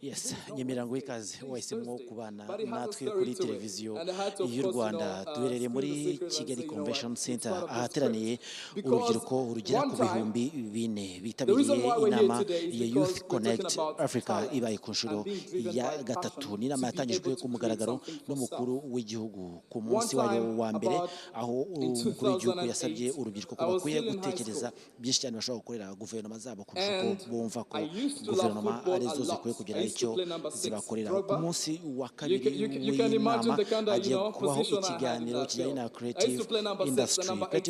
Yes, nyemirango ikaze wahisemo kubana natwe kuri televiziyo y'u Rwanda duherereye muri Kigali Convention Center ahateraniye urubyiruko rugera ku bihumbi 4 bitabiriye inama ya Youth Connect Africa ibaye ku nshuro ya gatatu. Ni inama yatangijwe ku mugaragaro n'umukuru w'igihugu ku munsi wayo wa mbere, aho umukuru w'igihugu yasabye urubyiruko ko bakwiye gutekereza byinshi cyane bashobora gukorera guverinoma zabo kurusha uko bumva ko guverinoma arizo zikwiye kugira icyo zibakorera. Ku munsi wa kabiri w'inama hagiye kubaho ikiganiro kijyanye na creative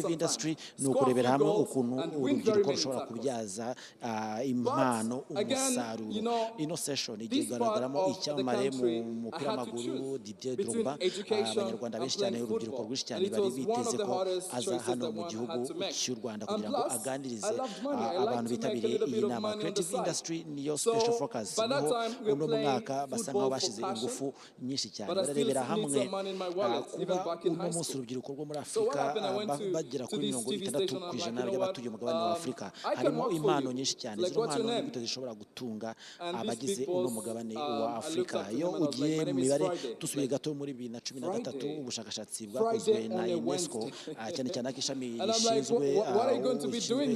industry. Ni ukurebera hamwe ukuntu urubyiruko rushobora kubyaza impano umusaruro. Ino session igiye kugaragaramo icyamamare mu mupira w'amaguru Didier Drogba. Abanyarwanda benshi cyane, urubyiruko rwinshi cyane bari biteze ko aza hano mu gihugu cy'u Rwanda kugira ngo aganirize abantu bitabiriye iyi nama. Creative industry niyo special focus, niho uno mwaka basa nkaho bashize ingufu nyinshi cyane. Bararebera hamwe kuba uno munsi urubyiruko rwo muri Afurika bagera kuri 60% by'abatuye umugabane wa Afurika. Harimo impano nyinshi cyane, izo mpano n'imbuto zishobora gutunga abagize uno mugabane wa Afurika. Iyo ugiye mu mibare dusubiye gato muri 2013, ubushakashatsi bwakozwe na UNESCO cyane cyane akishami rishinzwe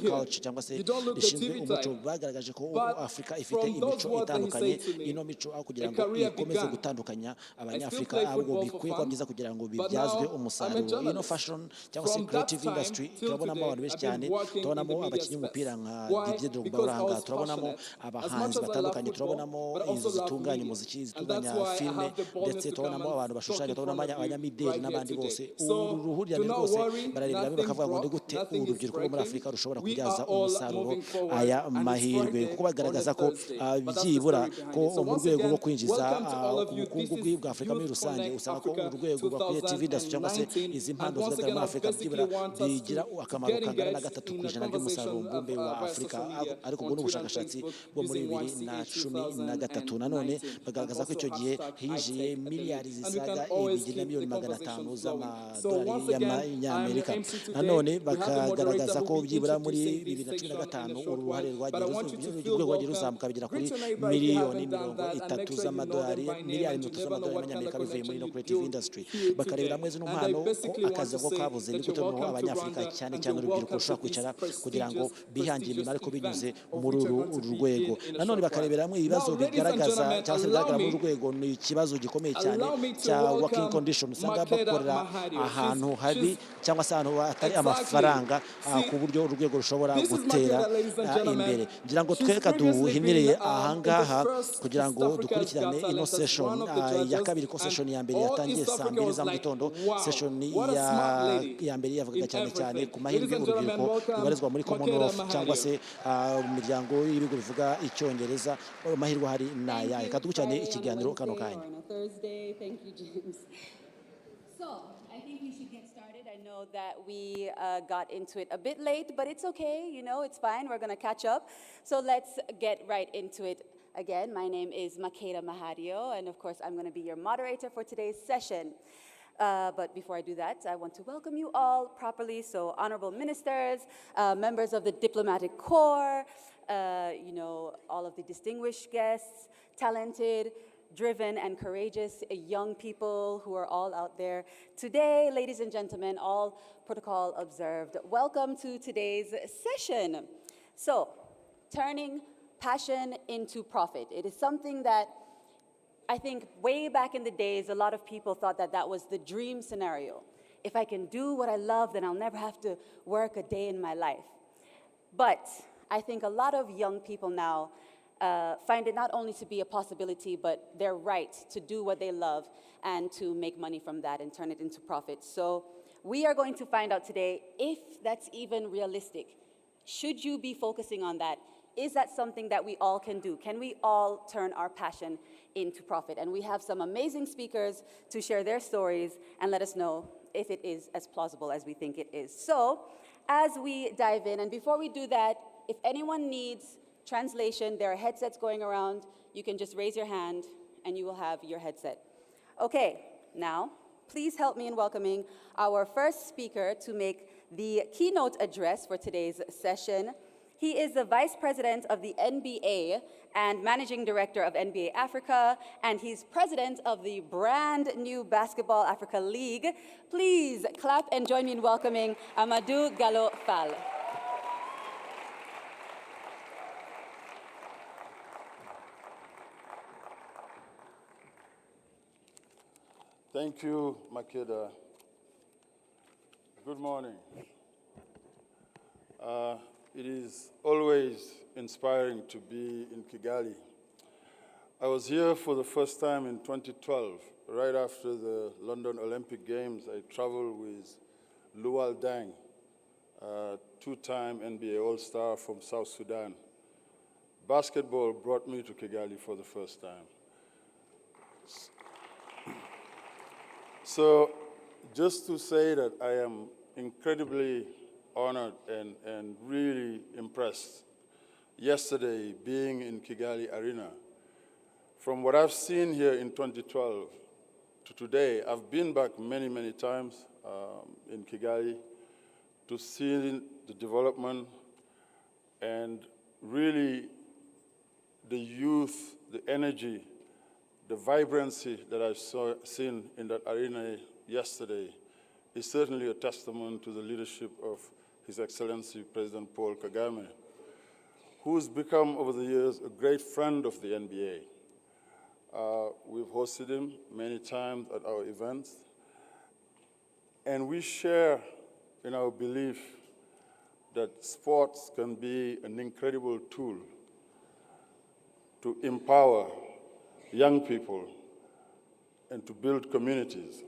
culture cyangwa se rishinzwe umuco, bagaragaje ko Afurika ifite imico itandukanye. Ino mico aho kugira ngo ikomeze gutandukanya abanyafurika, ahubwo bikwiye kuba byiza kugira ngo bibyazwe umusaruro. Ino fashion cyangwa se creative industry turabonamo abantu benshi cyane, turabonamo abakinnyi umupira nka Didier Drogba uranga, turabonamo abahanzi batandukanye, turabonamo inzu zitunganya umuziki, zitunganya filme, ndetse turabonamo abantu bashushanya, turabonamo abanyamideli n'abandi bose. Uruhurirane rwose bararebera bakavuga ngo ni gute urubyiruko rwo muri Afurika rushobora kubyaza umusaruro aya mahirwe, kuko bagaragaza ko byibura ko mu rwego rwo kwinjiza ubukungu bwa Afurika muri rusange, usanga ko urwego rwa creative industry cyangwa se izi mpano zigaragara muri Afurika byibura bigira akamaro kangana na 3% by'umusaruro mbumbe wa Afurika. Ariko ubwo n'ubushakashatsi bwo muri 2013 nanone bagaragaza ko icyo gihe hinjiye miliyari zisaga 2,500,000 z'amadolari y'Amerika. Nanone bakagaragaza ko byibura muri 2015 uruhare rwagiye ruzamuka bigera kuri miliyoni 30 z'amadolari, miliyari 30 z'amadolari y'Amerika bivuye muri no creative industry. Bakarebera hamwe zino mpano ko akazi ko kabuze ni gute no abanyafurika cyane cyane urubyiruko rushobora kwicara kugira ngo bihangire imirimo ariko binyuze muri uru rwego. Nanone bakarebera hamwe ibibazo bigaragaza cyangwa se bigaragara muri urwego. Ni ikibazo gikomeye cyane cya working condition, usanga bakorera ahantu habi cyangwa se ahantu hatari amafaranga, ku buryo urwego rushobora gutera imbere. Ngira ngo tweka duhiniriye ahangaha kugira ngo dukurikirane ino session ya kabiri, ko session ya mbere yatangiye saa 2 za mu gitondo. Session ya mbere yavugaga cyane cyane ku mahirwe urubyiruko rubarizwa muri Commonwealth cyangwa se imiryango y'ibigo bivuga icyongereza. Amahirwe hari naya. Reka dukurikirane ikiganiro kano kanya. I think we should get started. I know that we got into it a bit late, but it's okay. You know, it's fine. We're going to catch up. So let's get right into it. Again, my name is Makeda Mahadio, and of course, I'm going to be your moderator for today's session. But before I do that, I want to welcome you all properly. So honorable ministers, members of the diplomatic corps, you know, all of the distinguished guests, talented, driven and courageous young people who are all out there today. Ladies and gentlemen, all protocol observed. Welcome to today's session. So, turning passion into profit. It is something that I think way back in the days, a lot of people thought that that was the dream scenario. If I can do what I love, then I'll never have to work a day in my life. But I think a lot of young people now find it not only to be a possibility, but their right to do what they love and to make money from that and turn it into profit. So we are going to find out today if that's even realistic. Should you be focusing on that? Is that something that we all can do? Can we all turn our passion into profit? And we have some amazing speakers to share their stories and let us know if it is as plausible as we think it is. So as we dive in, and before we do that, if anyone needs translation, there are headsets going around. You can just raise your hand and you will have your headset. Okay, now, please help me in welcoming our first speaker to make the keynote address for today's session. He is the Vice President of the NBA and Managing Director of NBA Africa, and he's President of the brand new Basketball Africa League. Please clap and join me in welcoming Amadou Gallo Fall. Thank you, Makeda. Good morning. It is always inspiring to be in Kigali. I was here for the first time in 2012, right after the London Olympic Games. I traveled with Lual Deng, two-time NBA All-Star from South Sudan. Basketball brought me to Kigali for the first time. So just to say that I am incredibly honored and really impressed yesterday being in Kigali Arena. From what I've seen here in 2012 to today, I've been back many, many times in Kigali to see the development and really the youth, the energy, the vibrancy that I've seen in that arena yesterday is certainly a testament to the leadership of His Excellency President Paul Kagame, who's become over the years a great friend of the NBA. We've hosted him many times at our events, and we share in our belief that sports can be an incredible tool to empower young people and to build communities.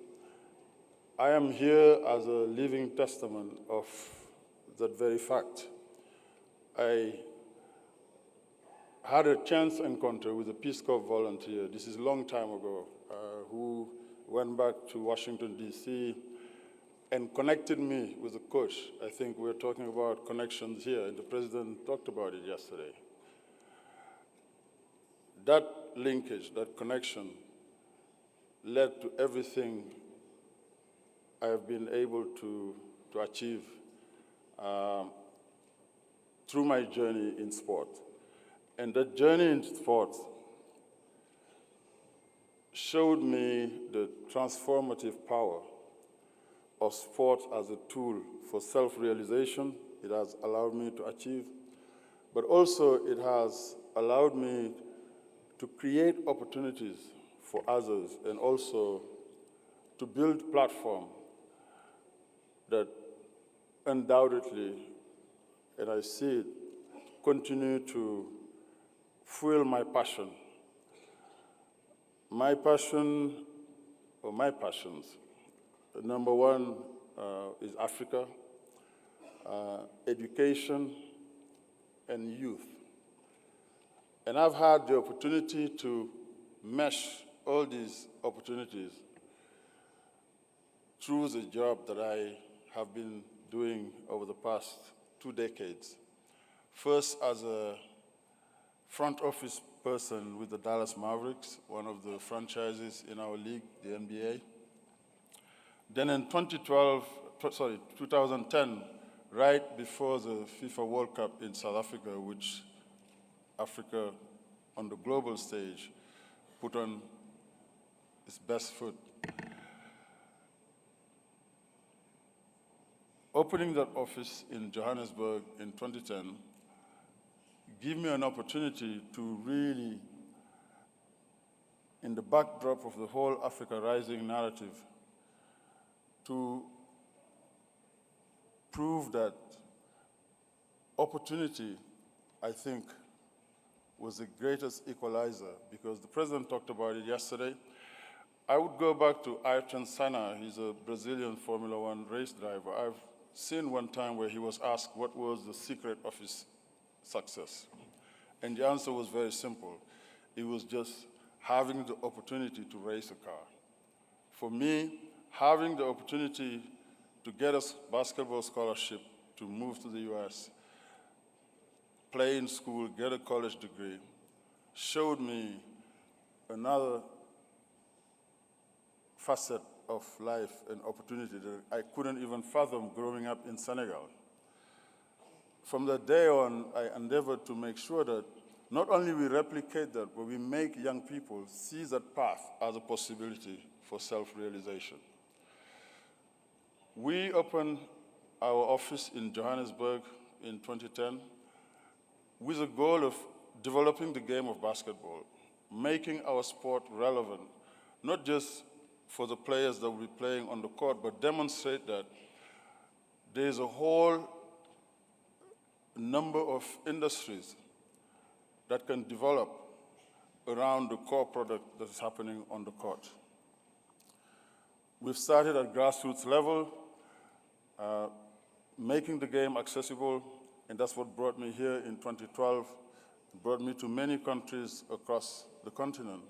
I am here as a living testament of that very fact. I had a chance encounter with a Peace Corps volunteer, this is a long time ago, who went back to Washington, D.C., and connected me with a coach. I think we're talking about connections here, and the president talked about it yesterday. That linkage, that connection, led to everything I have been able to achieve through my journey in sport. And that journey in sport showed me the transformative power of sport as a tool for self-realization. It has allowed me to achieve, but also it has allowed me to create opportunities for others and also to build platforms that undoubtedly, and I see it, continue to fuel my passion. My passion, or my passions, number one is Africa, education, and youth. And I've had the opportunity to mesh all these opportunities through the job that I have been doing over the past 2 decades. First as a front office person with the Dallas Mavericks, one of the franchises in our league, the NBA. Then in 2010, right before the FIFA World Cup in South Africa, which Africa on the global stage put on its best foot. Opening that office in Johannesburg in 2010 gave me an opportunity to really, in the backdrop of the whole Africa Rising narrative, to prove that opportunity, I think, was the greatest equalizer, because the president talked about it yesterday. I would go back to Ayrton Senna. He's a Brazilian Formula One race driver. I've seen one time where he was asked what was the secret of his success. And the answer was very simple. It was just having the opportunity to race a car. For me, having the opportunity to get a basketball scholarship to move to the US, play in school, get a college degree, showed me another facet of life and opportunity that I couldn't even fathom growing up in Senegal. from that day on, I endeavored to make sure that not only we replicate that, but we make young people see that path as a possibility for self-realization. We opened our office in Johannesburg in 2010 with a goal of developing the game of basketball, making our sport relevant, not just for the players that will be playing on the court, but demonstrate that there's a whole number of industries that can develop around the core product that is happening on the court. We've started at grassroots level, making the game accessible, and that's what brought me here in 2012. It brought me to many countries across the continent.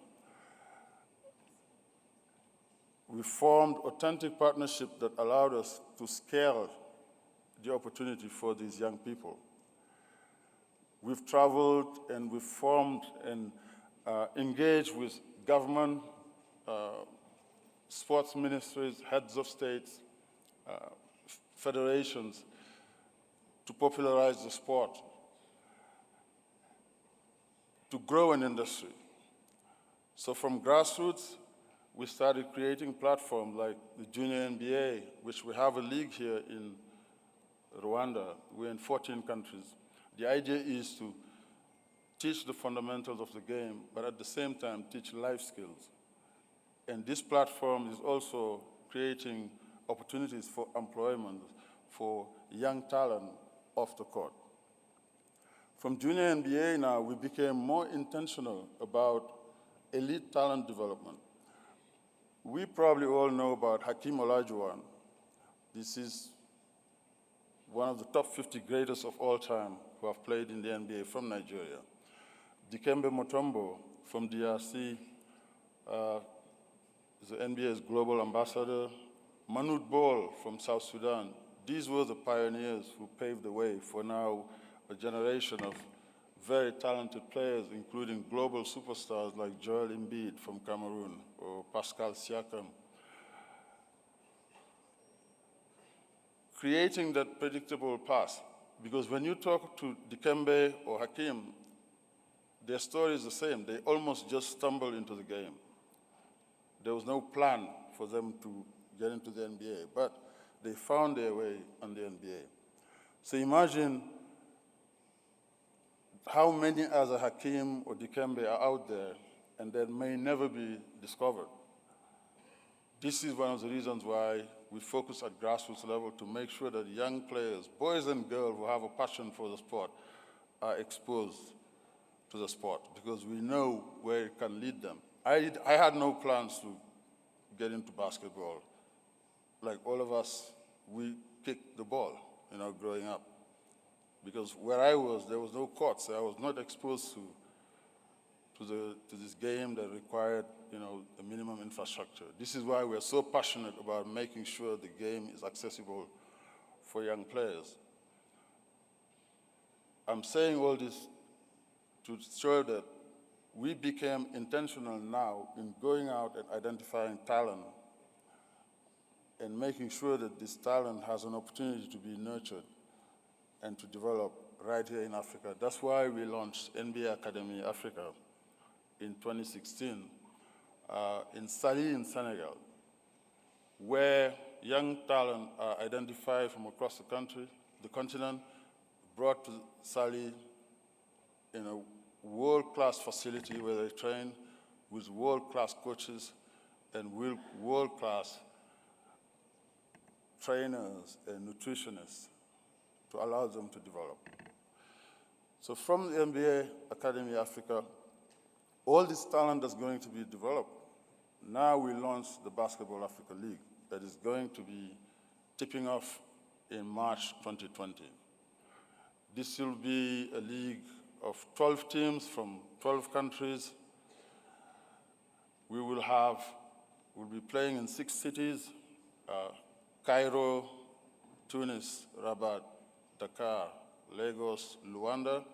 We formed authentic partnerships that allowed us to scale the opportunity for these young people. We've traveled and we've formed and engaged with government, sports ministries, heads of states, federations to popularize the sport, to grow an industry. So from grassroots, we started creating platforms like the Junior NBA, which we have a league here in Rwanda. We're in 14 countries. The idea is to teach the fundamentals of the game, but at the same time, teach life skills. And this platform is also creating opportunities for employment for young talent off the court. From Junior NBA now, we became more intentional about elite talent development. We probably all know about Hakeem Olajuwon. This is one of the top 50 greatest of all time who have played in the NBA from Nigeria. Dikembe Mutombo from DRC, the NBA's global ambassador. Manute Bol from South Sudan. These were the pioneers who paved the way for now a generation of very talented players, including global superstars like Joel Embiid from Cameroon or Pascal Siakam. Creating that predictable path, because when you talk to Dikembe or Hakeem, their story is the same. They almost just stumbled into the game. There was no plan for them to get into the NBA, but they found their way on the NBA. So imagine how many other Hakeem or Dikembe are out there and that may never be discovered. This is one of the reasons why we focus at grassroots level to make sure that young players, boys and girls who have a passion for the sport, are exposed to the sport because we know where it can lead them. I had no plans to get into basketball. Like all of us, we kicked the ball, growing up. Because where I was, there was no court, so I was not exposed to this game that required, a minimum infrastructure. This is why we're so passionate about making sure the game is accessible for young players. I'm saying all this to show that we became intentional now in going out and identifying talent and making sure that this talent has an opportunity to be nurtured and to develop right here in Africa. That's why we launched NBA Academy Africa in 2016 in Saly in Senegal, where young talent are identified from across the continent, brought to Saly in a world-class facility where they train with world-class coaches and world-class trainers and nutritionists to allow them to develop. So from the NBA Academy Africa, all this talent that's going to be developed, now we launch the Basketball Africa League that is going to be tipping off in March 2020. This will be a league of 12 teams from 12 countries. We'll be playing in 6 cities, Cairo, Tunis, Rabat, Dakar, Lagos, Luanda,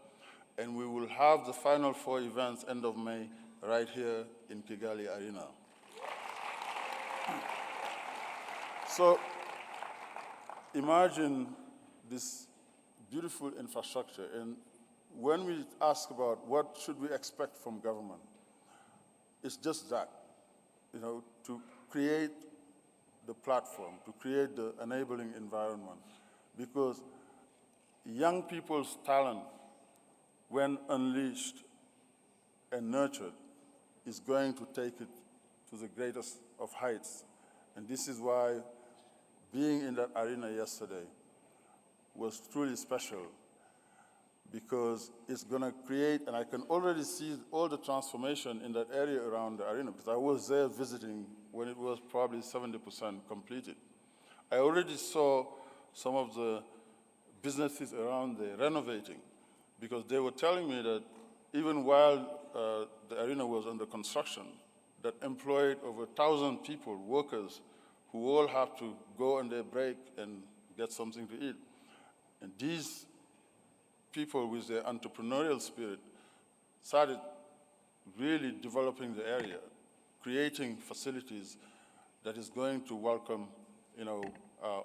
and we will have the final 4 events end of May right here in Kigali Arena. So imagine this beautiful infrastructure. And when we ask about what should we expect from government, it's just that, to create the platform, to create the enabling environment. Because young people's talent, when unleashed and nurtured, is going to take it to the greatest of heights. And this is why being in that arena yesterday was truly special, because it's going to create, and I can already see all the transformation in that area around the arena, because I was there visiting when it was probably 70% completed. I already saw some of the businesses around there renovating, because they were telling me that even while the arena was under construction, that employed over 1,000 people, workers, who all have to go on their break and get something to eat. And these people with their entrepreneurial spirit started really developing the area, creating facilities that is going to welcome,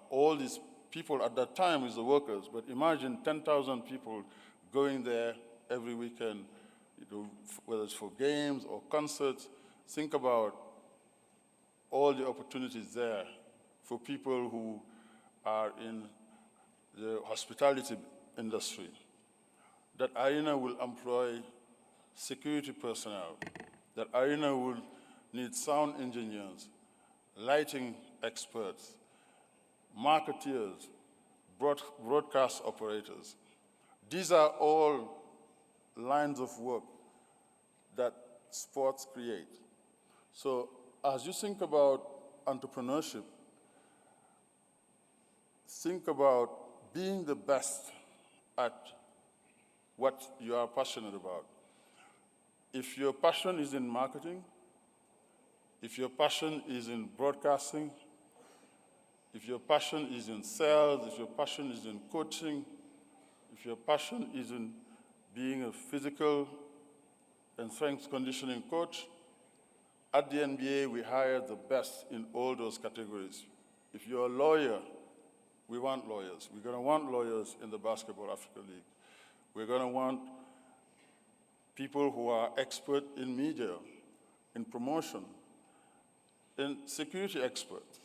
all these people at that time with the workers. But imagine 10,000 people going there every weekend, whether it's for games or concerts. Think about all the opportunities there for people who are in the hospitality industry. That arena will employ security personnel. That arena will need sound engineers, lighting experts, marketeers, broadcast operators. These are all lines of work that sports create. So as you think about entrepreneurship, think about being the best at what you are passionate about. If your passion is in marketing, if your passion is in broadcasting, if your passion is in sales, if your passion is in coaching, if your passion is in being a physical and strength conditioning coach, at the NBA, we hire the best in all those categories. If you're a lawyer, we want lawyers. We're going to want lawyers in the Basketball Africa League. We're going to want people who are expert in media, in promotion, in security experts,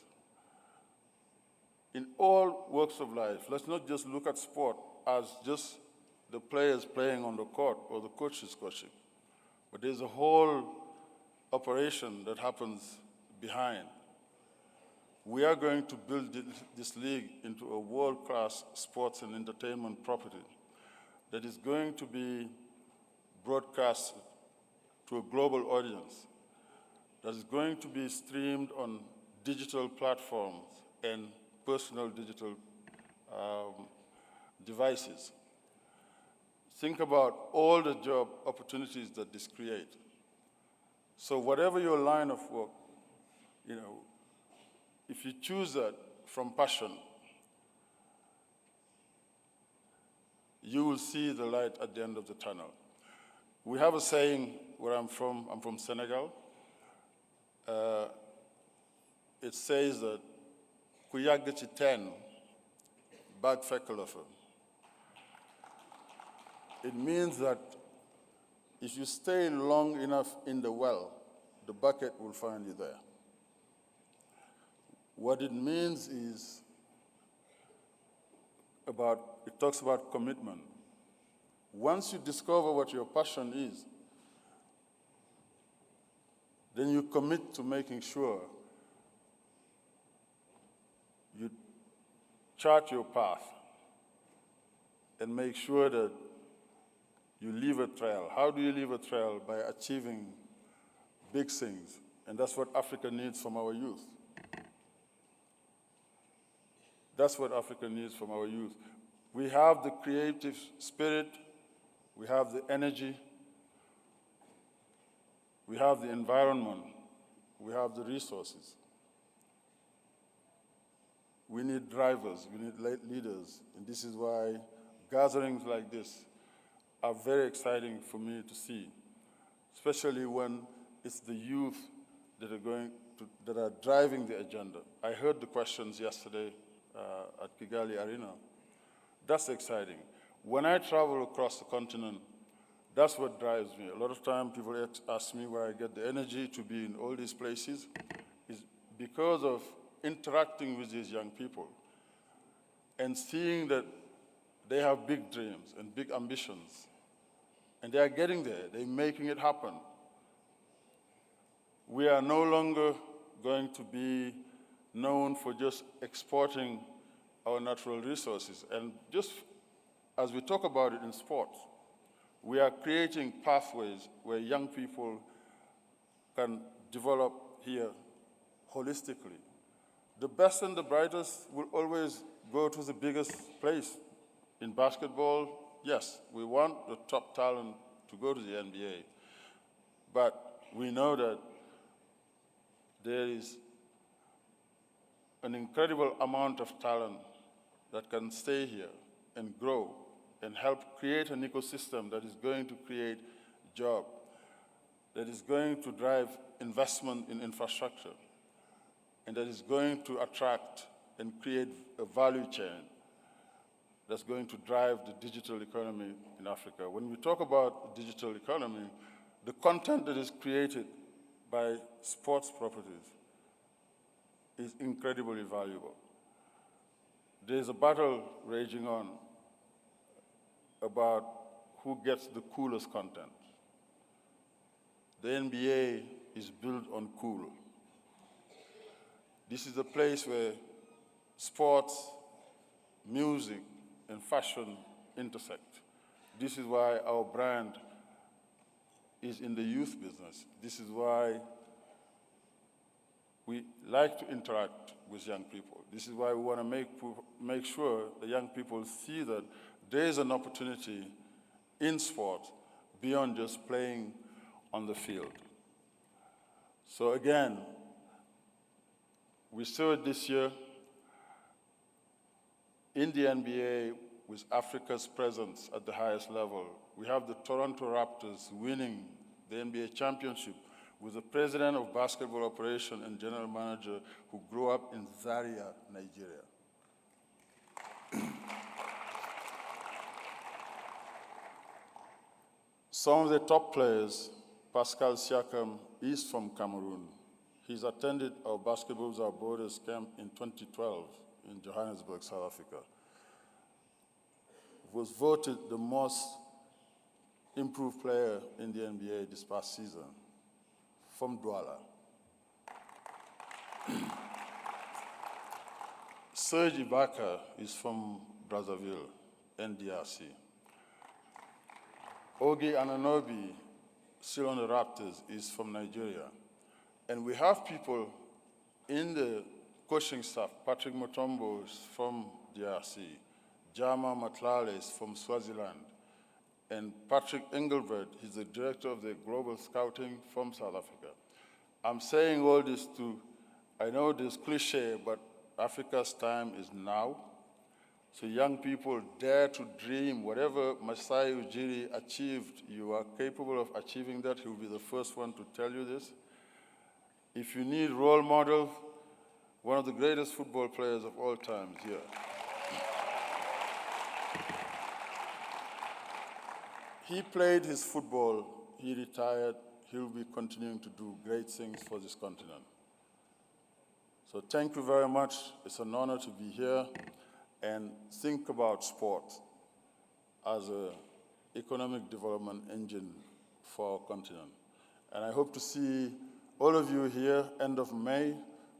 in all walks of life. Let's not just look at sport as just the players playing on the court or the coaches coaching, but there's a whole operation that happens behind. We are going to build this league into a world-class sports and entertainment property that is going to be broadcast to a global audience, that is going to be streamed on digital platforms and personal digital devices. Think about all the job opportunities that this creates. So whatever your line of work, if you choose that from passion, you will see the light at the end of the tunnel. We have a saying where I'm from Senegal. It says that ku yàgg ci teen baag fekk la fa. It means that if you stay long enough in the well, the bucket will find you there. What it means is it talks about commitment. Once you discover what your passion is, then you commit to making sure you chart your path and make sure that you leave a trail. How do you leave a trail? By achieving big things. And that's what Africa needs from our youth. That's what Africa needs from our youth. We have the creative spirit, we have the energy, we have the environment, we have the resources. We need drivers, we need leaders, and this is why gatherings like this are very exciting for me to see, especially when it's the youth that are driving the agenda. I heard the questions yesterday at Kigali Arena. That's exciting. When I travel across the continent, that's what drives me. A lot of time people ask me where I get the energy to be in all these places. It's because of interacting with these young people and seeing that they have big dreams and big ambitions. And they are getting there, they're making it happen. We are no longer going to be known for just exporting our natural resources. And just as we talk about it in sports, we are creating pathways where young people can develop here holistically. The best and the brightest will always go to the biggest place. In basketball, yes, we want the top talent to go to the NBA, but we know that there is an incredible amount of talent that can stay here and grow and help create an ecosystem that is going to create jobs, that is going to drive investment in infrastructure, and that is going to attract and create a value chain that's going to drive the digital economy in Africa. When we talk about the digital economy, the content that is created by sports properties is incredibly valuable. There's a battle raging on about who gets the coolest content. The NBA is built on cool. This is a place where sports, music, and fashion intersect. This is why our brand is in the youth business. This is why we like to interact with young people. This is why we want to make sure the young people see that there is an opportunity in sport beyond just playing on the field. So again, we saw it this year in the NBA with Africa's presence at the highest level. We have the Toronto Raptors winning the NBA championship with the president of basketball operation and general manager who grew up in Zaria, Nigeria. Some of the top players, Pascal Siakam is from Cameroon. He's attended our Basketball Without Borders camp in 2012 in Johannesburg, South Africa. Was voted the most improved player in the NBA this past season from Douala. Serge Ibaka is from Brazzaville, NDRC. Ogie Anunoby, still on the Raptors, is from Nigeria. And we have people in the coaching staff. Patrick Mutombo is from DRC. Jama Matlale is from Swaziland. And Patrick Engelbert, he's the director of the Global Scouting from South Africa. I'm saying all this I know this cliche, but Africa's time is now. So young people dare to dream. Whatever Masai Ujiri achieved, you are capable of achieving that. He will be the first one to tell you this. If you need role model, one of the greatest football players of all time is here. He played his football, he retired, he'll be continuing to do great things for this continent. So thank you very much. It's an honor to be here and think about sport as an economic development engine for our continent. And I hope to see all of you here end of May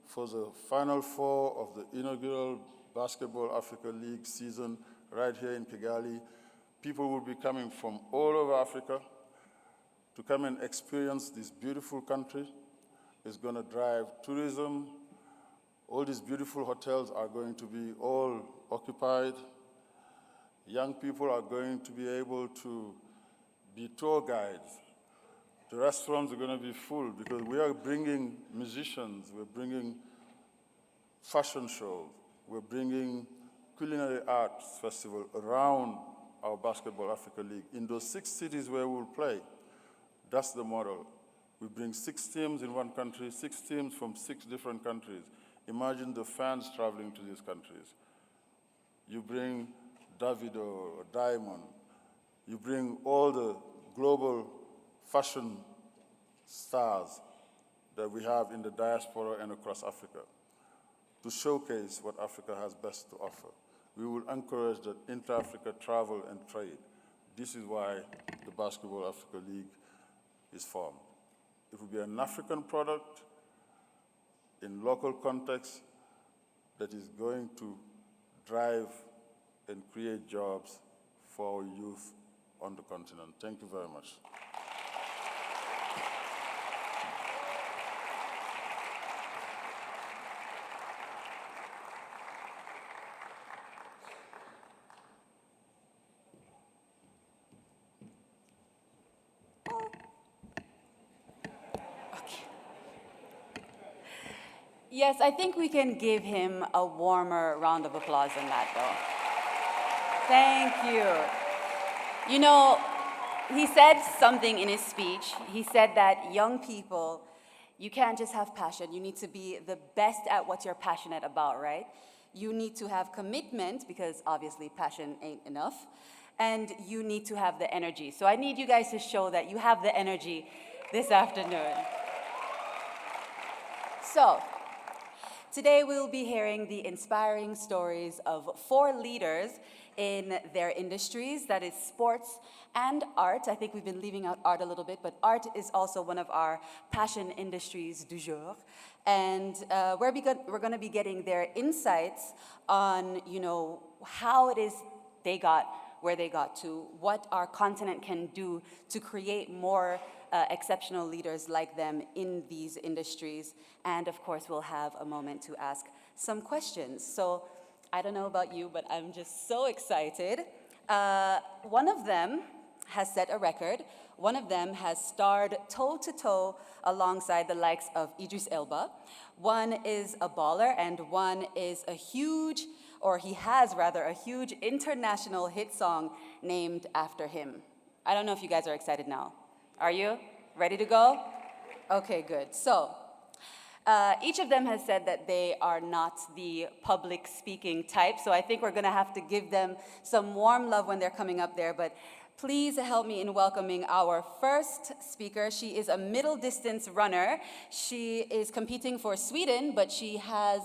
for the Final Four of the inaugural Basketball Africa League season right here in Kigali. People will be coming from all over Africa to come and experience this beautiful country. It's going to drive tourism. All these beautiful hotels are going to be all occupied. Young people are going to be able to be tour guides. The restaurants are going to be full because we are bringing musicians, we're bringing fashion shows, we're bringing culinary arts festival around our Basketball Africa League. In those 6 cities where we'll play, that's the model. We bring 6 teams in one country, 6 teams from 6 different countries. Imagine the fans traveling to these countries. You bring Davido or Diamond. You bring all the global fashion stars that we have in the diaspora and across Africa to showcase what Africa has best to offer. We will encourage the inter-Africa travel and trade. This is why the Basketball Africa League is formed. It will be an African product in local context that is going to drive and create jobs for our youth on the continent. Thank you very much. Yes, I think we can give him a warmer round of applause than that, though. Thank you. You know, he said something in his speech. He said that young people, you can't just have passion. You need to be the best at what you're passionate about, right? You need to have commitment, because obviously passion ain't enough. And you need to have the energy. So I need you guys to show that you have the energy this afternoon. So, today we'll be hearing the inspiring stories of 4 leaders in their industries, that is sports and art. I think we've been leaving out art a little bit, but art is also one of our passion industries du jour. And we're going to be getting their insights on, you know, how it is they got where they got to, what our continent can do to create more exceptional leaders like them in these industries. And of course, we'll have a moment to ask some questions. So I don't know about you, but I'm just so excited. One of them has set a record. One of them has starred toe-to-toe alongside the likes of Idris Elba. One is a baller, and one is a huge, or he has rather, a huge international hit song named after him. I don't know if you guys are excited now. Are you ready to go? Okay, good. So, each of them has said that they are not the public speaking type, so I think we're gonna have to give them some warm love when they're coming up there, but please help me in welcoming our first speaker. She is a middle distance runner. She is competing for Sweden, but she has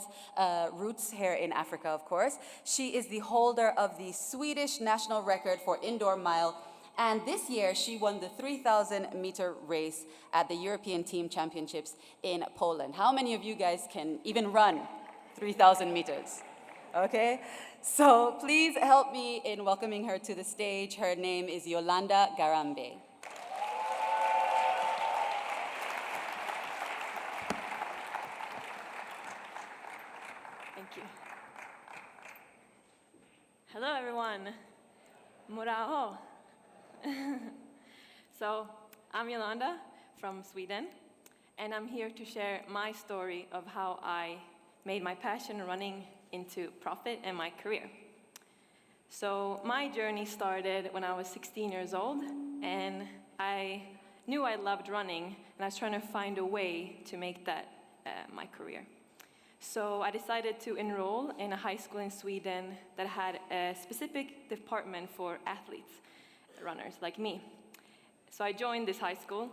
roots here in Africa, of course. She is the holder of the Swedish national record for indoor mile. And this year, she won the 3,000-meter race at the European Team Championships in Poland. How many of you guys can even run 3,000 meters? Okay, so please help me in welcoming her to the stage. Her name is Yolanda Garambe. Thank you. Hello, everyone. Murao. So, I'm Yolanda from Sweden, and I'm here to share my story of how I made my passion running into profit and my career. So, my journey started when I was 16 years old, and I knew I loved running, and I was trying to find a way to make that my career. So I decided to enroll in a high school in Sweden that had a specific department for athletes, runners like me. So I joined this high school,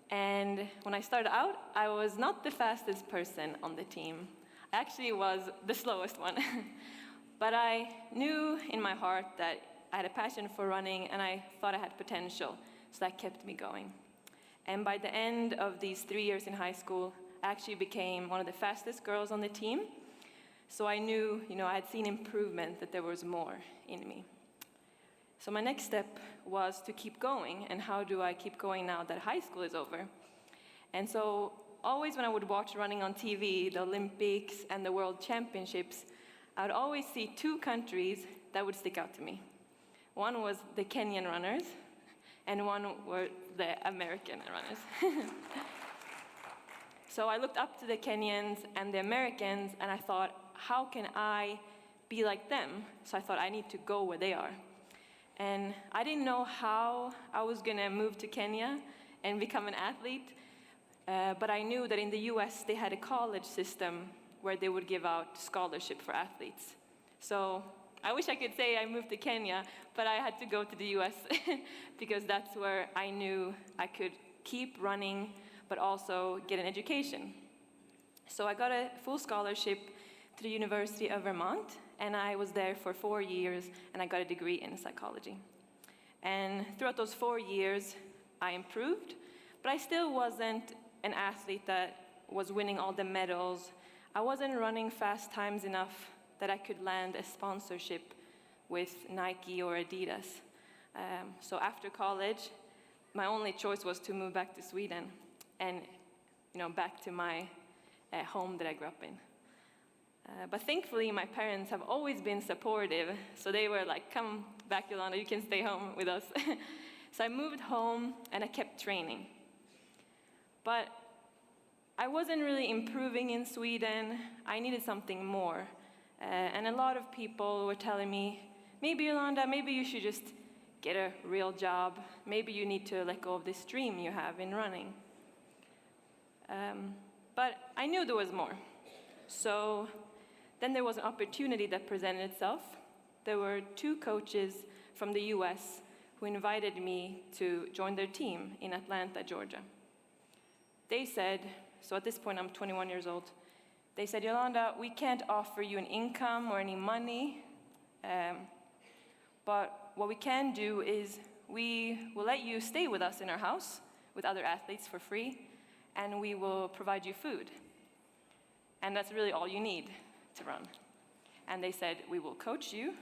and when I started out, I was not the fastest person on the team. I actually was the slowest one. But I knew in my heart that I had a passion for running, and I thought I had potential, so that kept me going. And by the end of these 3 years in high school, I actually became one of the fastest girls on the team. So I knew, I had seen improvement, that there was more in me. So my next step was to keep going, and how do I keep going now that high school is over? And so always when I would watch running on TV, the Olympics and the World Championships, I would always see 2 countries that would stick out to me. One was the Kenyan runners, and one were the American runners. So I looked up to the Kenyans and the Americans, and I thought, how can I be like them? So I thought, I need to go where they are. And I didn't know how I was going to move to Kenya and become an athlete, but I knew that in the US they had a college system where they would give out scholarship for athletes. So I wish I could say I moved to Kenya, but I had to go to the US because that's where I knew I could keep running, but also get an education. So I got a full scholarship to the University of Vermont, and I was there for 4 years, and I got a degree in psychology. And throughout those 4 years, I improved, but I still wasn't an athlete that was winning all the medals. I wasn't running fast times enough that I could land a sponsorship with Nike or Adidas. So after college, my only choice was to move back to Sweden and back to my home that I grew up in. But thankfully, my parents have always been supportive, so they were like, come back, Yolanda, you can stay home with us. So I moved home, and I kept training. But I wasn't really improving in Sweden. I needed something more. And a lot of people were telling me, maybe, Yolanda, maybe you should just get a real job. Maybe you need to let go of this dream you have in running. But I knew there was more. So then there was an opportunity that presented itself. There were 2 coaches from the US who invited me to join their team in Atlanta, Georgia. They said, so at this point I'm 21 years old, they said, Yolanda, we can't offer you an income or any money, but what we can do is we will let you stay with us in our house with other athletes for free, and we will provide you food. And that's really all you need to run. And they said, we will coach you,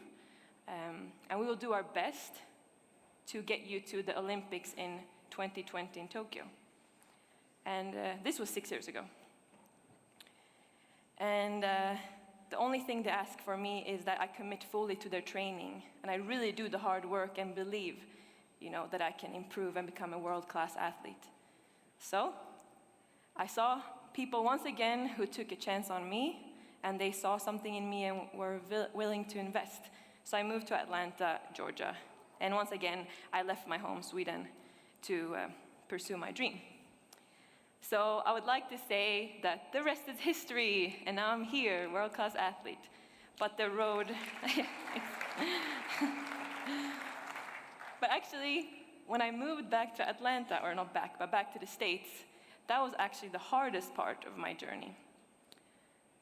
and we will do our best to get you to the Olympics in 2020 in Tokyo. And this was 6 years ago. And the only thing they ask for me is that I commit fully to their training, and I really do the hard work and believe, that I can improve and become a world-class athlete. So I saw people once again who took a chance on me, and they saw something in me and were willing to invest. So I moved to Atlanta, Georgia. And once again, I left my home, Sweden, to pursue my dream. So I would like to say that the rest is history, and now I'm here, world-class athlete. But the road... But actually, when I moved back to Atlanta, or not back, but back to the States, that was actually the hardest part of my journey.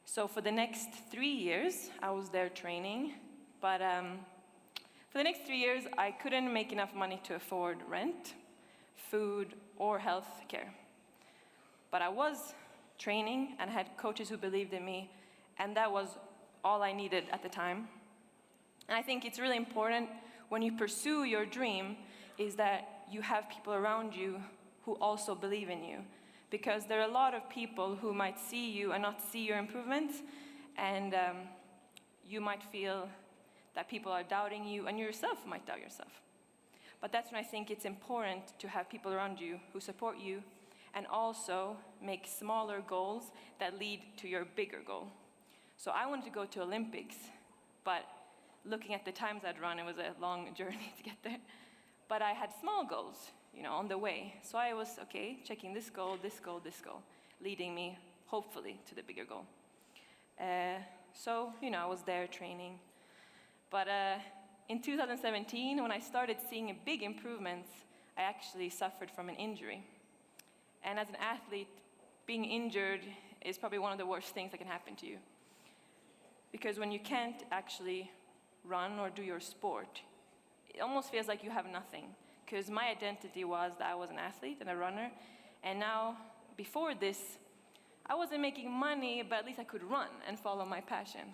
So for the next 3 years, I was there training, but for the next 3 years, I couldn't make enough money to afford rent, food, or health care. But I was training and had coaches who believed in me, and that was all I needed at the time. And I think it's really important when you pursue your dream is that you have people around you who also believe in you. Because there are a lot of people who might see you and not see your improvements, and you might feel that people are doubting you, and you yourself might doubt yourself. But that's when I think it's important to have people around you who support you, and also make smaller goals that lead to your bigger goal. So I wanted to go to Olympics, but looking at the times I'd run, it was a long journey to get there. But I had small goals, on the way. So I was, checking this goal, leading me, hopefully, to the bigger goal. So, I was there training. But in 2017, when I started seeing big improvements, I actually suffered from an injury. And as an athlete, being injured is probably one of the worst things that can happen to you. Because when you can't actually run or do your sport, it almost feels like you have nothing. Because my identity was that I was an athlete and a runner. And now, before this, I wasn't making money, but at least I could run and follow my passion.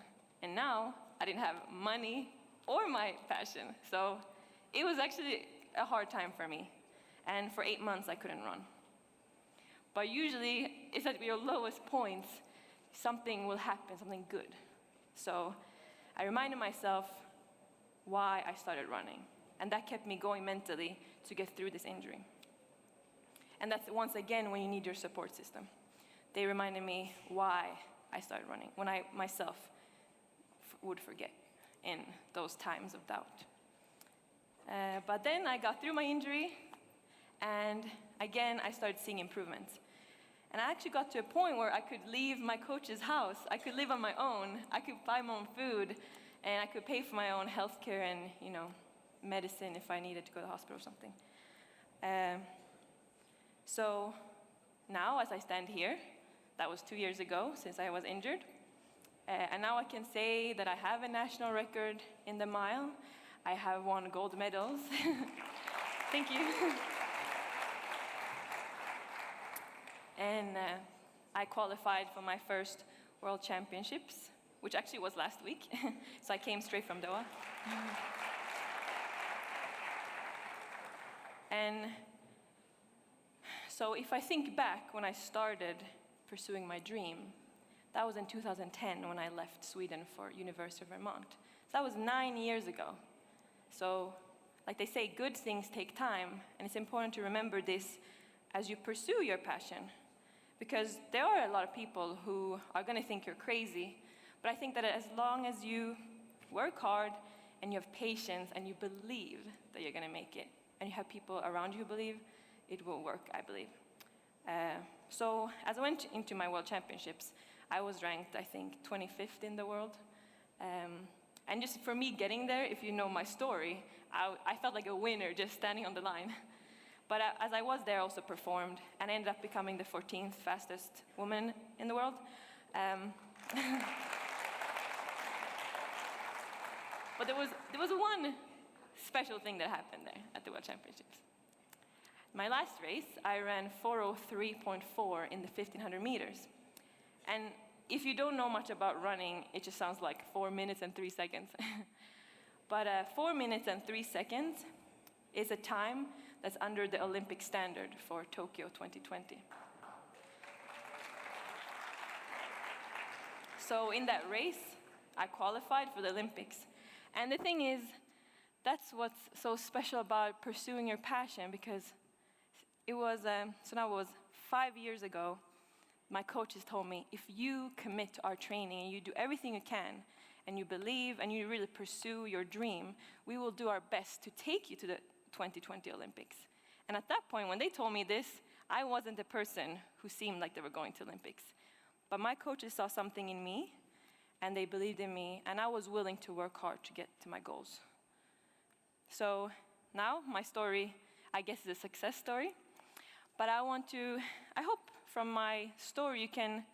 And now, I didn't have money or my passion. So it was actually a hard time for me. And for 8 months, I couldn't run. But usually, it's at your lowest points, something will happen, something good. So I reminded myself why I started running. And that kept me going mentally to get through this injury. And that's, once again, when you need your support system. They reminded me why I started running, when I myself would forget in those times of doubt. But then I got through my injury, and again, I started seeing improvements. And I actually got to a point where I could leave my coach's house. I could live on my own. I could buy my own food. and I could pay for my own healthcare and, medicine if I needed to go to the hospital or something. So now, as I stand here, that was 2 years ago since I was injured, and now I can say that I have a national record in the mile. I have won gold medals. Thank you. And I qualified for my first World Championships, which actually was last week. So I came straight from Doha. And so if I think back when I started pursuing my dream, that was in 2010 when I left Sweden for University of Vermont. So that was 9 years ago. So, like they say, good things take time, and it's important to remember this as you pursue your passion, because there are a lot of people who are going to think you're crazy, but I think that as long as you work hard and you have patience and you believe that you're going to make it, and you have people around you who believe, it will work, I believe. So as I went into my World Championships, I was ranked, I think, 25th in the world. And just for me getting there, if you know my story, I felt like a winner just standing on the line. But as I was there, I also performed and ended up becoming the 14th fastest woman in the world. But there was one special thing that happened there at the World Championships. My last race, I ran 4:03.4 in the 1500 meters. And if you don't know much about running, it just sounds like 4 minutes and 3 seconds. But 4 minutes and 3 seconds is a time that's under the Olympic standard for Tokyo 2020. So in that race, I qualified for the Olympics. And the thing is, that's what's so special about pursuing your passion, because it was, so now it was 5 years ago, my coaches told me, if you commit to our training and you do everything you can, and you believe and you really pursue your dream, we will do our best to take you to the 2020 Olympics. And at that point, when they told me this, I wasn't the person who seemed like they were going to Olympics. But my coaches saw something in me, and they believed in me, and I was willing to work hard to get to my goals. So now my story, I guess, is a success story. But I hope from my story you can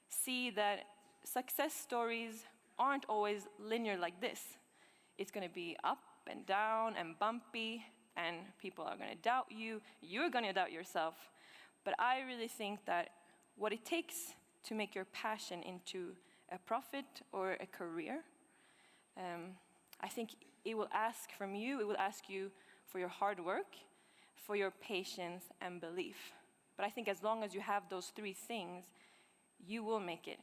see that success stories aren't always linear like this. It's going to be up and down and bumpy, and people are going to doubt you. You're going to doubt yourself. But I really think that what it takes to make your passion into a profit or a career, I think it will ask from you, it will ask you for your hard work, for your patience and belief. But I think as long as you have those three things, you will make it.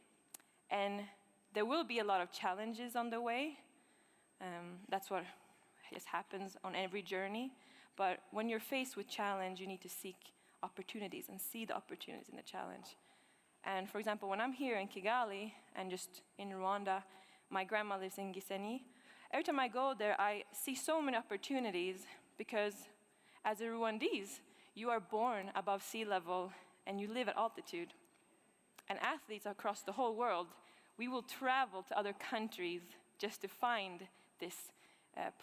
And there will be a lot of challenges on the way. That's what just happens on every journey. But when you're faced with challenge, you need to seek opportunities and see the opportunities in the challenge. And for example, when I'm here in Kigali and just in Rwanda, my grandma lives in Gisenyi. Every time I go there, I see so many opportunities because as a Rwandese, you are born above sea level and you live at altitude. And athletes across the whole world, we will travel to other countries just to find this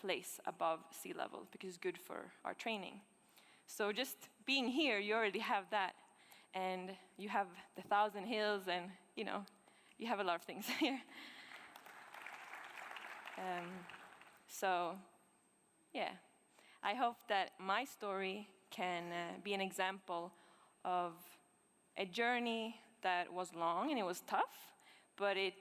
place above sea level because it's good for our training. So just being here, you already have that. And you have the 1,000 hills and, you have a lot of things here. So, yeah. I hope that my story can be an example of a journey that was long and it was tough, but it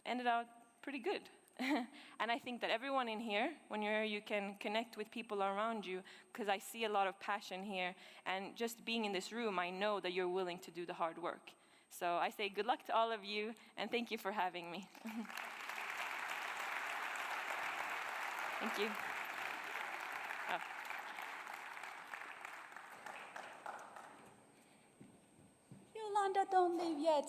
ended out pretty good. And I think that everyone in here, when you're here, you can connect with people around you, because I see a lot of passion here. And just being in this room, I know that you're willing to do the hard work. So I say good luck to all of you, and thank you for having me. Thank you. Oh. Yolanda, don't leave yet.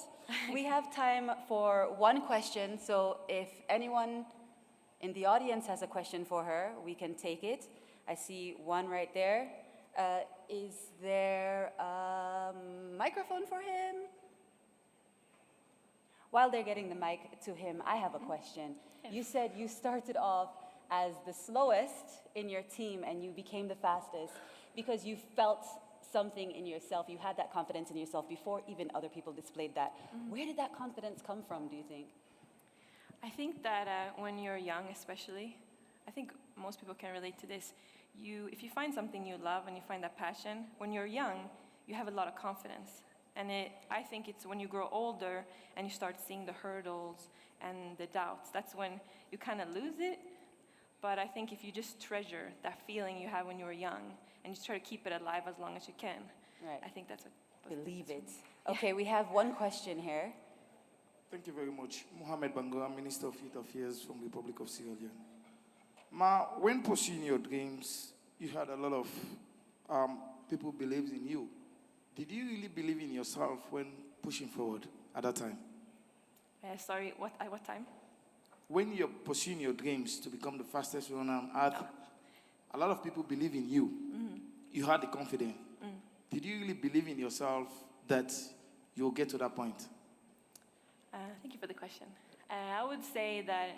We have time for one question, so if anyone in the audience has a question for her, we can take it. I see one right there. Is there a microphone for him? while they're getting the mic to him, I have a question. You said you started off as the slowest in your team and you became the fastest because you felt something in yourself. You had that confidence in yourself before even other people displayed that. Where did that confidence come from, do you think? I think that when you're young, especially, I think most people can relate to this. If you find something you love and you find that passion, when you're young, you have a lot of confidence. And I think it's when you grow older and you start seeing the hurdles and the doubts, that's when you kind of lose it. But I think if you just treasure that feeling you had when you were young and you try to keep it alive as long as you can, Right. I think that's what... Believe it. Okay, we have one question here. Thank you very much. Mohamed Bangura, Minister of Youth Affairs from the Republic of Sierra Leone. Ma, when pursuing your dreams, you had a lot of people believed in you. Did you really believe in yourself when pushing forward at that time? Sorry, at what time? When you're pursuing your dreams to become the fastest runner on earth, a lot of people believe in you. You had the confidence. Did you really believe in yourself that you'll get to that point? Thank you for the question. I would say that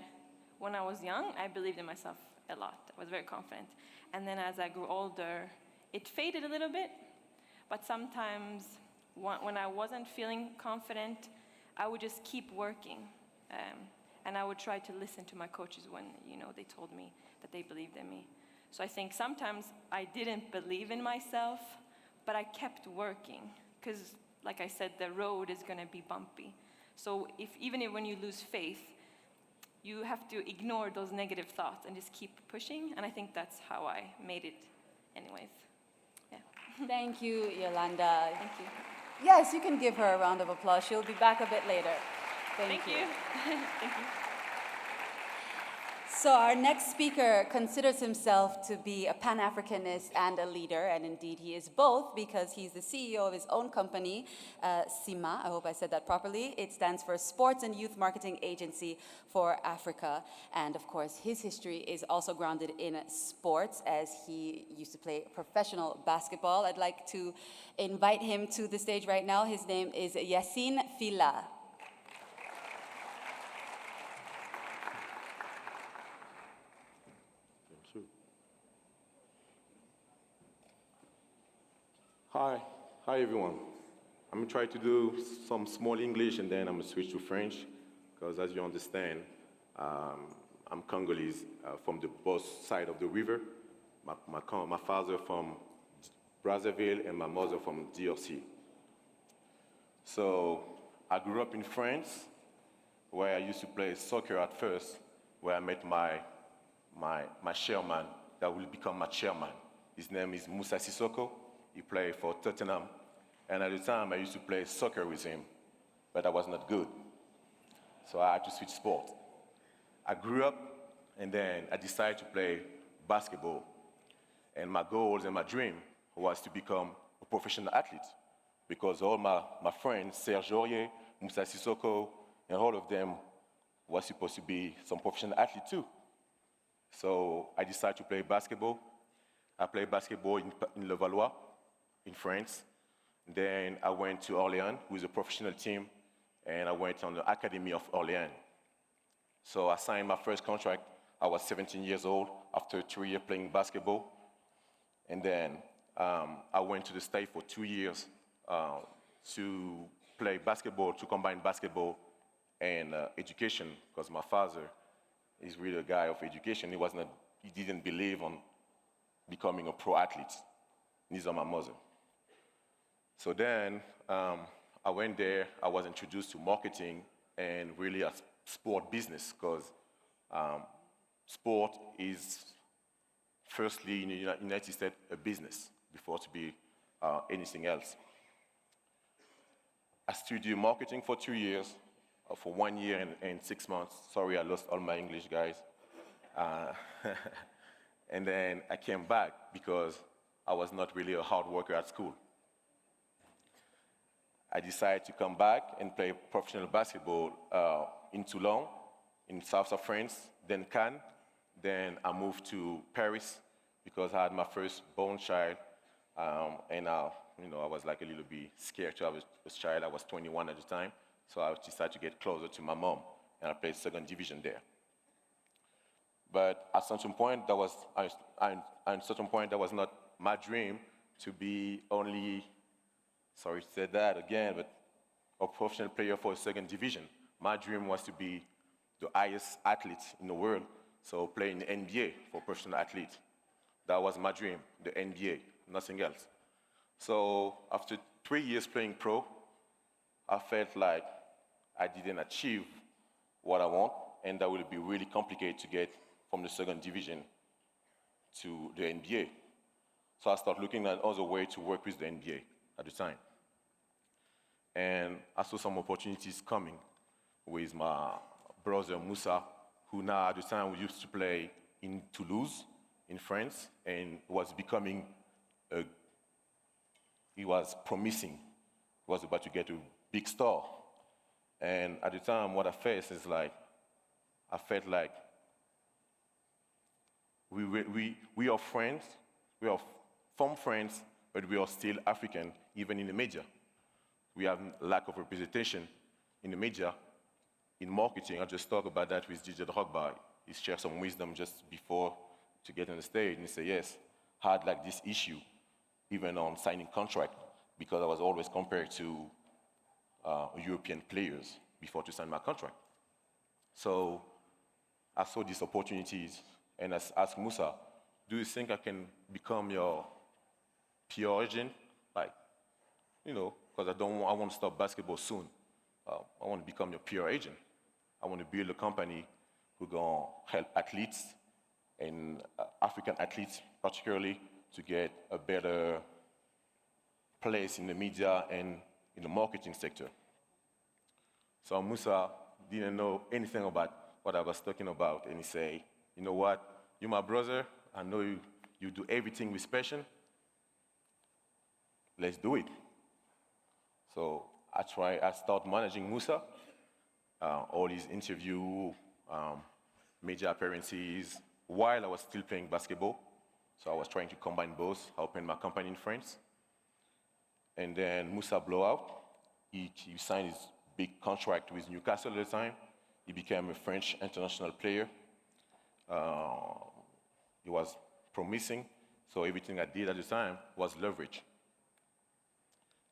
when I was young, I believed in myself a lot. I was very confident. And then as I grew older, it faded a little bit. But sometimes when I wasn't feeling confident, I would just keep working. And I would try to listen to my coaches when, they told me that they believed in me. So I think sometimes I didn't believe in myself, but I kept working. Because, like I said, the road is going to be bumpy. So even when you lose faith, you have to ignore those negative thoughts and just keep pushing. And I think that's how I made it anyways. Yeah. Thank you, Yolanda. Thank you. Yes, you can give her a round of applause. She'll be back a bit later. Thank you. Thank you. So our next speaker considers himself to be a Pan-Africanist and a leader, and indeed he is both because he's the CEO of his own company, SIMA. I hope I said that properly. It stands for Sports and Youth Marketing Agency for Africa. And of course, his history is also grounded in sports as he used to play professional basketball. I'd like to invite him to the stage right now. His name is Yassine Fila. Hi everyone. I'm gonna try to do some small English and then I'm gonna switch to French, because as you understand, I'm Congolese from the both side of the river. My father from Brazzaville and my mother from DRC. So I grew up in France, where I used to play soccer at first, where I met my chairman that will become my chairman. His name is Moussa Sissoko. He played for Tottenham. And at the time, I used to play soccer with him, but I was not good. So I had to switch sport. I grew up, and then I decided to play basketball. And my goals and my dream was to become a professional athlete, because all my friends, Serge Aurier, Moussa Sissoko, and all of them were supposed to be some professional athlete too. So I decided to play basketball. I played basketball in Levallois, in France. Then I went to Orléans with a professional team, and I went on the Academy of Orléans. So I signed my first contract. I was 17 years old after 3 years playing basketball. And then I went to the States for 2 years to play basketball, to combine basketball and education, because my father is really a guy of education. He didn't believe on becoming a pro athlete. Neither my mother. So then I went there. I was introduced to marketing and really a sport business, because sport is firstly in the United States a business before to be anything else. I studied marketing for 2 years, for 1 year and 6 months. Sorry, I lost all my English, guys. And then I came back because I was not really a hard worker at school. I decided to come back and play professional basketball in Toulon, in south of France, then Cannes. Then I moved to Paris because I had my first born child, and I was like a little bit scared to have a child. I was 21 at the time, So I decided to get closer to my mom, and I played second division there. But at certain point, at certain point, that was not my dream to be only, sorry to say that again, but a professional player for a second division. My dream was to be the highest athlete in the world, so play in the NBA for professional athlete. That was my dream, the NBA, nothing else. So after 3 years playing pro, I felt like I didn't achieve what I want, and that would be really complicated to get from the second division to the NBA. So I started looking at other ways to work with the NBA at the time. And I saw some opportunities coming with my brother Moussa, who now at the time we used to play in Toulouse, in France, and was becoming he was promising. He was about to get a big star. And at the time, what I faced is like, I felt like we are friends, we are from France, but we are still African, even in the media. We have lack of representation in the media, in marketing. I just talked about that with DJ Drogba. He shared some wisdom just before to get on the stage, and he said, yes, I had like this issue, even on signing contract, because I was always compared to European players before to sign my contract. So I saw these opportunities, and I asked Musa, do you think I can become your PR agent? Like, you know, because I want to start basketball soon. I want to become your PR agent. I want to build a company who's going to help athletes, and African athletes particularly, to get a better place in the media and in the marketing sector. So Musa didn't know anything about what I was talking about, and he said, you know what, you're my brother, I know you do everything with passion, let's do it. So I start managing Musa, all his interview, media appearances, while I was still playing basketball. So I was trying to combine both. I opened my company in France. And then Musa blew out. He signed his big contract with Newcastle at the time. He became a French international player. He was promising, so everything I did at the time was leverage.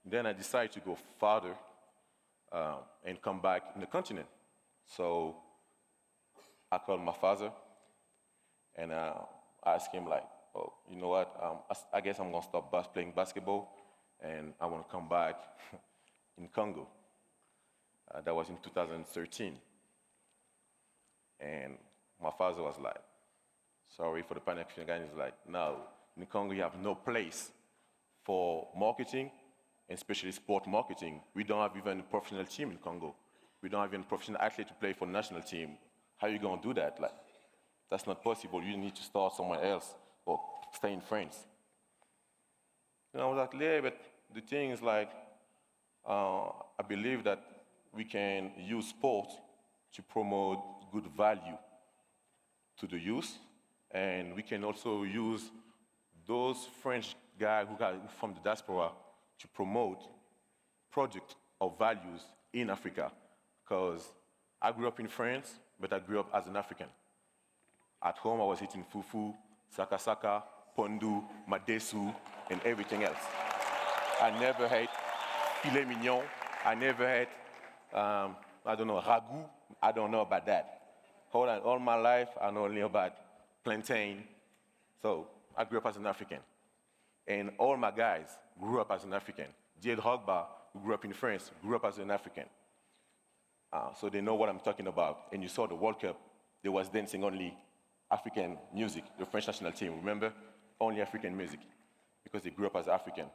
Then I decided to go farther and come back in the continent. So I called my father, and I asked him, like, oh, you know what, I guess I'm gonna stop playing basketball, and I wanna come back in Congo. That was in 2013. And my father was like, sorry for the Pan-African guy. He's like, no, in Congo you have no place for marketing, and especially sport marketing. We don't have even a professional team in Congo. We don't have even a professional athlete to play for the national team. How are you gonna do that? Like, that's not possible. You need to start somewhere else or stay in France. And I was like, yeah, but the thing is like, I believe that we can use sport to promote good value to the youth, and we can also use those French guys who are from the diaspora to promote projects or values in Africa. Because I grew up in France, but I grew up as an African. At home, I was eating fufu, sakasaka, pondu, madesu, and everything else. I never had filet mignon. I never had, I don't know, ragu. I don't know about that. All my life, I know only about plantain. So I grew up as an African. And all my guys grew up as an African. Didier Drogba, who grew up in France, grew up as an African. So they know what I'm talking about. And you saw the World Cup, they was dancing only African music, the French national team, remember? Only African music, because they grew up as African.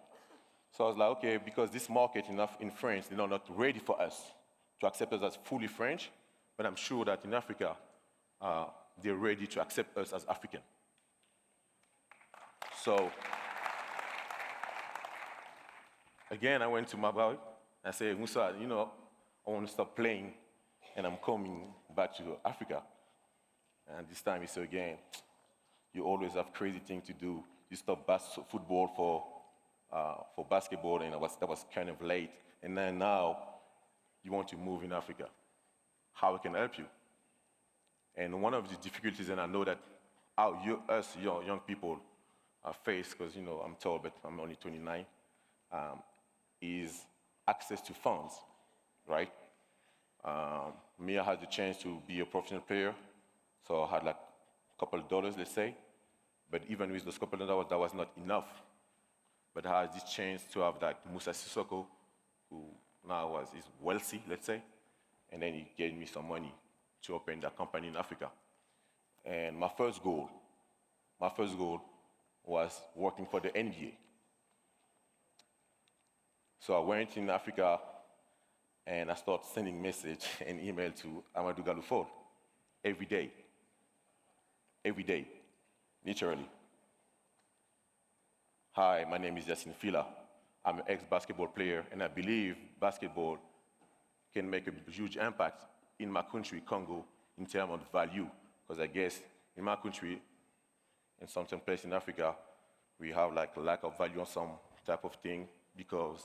So I was like, okay, because this market in France, they're not ready for us to accept us as fully French, but I'm sure that in Africa, they're ready to accept us as African. So, again, I went to my boy, I said, Musa, you know, I want to stop playing, and I'm coming back to Africa. And this time he said again, you always have crazy things to do. You stop football for basketball, and that was kind of late. And then now, you want to move in Africa. How I can help you? And one of the difficulties, and I know that us young people face, because I'm tall, but I'm only 29, is access to funds, right? Me, I had the chance to be a professional player, so I had like a couple of dollars, let's say. But even with those couple of dollars, that was not enough. But I had this chance to have like Musa Sissoko, who now is wealthy, let's say, and then he gave me some money to open that company in Africa. And my first goal was working for the NBA. So I went in Africa and I started sending message and email to Amadou Galufol every day, literally. Hi, my name is Yassine Fila. I'm an ex-basketball player, and I believe basketball can make a huge impact in my country, Congo, in terms of value. Because I guess in my country, in some place in Africa, we have like a lack of value on some type of thing because,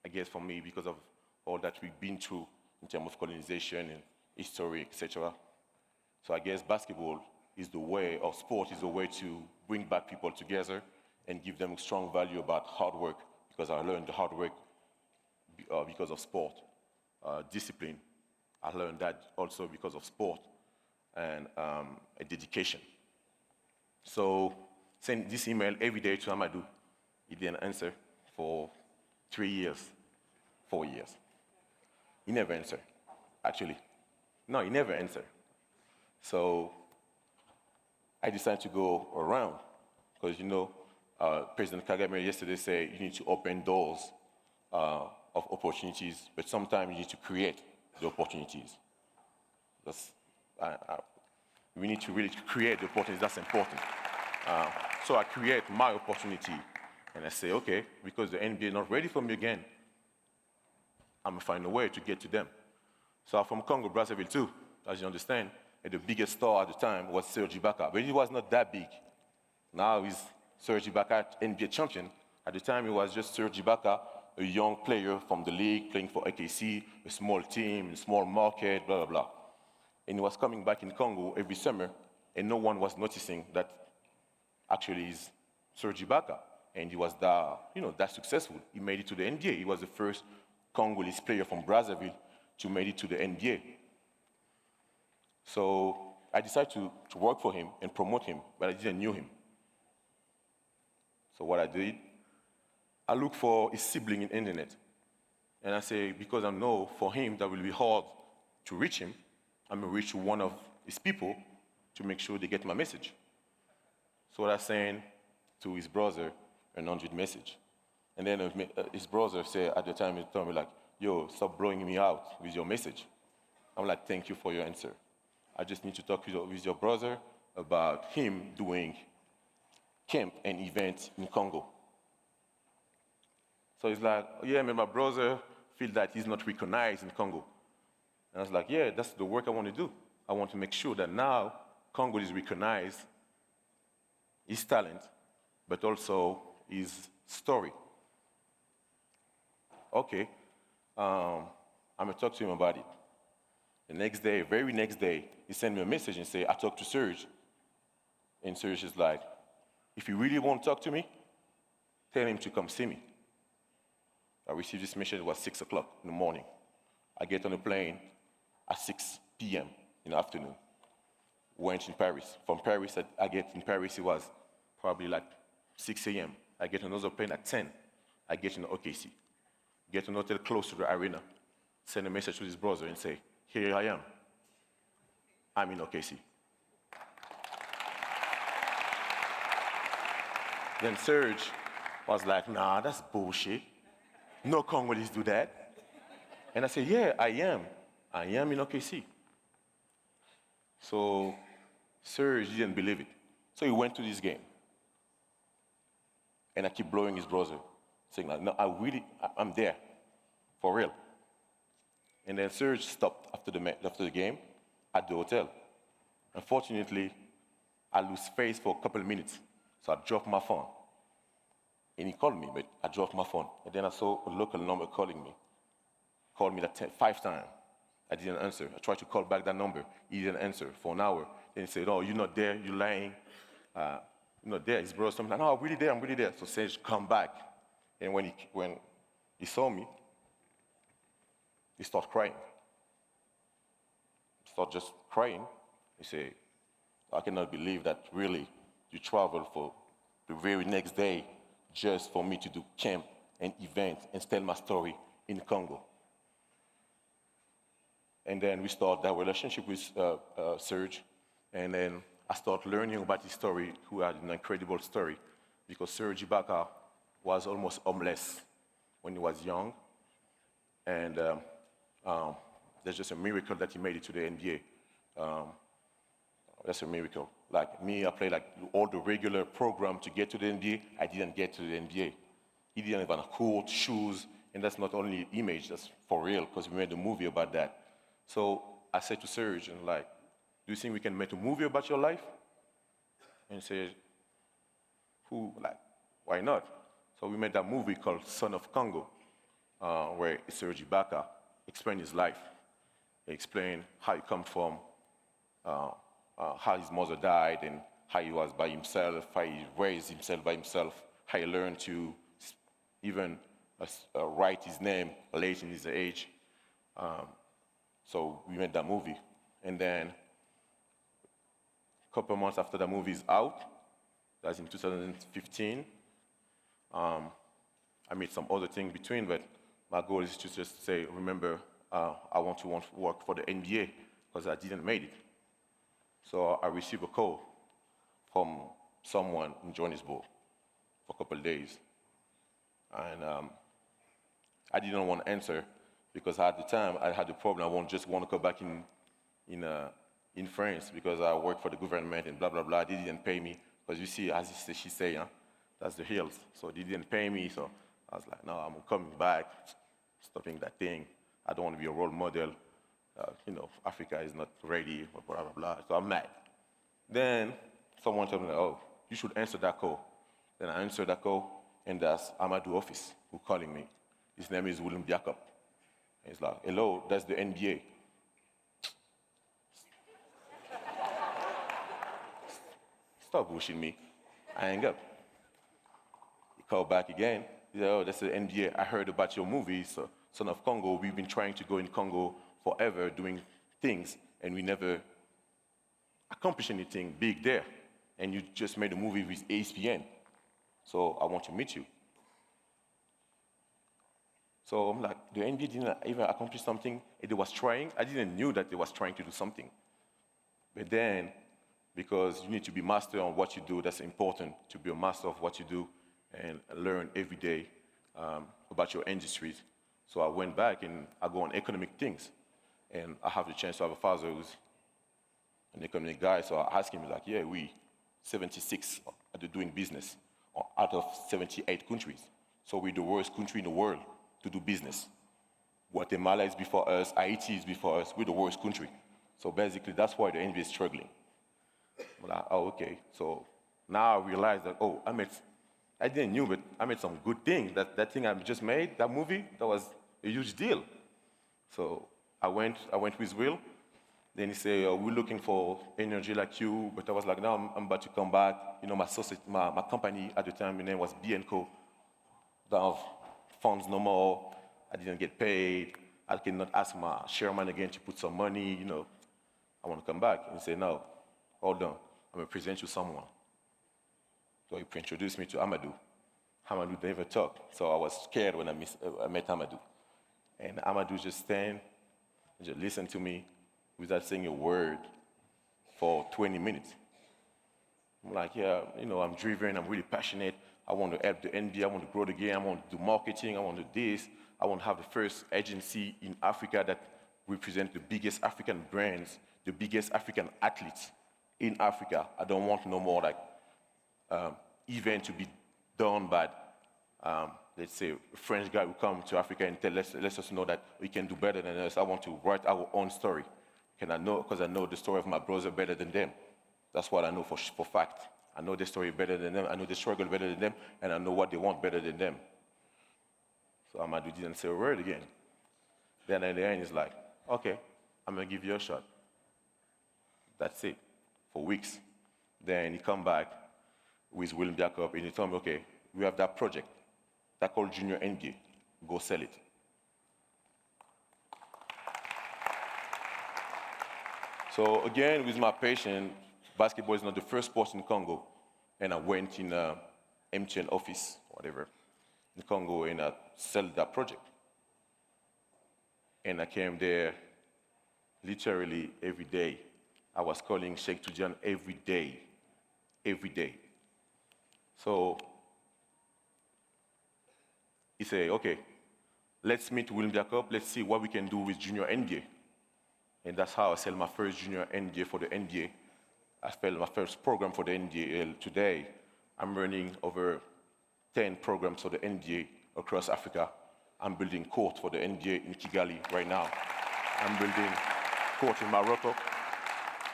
I guess for me, because of all that we've been through in terms of colonization and history, etc. So I guess basketball is the way, or sport is the way to bring back people together and give them a strong value about hard work, because I learned the hard work because of sport. Discipline, I learned that also because of sport, and a dedication. So send this email every day to Amadou. He didn't answer for 3 years, 4 years. He never answered, actually. No, he never answered. So I decided to go around, because President Kagame yesterday said you need to open doors of opportunities, but sometimes you need to create the opportunities. We need to really create the opportunities, that's important. So I create my opportunity, and I say, okay, because the NBA is not ready for me again, I'm gonna find a way to get to them. So I'm from Congo, Brazzaville too, as you understand, and the biggest star at the time was Serge Ibaka, but he was not that big. Now he's Serge Ibaka, NBA champion. At the time, he was just Serge Ibaka, a young player from the league, playing for AKC, a small team, a small market, blah, blah, blah. And he was coming back in Congo every summer, and no one was noticing that actually he's Serge Ibaka. And he was that successful. He made it to the NBA. He was the first Congolese player from Brazzaville to make it to the NBA. So I decided to work for him and promote him, but I didn't know him. So what I did, I looked for his sibling in the internet. And I say, because I know for him that will be hard to reach him, I'm going to reach one of his people to make sure they get my message. So I sent to his brother an 100 message. And then his brother said at the time, he told me like, yo, stop blowing me out with your message. I'm like, thank you for your answer. I just need to talk with your brother about him doing camp and event in Congo. So he's like, oh, yeah, man, my brother feels that he's not recognized in Congo. And I was like, yeah, that's the work I want to do. I want to make sure that now Congo is recognized, his talent, but also his story. Okay, I'm gonna talk to him about it. The next day, very next day, he sent me a message and said, I talked to Serge. And Serge is like, if you really want to talk to me, tell him to come see me. I received this message, it was 6 o'clock in the morning. I get on a plane at 6 p.m. in the afternoon. Went in Paris. From Paris, I get in Paris, it was probably like 6 a.m. I get another plane at 10. I get in OKC. Get an hotel close to the arena. Send a message to his brother and say, here I am. I'm in OKC. Then Serge was like, nah, that's bullshit. No Congolese do that. And I said, yeah, I am. I am in OKC. So Serge didn't believe it. So he went to this game. And I keep blowing his brother, saying like, no, I'm there, for real. And then Serge stopped after the game at the hotel. Unfortunately, I lose face for a couple of minutes, so I dropped my phone. And he called me, but I dropped my phone. And then I saw a local number calling me. called me like 5 times. I didn't answer. I tried to call back that number. He didn't answer for an hour. Then he said, oh, you're not there, you're lying. You're not there. His brother told me, no, I'm really there, I'm really there. So Serge, come back. And when he saw me, he started crying. He started just crying. He said, I cannot believe that really you traveled for the very next day just for me to do camp and event and tell my story in Congo. And then we started that relationship with Serge. And then I started learning about his story, who had an incredible story, because Serge Ibaka was almost homeless when he was young. And there's just a miracle that he made it to the NBA. That's a miracle. Like me, I played like all the regular program to get to the NBA. I didn't get to the NBA. He didn't have a coat, shoes, and that's not only image, that's for real, because we made a movie about that. So I said to Serge, and like, do you think we can make a movie about your life? And he said, why not? So we made that movie called Son of Congo, where Serge Ibaka explained his life. He explained how he come from, how his mother died, and how he was by himself, how he raised himself by himself, how he learned to even write his name late in his age. So we made that movie. And then a couple months after the movie is out, that's in 2015, I made some other things between, but my goal is to just say, remember, I want to work for the NBA, because I didn't make it. So I received a call from someone in Johannesburg for a couple of days. And I didn't want to answer, because at the time I had the problem. I just want to go back in France, because I work for the government and blah, blah, blah. They didn't pay me, because you see, as she say, that's the hills. So they didn't pay me, so I was like, no, I'm coming back, stopping that thing. I don't want to be a role model. Africa is not ready, blah, blah, blah. So I'm mad. Then someone told me, oh, you should answer that call. Then I answered that call, and that's Amadou office who calling me. His name is William Jacob. And he's like, hello, that's the NBA. Stop bullshitting me. I hang up. He called back again. He said, oh, that's the NBA. I heard about your movie, so Son of Congo. We've been trying to go in Congo forever doing things, and we never accomplished anything big there. And you just made a movie with ESPN. So I want to meet you. So I'm like, the NBA didn't even accomplish something. It was trying. I didn't know that they was trying to do something. But then, because you need to be master on what you do, that's important to be a master of what you do and learn every day about your industries. So I went back and I go on economic things. And I have the chance to have a father who's an economic guy. So I asked him, like, yeah, we 76 are doing business out of 78 countries. So we're the worst country in the world to do business. Guatemala is before us, Haiti is before us, we're the worst country. So basically, that's why the NBA is struggling. I'm like, oh, okay. So now I realize that, oh, I didn't know, but I made some good thing. That thing I just made, that movie, that was a huge deal. So I went with Will. Then he said, we're looking for energy like you. But I was like, no, I'm about to come back. My company at the time, my name was B&Co. Don't have funds no more. I didn't get paid. I cannot ask my chairman again to put some money, I want to come back. And he said, no, hold on. I'm going to present you someone. So he introduced me to Amadou. Amadou never talked. So I was scared when I met Amadou. And Amadou just stand and just listen to me without saying a word for 20 minutes. I'm like, yeah, I'm driven, I'm really passionate. I want to help the NBA, I want to grow the game, I want to do marketing, I want to do this. I want to have the first agency in Africa that represents the biggest African brands, the biggest African athletes in Africa. I don't want no more event to be done by, let's say, a French guy who come to Africa and let us know that we can do better than us. I want to write our own story. Because I know the story of my brother better than them. That's what I know for fact. I know the story better than them. I know the struggle better than them. And I know what they want better than them. So Amadou didn't say a word again. Then in the end, he's like, okay, I'm gonna give you a shot. That's it, for weeks. Then he come back with William Jacob and he told me, okay, we have that project that called Junior NBA. Go sell it. So again, with my passion, basketball is not the first sport in Congo. And I went in MTN office, whatever, in Congo, and I sold that project. And I came there literally every day. I was calling Sheikh Tujan every day. So he said, okay, let's meet William Jacob, let's see what we can do with Junior NBA. And that's how I sell my first Junior NBA for the NBA. I failed my first program for the NBA. Today, I'm running over 10 programs for the NBA across Africa. I'm building court for the NBA in Kigali right now. I'm building court in Morocco.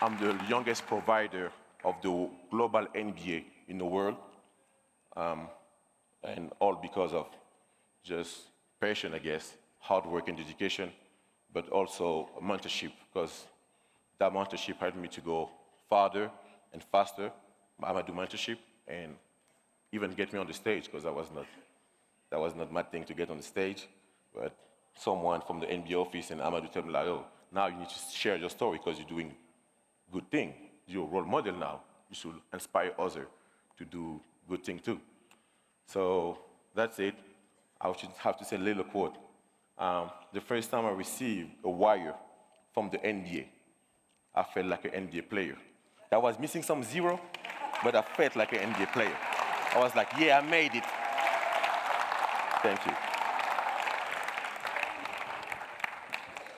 I'm the youngest provider of the global NBA in the world. And all because of just passion, I guess, hard work and dedication, but also mentorship, because that mentorship helped me to go farther and faster. I'm gonna do mentorship and even get me on the stage, because that was not my thing to get on the stage. But someone from the NBA office and Amadou tell me like, oh, now you need to share your story because you're doing good thing. You're a role model now. You should inspire others to do good thing too. So that's it. I should have to say a little quote. The first time I received a wire from the NBA, I felt like an NBA player. I was missing some zero, but I felt like an NBA player. I was like, yeah, I made it. Thank you.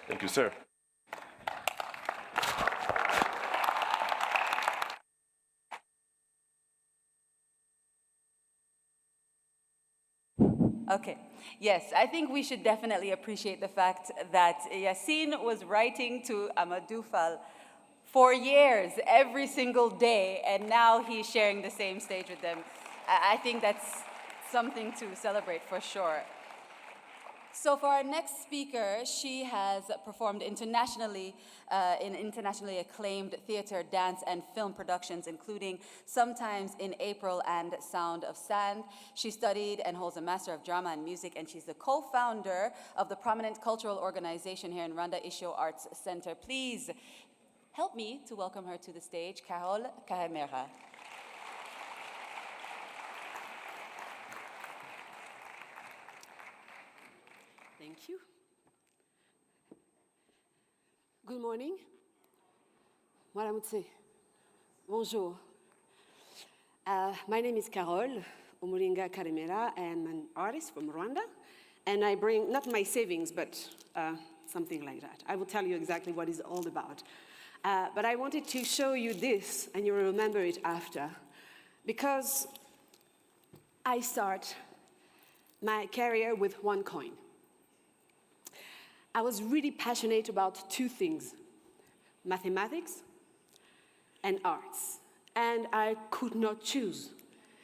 Thank you, sir. Okay, yes, I think we should definitely appreciate the fact that Yassine was writing to Amadou Fall for years, every single day, and now he's sharing the same stage with them. I think that's something to celebrate for sure. So for our next speaker, she has performed internationally in internationally acclaimed theater, dance, and film productions, including Sometimes in April and Sound of Sand. She studied and holds a Master of Drama and Music, and she's the co-founder of the prominent cultural organization here in Rwanda, Isho Arts Center. Please help me to welcome her to the stage, Carole Karemera. Thank you. Good morning. Mwaramutse. Bonjour. My name is Carole Umulinga Karemera. I'm an artist from Rwanda, and I bring not my savings, but something like that. I will tell you exactly what it's all about. But I wanted to show you this, and you will remember it after, because I start my career with one coin. I was really passionate about two things, mathematics and arts, and I could not choose.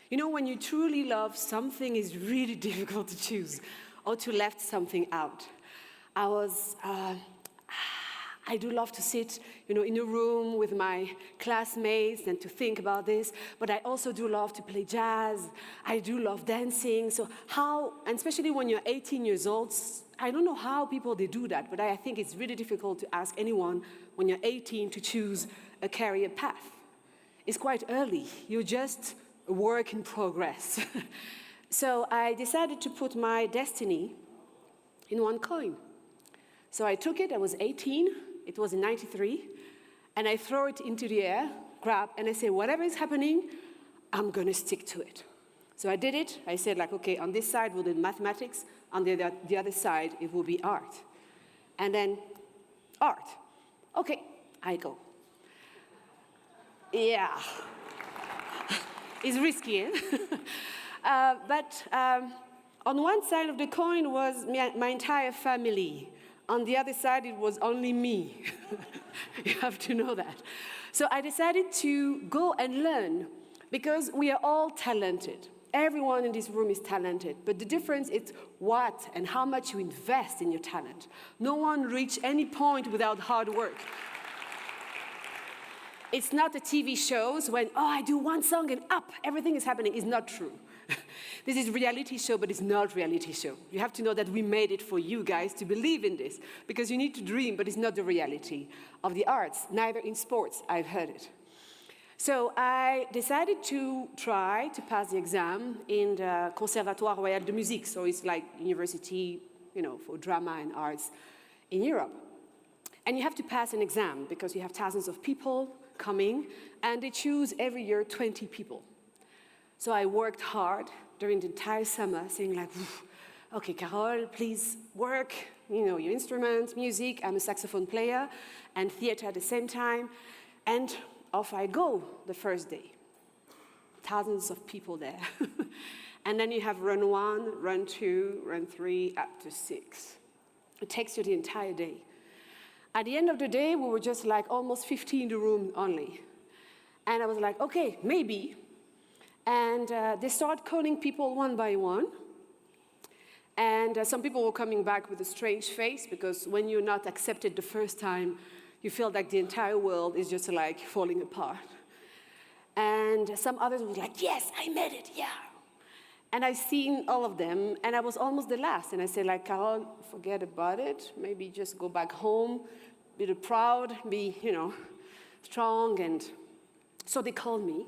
You know, when you truly love something, it's really difficult to choose or to left something out. I do love to sit, in a room with my classmates and to think about this, but I also do love to play jazz. I do love dancing. So and especially when you're 18 years old, I don't know how people they do that, but I think it's really difficult to ask anyone when you're 18 to choose a career path. It's quite early. You're just a work in progress. So I decided to put my destiny in one coin. So I took it, I was 18, it was in 93, and I throw it into the air, grab, and I say, whatever is happening, I'm gonna stick to it. So I did it. I said, okay, on this side we'll do mathematics, on the other side it will be art. And then art. Okay, I go. Yeah. It's risky, eh? But on one side of the coin was my entire family. On the other side, it was only me. You have to know that. So I decided to go and learn, because we are all talented. Everyone in this room is talented, but the difference is what and how much you invest in your talent. No one reaches any point without hard work. It's not the TV shows when, oh, I do one song and up, everything is happening. It's not true. This is a reality show, but it's not a reality show. You have to know that we made it for you guys to believe in this, because you need to dream, but it's not the reality of the arts, neither in sports, I've heard it. So I decided to try to pass the exam in the Conservatoire Royal de Musique, so it's like university, for drama and arts in Europe. And you have to pass an exam because you have thousands of people coming, and they choose every year 20 people. So I worked hard during the entire summer, saying like, okay, Carole, please work, your instruments, music. I'm a saxophone player, and theater at the same time. And off I go the first day. Thousands of people there. And then you have run 1, run 2, run 3, up to 6. It takes you the entire day. At the end of the day, we were just like almost 50 in the room only. And I was like, okay, maybe. And they started calling people one by one. And some people were coming back with a strange face, because when you're not accepted the first time, you feel like the entire world is just like falling apart. And some others were like, yes, I made it, yeah. And I seen all of them, and I was almost the last. And I said, like, Carole, forget about it. Maybe just go back home, be proud, be, strong. And so they called me.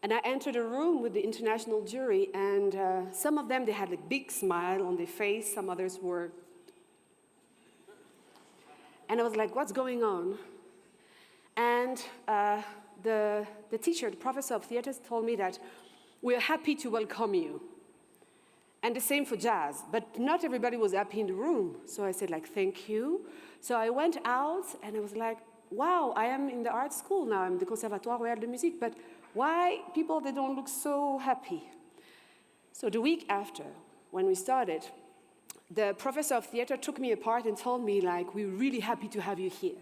And I entered a room with the international jury, and some of them, they had a big smile on their face. Some others were. And I was like, what's going on? And the teacher, the professor of theater, told me that we're happy to welcome you. And the same for jazz, but not everybody was happy in the room. So I said, like, thank you. So I went out, and I was like, wow, I am in the art school now. I'm the Conservatoire Royal de Musique, but why people, they don't look so happy? So the week after, when we started, the professor of theater took me apart and told me, like, we're really happy to have you here.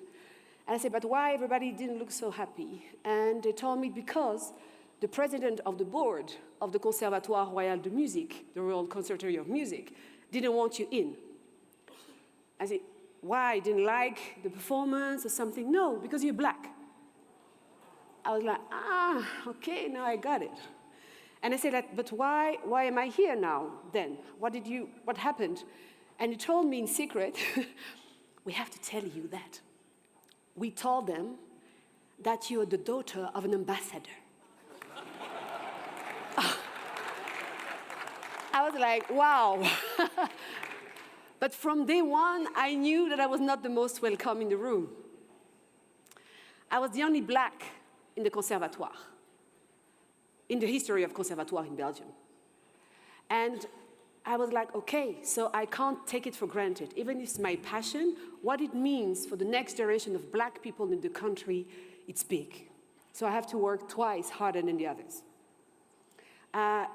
And I said, but why everybody didn't look so happy? And they told me because the president of the board of the Conservatoire Royal de Musique, the Royal Conservatory of Music, didn't want you in. I said, why? Didn't like the performance or something? No, because you're black. I was like, okay, now I got it. And I said, like, but why am I here now then? What happened? And he told me in secret, we have to tell you that. We told them that you're the daughter of an ambassador. I was like, wow. But from day one, I knew that I was not the most welcome in the room. I was the only black in the conservatoire, in the history of conservatoire in Belgium. And I was like, okay, so I can't take it for granted. Even if it's my passion, what it means for the next generation of black people in the country, it's big. So I have to work twice harder than the others.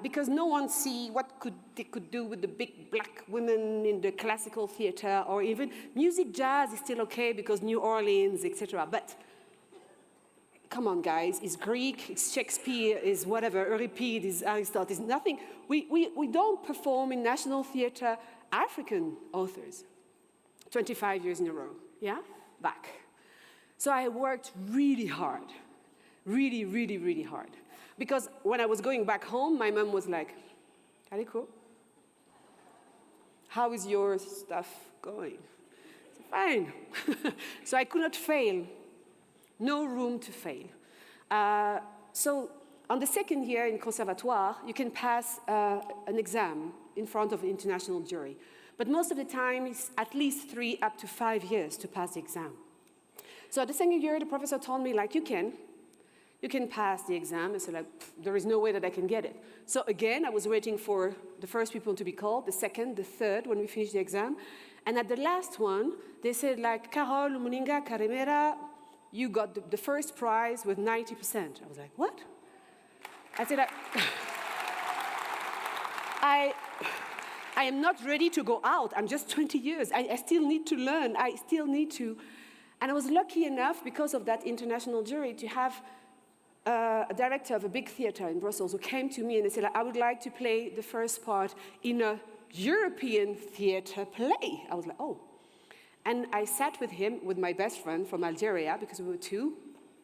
Because no one see what they could do with the big black women in the classical theater, or even music jazz is still okay because New Orleans, etc. But come on, guys, it's Greek, it's Shakespeare, it's whatever, Euripide, it's Aristotle, it's nothing. We don't perform in national theater African authors 25 years in a row, yeah? Back. So I worked really hard, really, really, really hard. Because when I was going back home, my mom was like, Kaliko, how is your stuff going? I said, fine. So I could not fail. No room to fail. So on the second year in Conservatoire, you can pass an exam in front of an international jury. But most of the time, it's at least 3 up to 5 years to pass the exam. So the second year, the professor told me, like, you can pass the exam. I said, like, there is no way that I can get it. So again, I was waiting for the first people to be called, the second, the third, when we finished the exam. And at the last one, they said, like, Carole Muninga Karemera, you got the first prize with 90%. I was like, what? I said, I am not ready to go out. I'm just 20 years. I still need to learn. I still need to. And I was lucky enough, because of that international jury, to have a director of a big theater in Brussels who came to me and they said, like, I would like to play the first part in a European theater play. I was like, oh. And I sat with him, with my best friend from Algeria, because we were two,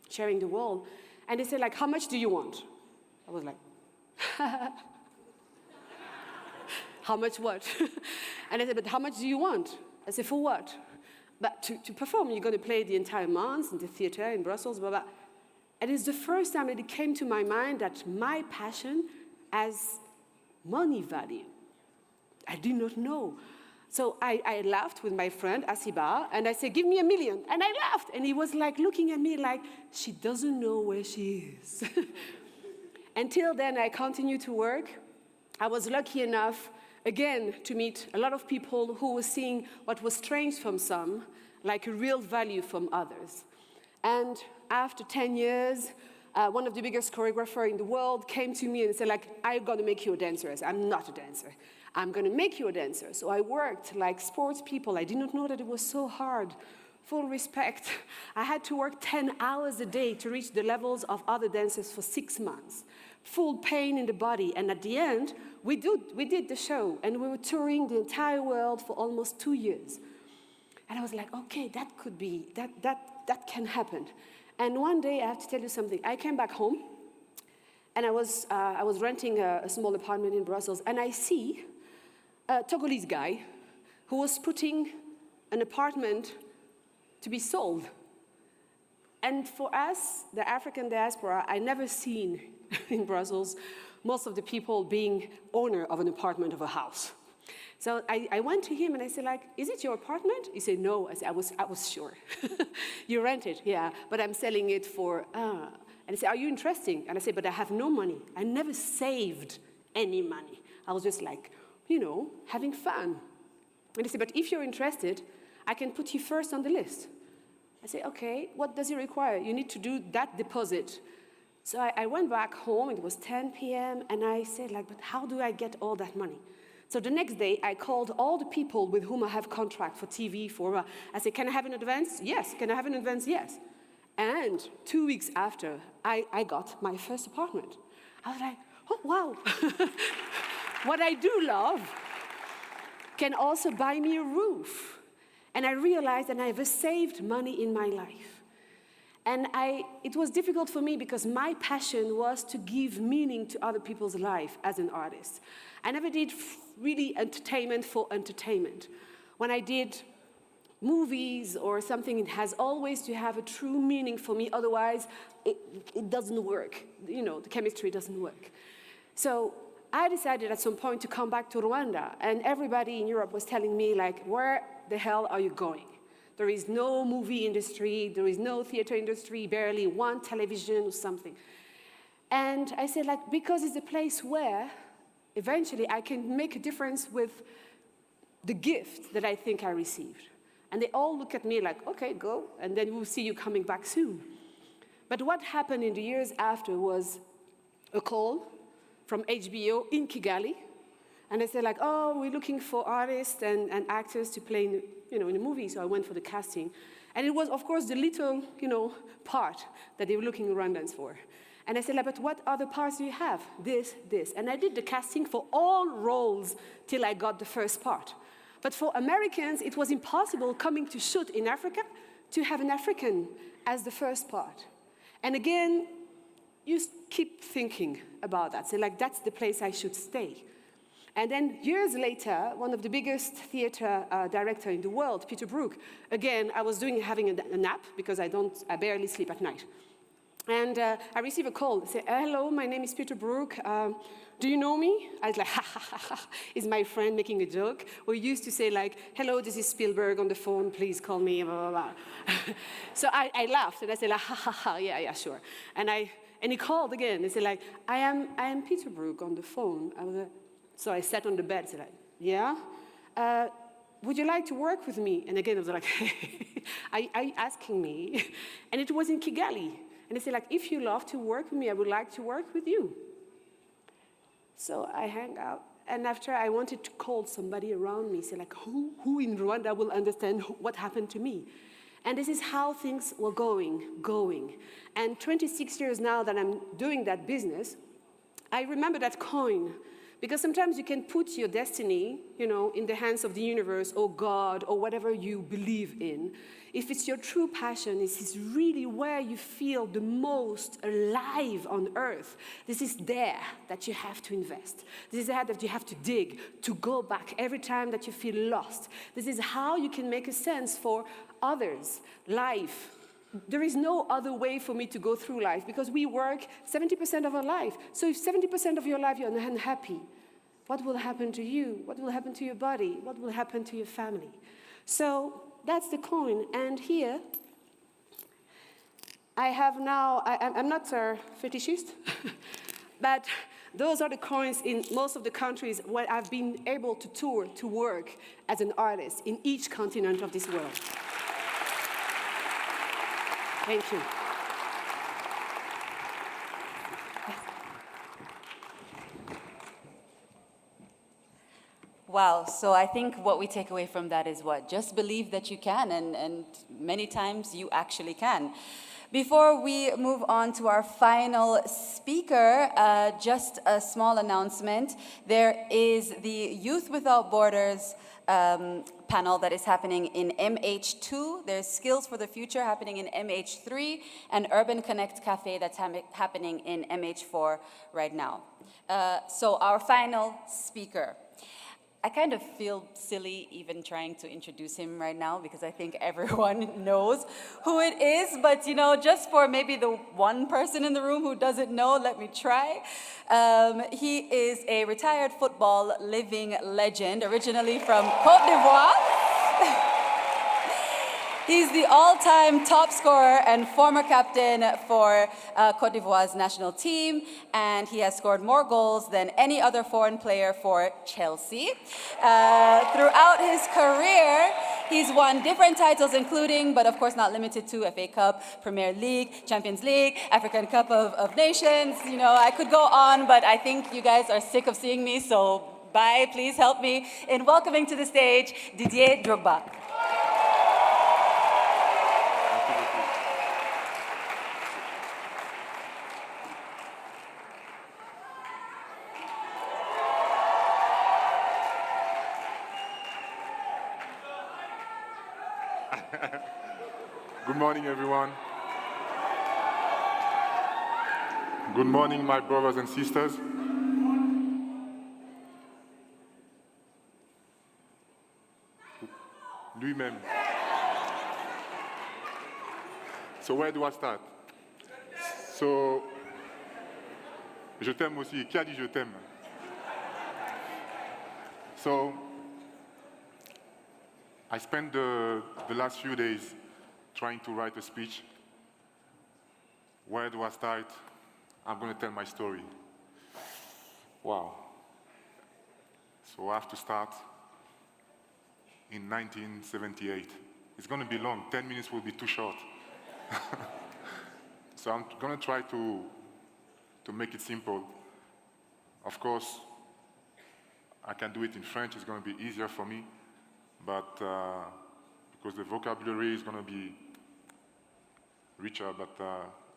sharing the wall. And they said, like, how much do you want? I was like, how much what? And I said, but how much do you want? I said, for what? But to perform, you're going to play the entire month in the theater in Brussels, blah, blah. And it's the first time that it came to my mind that my passion has money value. I did not know. So I laughed with my friend, Asiba, and I said, give me $1 million. And I laughed. And he was like looking at me like, she doesn't know where she is. Until then, I continued to work. I was lucky enough, again, to meet a lot of people who were seeing what was strange from some, like a real value from others. And after 10 years, one of the biggest choreographers in the world came to me and said, like, I'm going to make you a dancer. I said, I'm not a dancer. I'm going to make you a dancer. So I worked like sports people. I did not know that it was so hard. Full respect. I had to work 10 hours a day to reach the levels of other dancers for 6 months. Full pain in the body. And at the end, we did the show. And we were touring the entire world for almost 2 years. And I was like, okay, that could be, that can happen. And one day, I have to tell you something. I came back home, and I was renting a small apartment in Brussels, and I see a Togolese guy who was putting an apartment to be sold. And for us, the African diaspora, I never seen in Brussels most of the people being owner of an apartment of a house. So I went to him and I said, like, is it your apartment? He said, no. I said, I was sure. You rent it? Yeah, but I'm selling it for, And he said, are you interested? And I said, but I have no money. I never saved any money. I was just like, you know, having fun. And he said, but if you're interested, I can put you first on the list. I said, okay, what does it require? You need to do that deposit. So I went back home, it was 10 p.m., and I said, like, but how do I get all that money? So the next day, I called all the people with whom I have contract for TV, I said, can I have an advance? Yes. Can I have an advance? Yes. And 2 weeks after, I got my first apartment. I was like, oh, wow. What I do love can also buy me a roof. And I realized that I never saved money in my life. And it was difficult for me because my passion was to give meaning to other people's life as an artist. I never did really entertainment for entertainment. When I did movies or something, it has always to have a true meaning for me, otherwise it doesn't work. You know, the chemistry doesn't work. So I decided at some point to come back to Rwanda, and everybody in Europe was telling me, like, where the hell are you going? There is no movie industry, there is no theater industry, barely one television or something. And I said, like, because it's a place where eventually I can make a difference with the gift that I think I received. And they all look at me like, okay, go, and then we'll see you coming back soon. But what happened in the years after was a call from HBO in Kigali, and they said, like, oh, we're looking for artists and actors to play in a movie. So I went for the casting. And it was, of course, the little, part that they were looking Rwandans for. And I said, like, but what other parts do you have? This. And I did the casting for all roles till I got the first part. But for Americans, it was impossible coming to shoot in Africa to have an African as the first part. And again, you keep thinking about that. So, like, that's the place I should stay. And then years later, one of the biggest theater directors in the world, Peter Brook, again, I was having a nap because I barely sleep at night. And I received a call. Say, hello, my name is Peter Brook. Do you know me? I was like, ha, ha, ha, ha. Is my friend making a joke? We used to say, like, hello, this is Spielberg on the phone. Please call me, blah, blah, blah. So I laughed, and I said, like, ha, ha, ha, yeah, sure. And he called again. He said, like, I am Peter Brook on the phone. So I sat on the bed, said, like, yeah? Would you like to work with me? And again, I was like, are you asking me? And it was in Kigali. And they said, like, if you love to work with me, I would like to work with you. So I hang out. And after I wanted to call somebody around me, say, like, who in Rwanda will understand what happened to me? And this is how things were going. And 26 years now that I'm doing that business, I remember that coin. Because sometimes you can put your destiny, in the hands of the universe or God or whatever you believe in. If it's your true passion, this is really where you feel the most alive on earth. This is there that you have to invest. This is there that you have to dig, to go back every time that you feel lost. This is how you can make a sense for others, life. There is no other way for me to go through life because we work 70% of our life. So if 70% of your life you're unhappy, what will happen to you? What will happen to your body? What will happen to your family? So that's the coin. And here, I have now, I'm not a fetishist, but those are the coins in most of the countries where I've been able to tour, to work as an artist in each continent of this world. Thank you. Wow, so I think what we take away from that is what? Just believe that you can, and many times you actually can. Before we move on to our final speaker, just a small announcement. There is the Youth Without Borders panel that is happening in MH2. There's Skills for the Future happening in MH3, and Urban Connect Cafe that's happening in MH4 right now. So our final speaker. I kind of feel silly even trying to introduce him right now because I think everyone knows who it is, but just for maybe the one person in the room who doesn't know, let me try. He is a retired football living legend, originally from Côte d'Ivoire. He's the all-time top scorer and former captain for Côte d'Ivoire's national team, and he has scored more goals than any other foreign player for Chelsea. Throughout his career, he's won different titles, including, but of course not limited to, FA Cup, Premier League, Champions League, African Cup of Nations. I could go on, but I think you guys are sick of seeing me, so bye. Please help me in welcoming to the stage Didier Drogba. Good morning, everyone. Good morning, my brothers and sisters. Lui-même. So where do I start? So, je t'aime aussi. Qui a dit je t'aime? So, I spent the last few days trying to write a speech. Where do I start? I'm going to tell my story. Wow. So I have to start in 1978. It's going to be long. 10 minutes will be too short. So I'm going to try to make it simple. Of course, I can do it in French. It's going to be easier for me. But because the vocabulary is going to be richer, but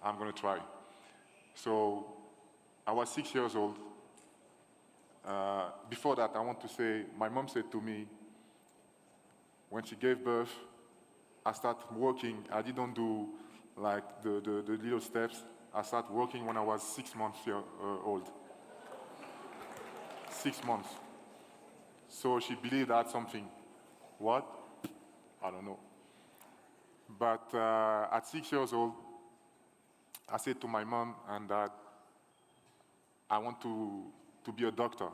I'm going to try. So I was 6 years old. Before that, I want to say, my mom said to me, when she gave birth, I started working. I didn't do like the little steps. I started working when I was 6 months old. 6 months. So she believed I had something. What? I don't know. But at 6 years old, I said to my mom and dad, I want to be a doctor.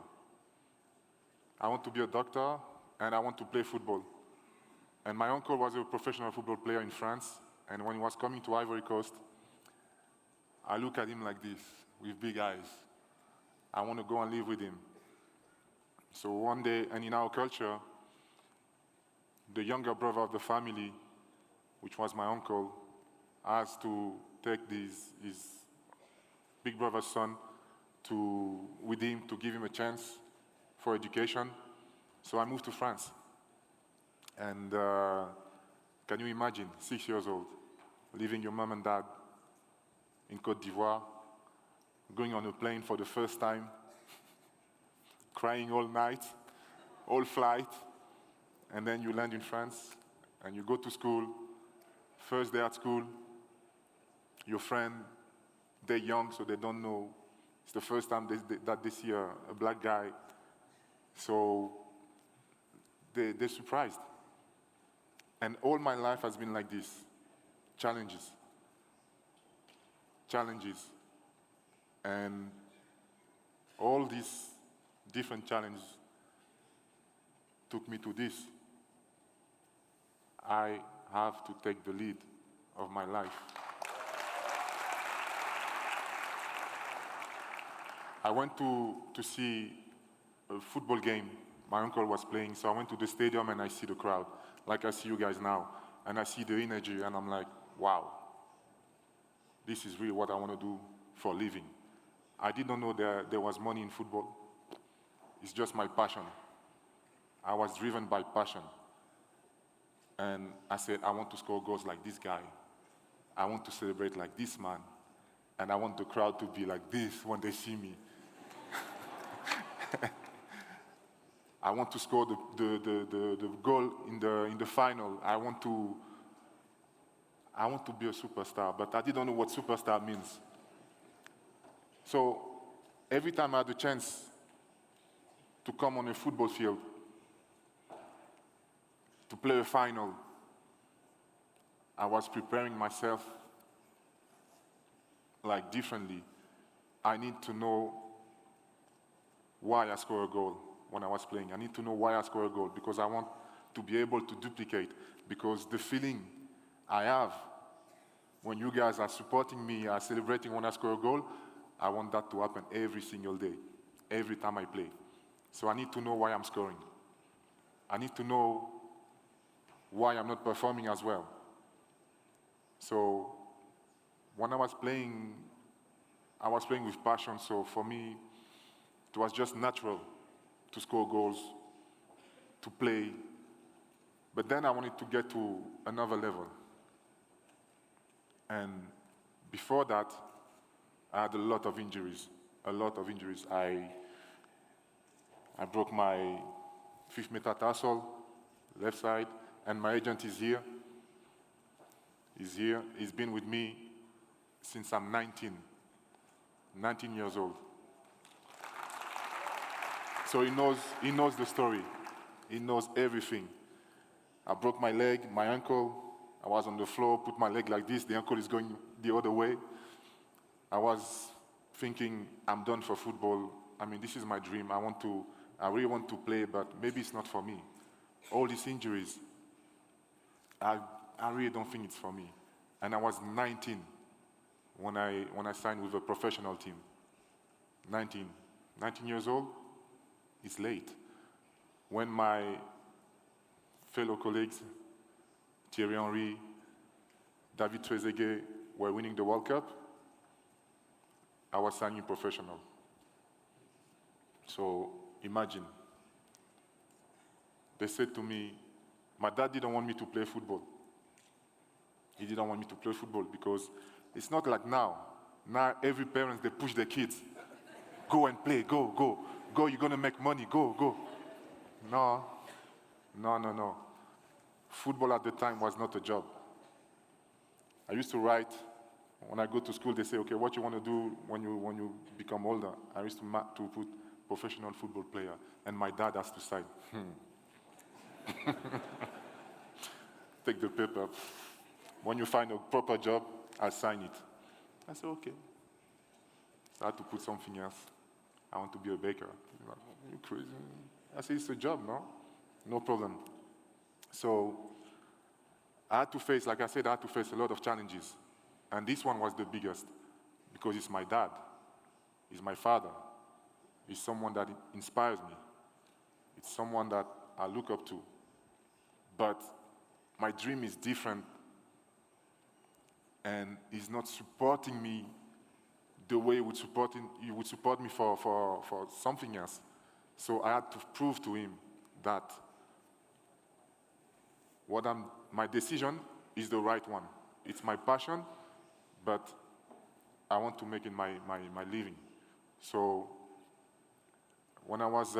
I want to be a doctor and I want to play football. And my uncle was a professional football player in France, and when he was coming to Ivory Coast, I look at him like this, with big eyes. I want to go and live with him. So one day, and in our culture, the younger brother of the family, which was my uncle, asked to take his big brother's son with him to give him a chance for education. So I moved to France. And 4 Can you imagine, 6 years old, leaving your mom and dad in Côte d'Ivoire, going on a plane for the first time, crying all night, all flight, and then you land in France, and you go to school, first day at school, your friend, they're young, so they don't know. It's the first time that they see a black guy, so they're surprised. And all my life has been like this, challenges. And all these different challenges took me to this. I have to take the lead of my life. I went to see a football game. My uncle was playing, so I went to the stadium and I see the crowd, like I see you guys now. And I see the energy, and I'm like, wow, this is really what I want to do for a living. I didn't know there was money in football. It's just my passion. I was driven by passion. And I said, I want to score goals like this guy. I want to celebrate like this man. And I want the crowd to be like this when they see me. I want to score the goal in the final. I want to be a superstar, but I didn't know what superstar means. So every time I had the chance to come on a football field, to play a final, I was preparing myself like differently. I need to know why I score a goal when I was playing. I need to know why I score a goal because I want to be able to duplicate, because the feeling I have when you guys are supporting me, are celebrating when I score a goal, I want that to happen every single day, every time I play. So I need to know why I'm scoring. I need to know why I'm not performing as well. So when I was playing with passion, so for me, it was just natural to score goals, to play. But then I wanted to get to another level. And before that, I had a lot of injuries. I broke my 5th metatarsal, left side, and my agent is here. He's here. He's been with me since I'm 19 years old. So he knows the story. He knows everything. I broke my leg, my ankle. I was on the floor, put my leg like this. The ankle is going the other way. I was thinking, I'm done for football. I mean, this is my dream. I really want to play, but maybe it's not for me. All these injuries, I really don't think it's for me. And I was 19 when I signed with a professional team. 19 years old, it's late. When my fellow colleagues, Thierry Henry, David Trezeguet, were winning the World Cup, I was signing professional. So imagine, they said to me, my dad didn't want me to play football. He didn't want me to play football because it's not like now. Now every parent, they push their kids. Go and play, go, you're gonna make money, go. No. Football at the time was not a job. I used to write, when I go to school, they say, okay, what you want to do when you become older? I used to put professional football player, and my dad has to sign. Take the paper. When you find a proper job, I'll sign it. I said, okay. So I had to put something else. I want to be a baker. Like, are you crazy? I said, it's a job, no? No problem. So I had to face, like I said, I had to face a lot of challenges. And this one was the biggest because it's my dad. He's my father. He's someone that inspires me. It's someone that I look up to. But my dream is different, and he's not supporting me the way he would support me for something else. So I had to prove to him that my decision is the right one. It's my passion, but I want to make it my living. So when I was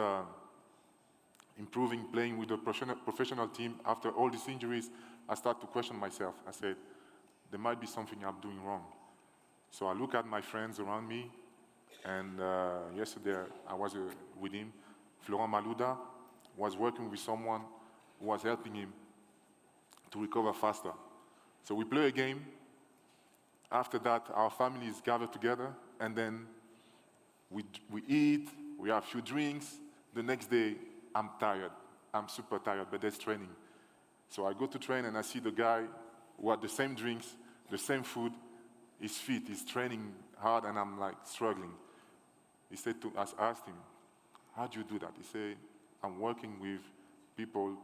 improving, playing with the professional team, after all these injuries, I started to question myself. I said, there might be something I'm doing wrong. So I look at my friends around me, and yesterday I was with him. Florent Malouda was working with someone who was helping him to recover faster. So we play a game. After that, our families gather together, and then we eat, we have a few drinks. The next day, I'm tired. I'm super tired, but there's training. So I go to train, and I see the guy who had the same drinks, the same food, he's fit, he's training hard, and I'm like struggling. I asked him, how do you do that? He said, I'm working with people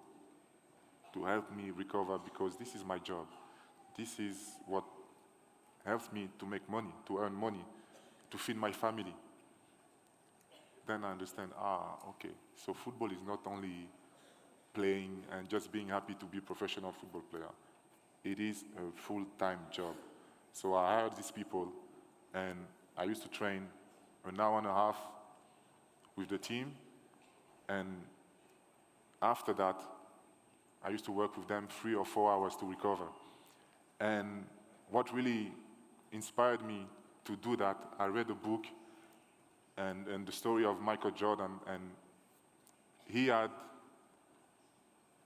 to help me recover because this is my job. This is what helps me to make money, to earn money, to feed my family. Then I understand, okay, so football is not only playing and just being happy to be a professional football player. It is a full-time job. So I hired these people, and I used to train an hour and a half with the team, and after that, I used to work with them 3 or 4 hours to recover. And what really inspired me to do that, I read a book and the story of Michael Jordan, and he had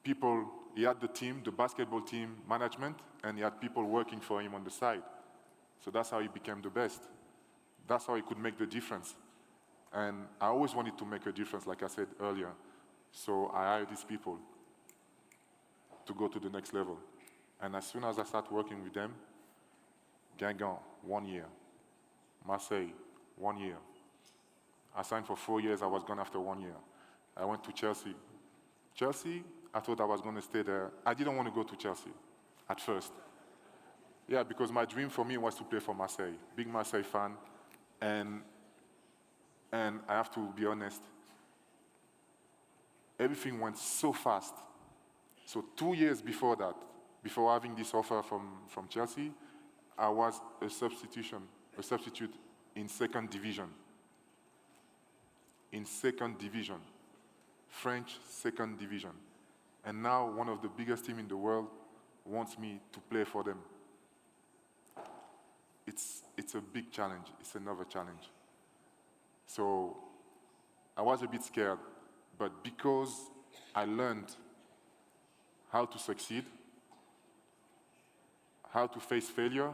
people, he had the team, the basketball team management, and he had people working for him on the side. So that's how he became the best. That's how he could make the difference. And I always wanted to make a difference, like I said earlier. So I hired these people to go to the next level. And as soon as I started working with them, Guingamp, 1 year. Marseille, 1 year. I signed for 4 years, I was gone after 1 year. I went to Chelsea. Chelsea, I thought I was going to stay there. I didn't want to go to Chelsea at first. Yeah, because my dream for me was to play for Marseille. Big Marseille fan. And I have to be honest, everything went so fast. So 2 years before that, before having this offer from Chelsea, I was a substitute in second division. In second division, French second division. And now one of the biggest teams in the world wants me to play for them. It's a big challenge, it's another challenge. So I was a bit scared, but because I learned how to succeed, how to face failure,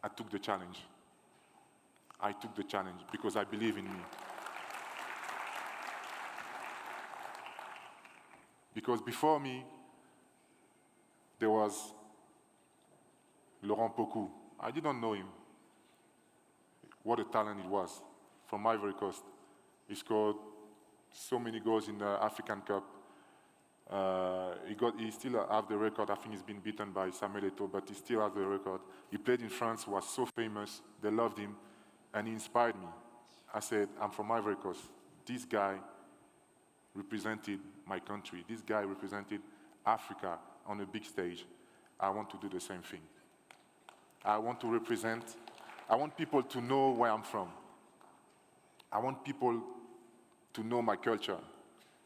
I took the challenge. I took the challenge because I believe in me. Because before me, there was Laurent Pokou. I didn't know him. What a talent he was from Ivory Coast. He scored so many goals in the African Cup. He still has the record. I think he's been beaten by Samuel Eto'o, but he still has the record. He played in France, was so famous. They loved him, and he inspired me. I said, I'm from Ivory Coast. This guy represented my country. This guy represented Africa on a big stage. I want to do the same thing. I want people to know where I'm from. I want people to know my culture.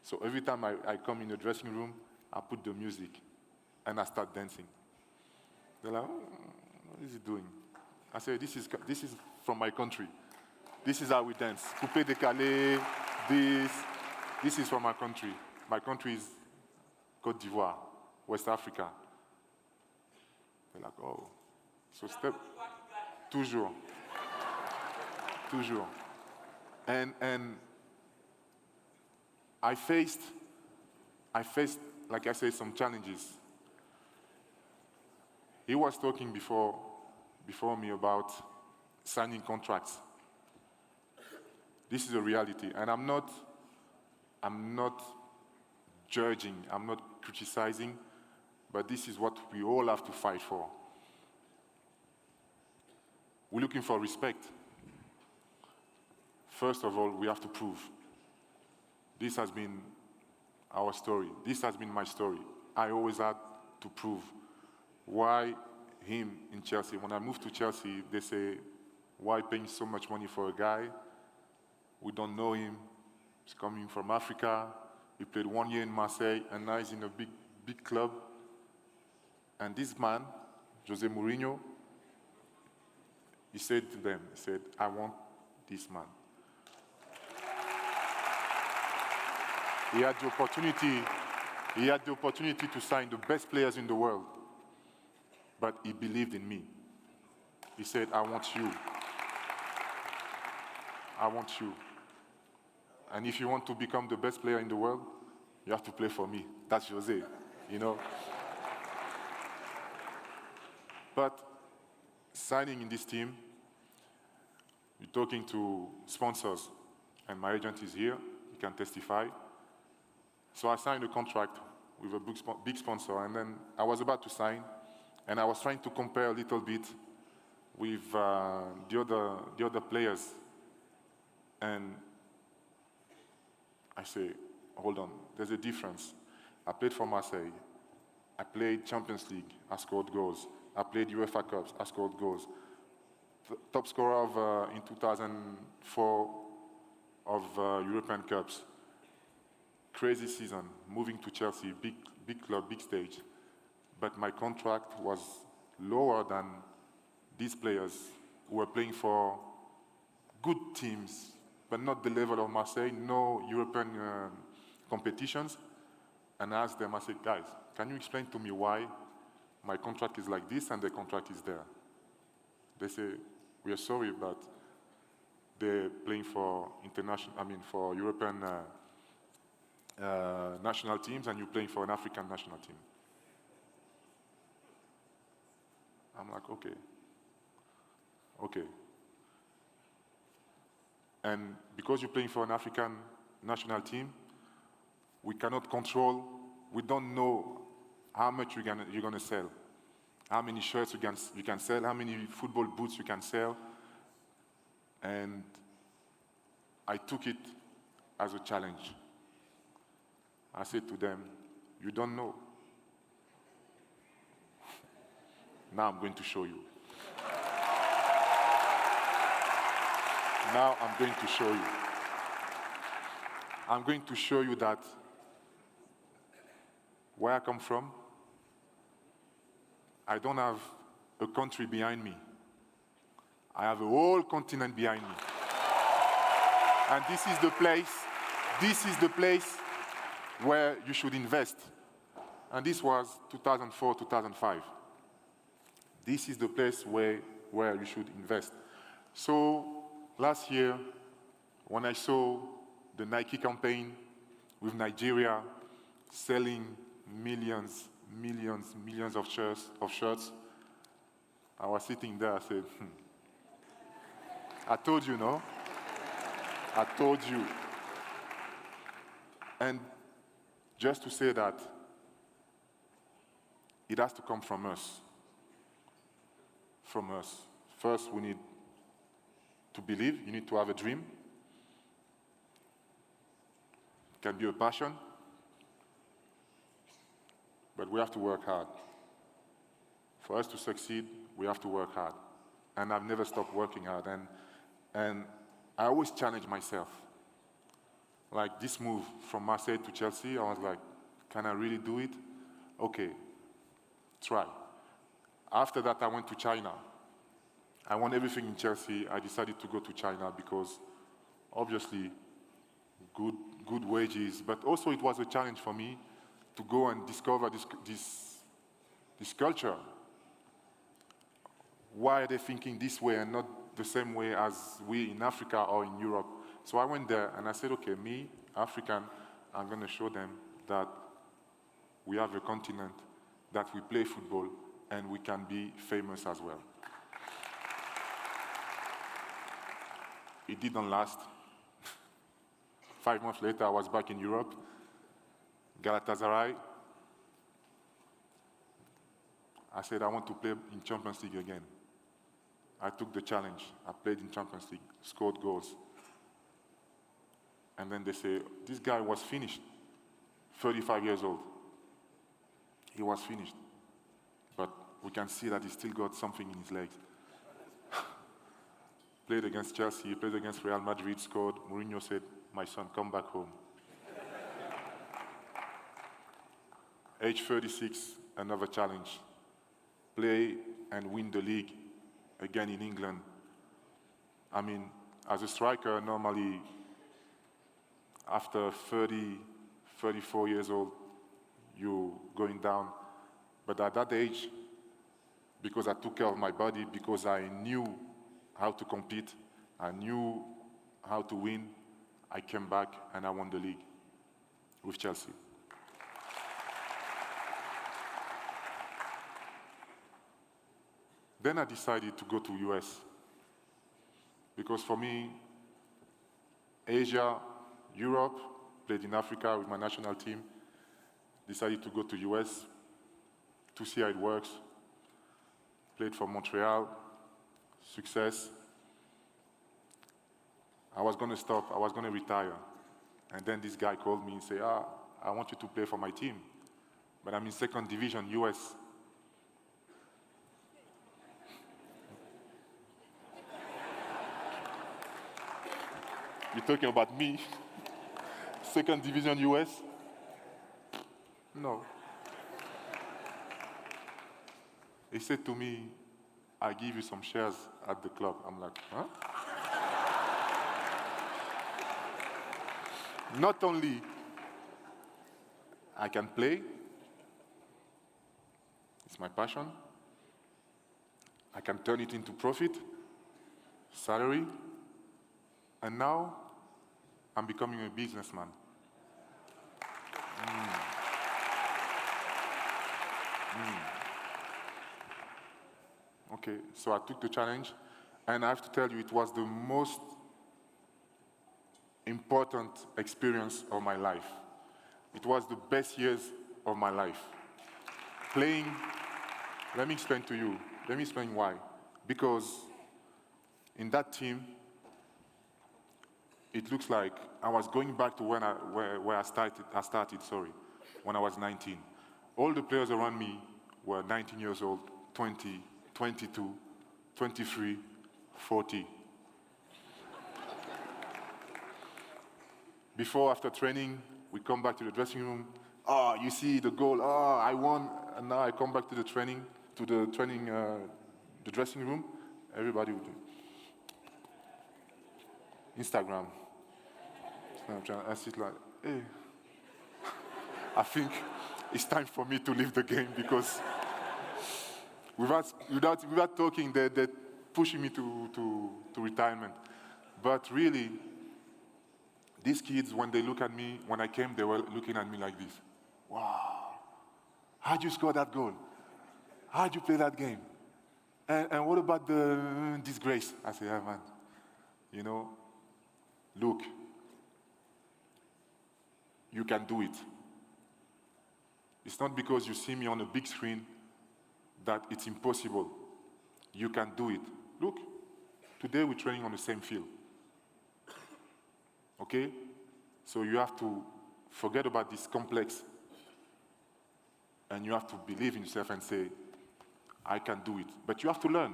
So every time I come in the dressing room, I put the music and I start dancing. They're like, what is he doing? I say, this is from my country. This is how we dance. Coupé décalé, this is from my country. My country is Côte d'Ivoire, West Africa. They're like, oh. So step, toujours. And I faced, like I said, some challenges. He was talking before me about signing contracts. This is a reality, and I'm not judging, I'm not criticizing, but this is what we all have to fight for. We're looking for respect. First of all, we have to prove. This has been our story. This has been my story. I always had to prove. Why him in Chelsea? When I moved to Chelsea, they say, why paying so much money for a guy? We don't know him. He's coming from Africa. He played 1 year in Marseille, and now he's in a big club. And this man, Jose Mourinho, he said to them, he said, I want this man. He had the opportunity to sign the best players in the world, but he believed in me. He said, I want you. I want you. And if you want to become the best player in the world, you have to play for me. That's Jose, you know. But signing in this team, you're talking to sponsors, and my agent is here, he can testify. So I signed a contract with a big sponsor, and then I was about to sign, and I was trying to compare a little bit with the other players. And I say, hold on, there's a difference. I played for Marseille. I played Champions League. I scored goals. I played UEFA Cups. I scored goals. Top scorer of, in 2004 of European Cups. Crazy season, moving to Chelsea, big club, big stage. But my contract was lower than these players who were playing for good teams, but not the level of Marseille, no European competitions. And I asked them, I said, guys, can you explain to me why my contract is like this and the contract is there? They say, we are sorry, but they're playing for for European national teams, and you're playing for an African national team. I'm like, okay. And because you're playing for an African national team, we cannot control, we don't know how much you're gonna sell, how many shirts you can sell, how many football boots you can sell. And I took it as a challenge. I said to them, you don't know. Now I'm going to show you. Now I'm going to show you. I'm going to show you that where I come from, I don't have a country behind me. I have a whole continent behind me. And this is the place where you should invest. And this was 2004, 2005. This is the place where you should invest. So last year, when I saw the Nike campaign with Nigeria selling millions of shirts, I was sitting there, I said, I told you, no? I told you. And just to say that, it has to come from us. From us. First, we need to believe, you need to have a dream. It can be a passion, but we have to work hard. For us to succeed, we have to work hard. And I've never stopped working hard. And I always challenge myself. Like this move from Marseille to Chelsea, I was like, can I really do it? Okay, try. After that, I went to China. I won everything in Chelsea. I decided to go to China because obviously good wages, but also it was a challenge for me to go and discover this culture. Why are they thinking this way and not the same way as we in Africa or in Europe? So I went there and I said, okay, me, African, I'm going to show them that we have a continent, that we play football, and we can be famous as well. It didn't last. 5 months later, I was back in Europe, Galatasaray. I said, I want to play in Champions League again. I took the challenge. I played in Champions League, scored goals. And then they say, this guy was finished, 35 years old. he was finished. But we can see that he still got something in his legs. Played against Chelsea, played against Real Madrid, scored. Mourinho said, "My son, come back home." Age 36, another challenge. Play and win the league again in England. I mean, as a striker, normally after 30, 34 years old, you're going down. But at that age, because I took care of my body, because I knew how to compete, I knew how to win, I came back and I won the league with Chelsea. Then I decided to go to US. Because for me, Asia, Europe, played in Africa with my national team, decided to go to US to see how it works. Played for Montreal, success. I was going to stop, I was going to retire. And then this guy called me and said, I want you to play for my team. But I'm in second division, US. You're talking about me? Second division US? No. He said to me, "I give you some shares at the club." I'm like, huh? Not only I can play, it's my passion, I can turn it into profit, salary, and now I'm becoming a businessman. Okay, so I took the challenge, and I have to tell you, it was the most important experience of my life. It was the best years of my life. Playing, let me explain to you, let me explain why. Because in that team, it looks like I was going back to where I started, when I was 19. All the players around me were 19 years old, 20, 22, 23, 40. Before, after training, we come back to the dressing room. Oh, you see the goal. Oh, I won. And now I come back to the dressing room. Everybody would do Instagram. Snapchat. I sit like, hey. I think it's time for me to leave the game because without talking, they're pushing me to retirement. But really, these kids, when they look at me, when I came, they were looking at me like this. Wow, how'd you score that goal? How'd you play that game? And what about the disgrace? I say, yeah, man, look, you can do it. It's not because you see me on a big screen that it's impossible. You can do it. Look, today we're training on the same field. Okay? So you have to forget about this complex and you have to believe in yourself and say, I can do it. But you have to learn.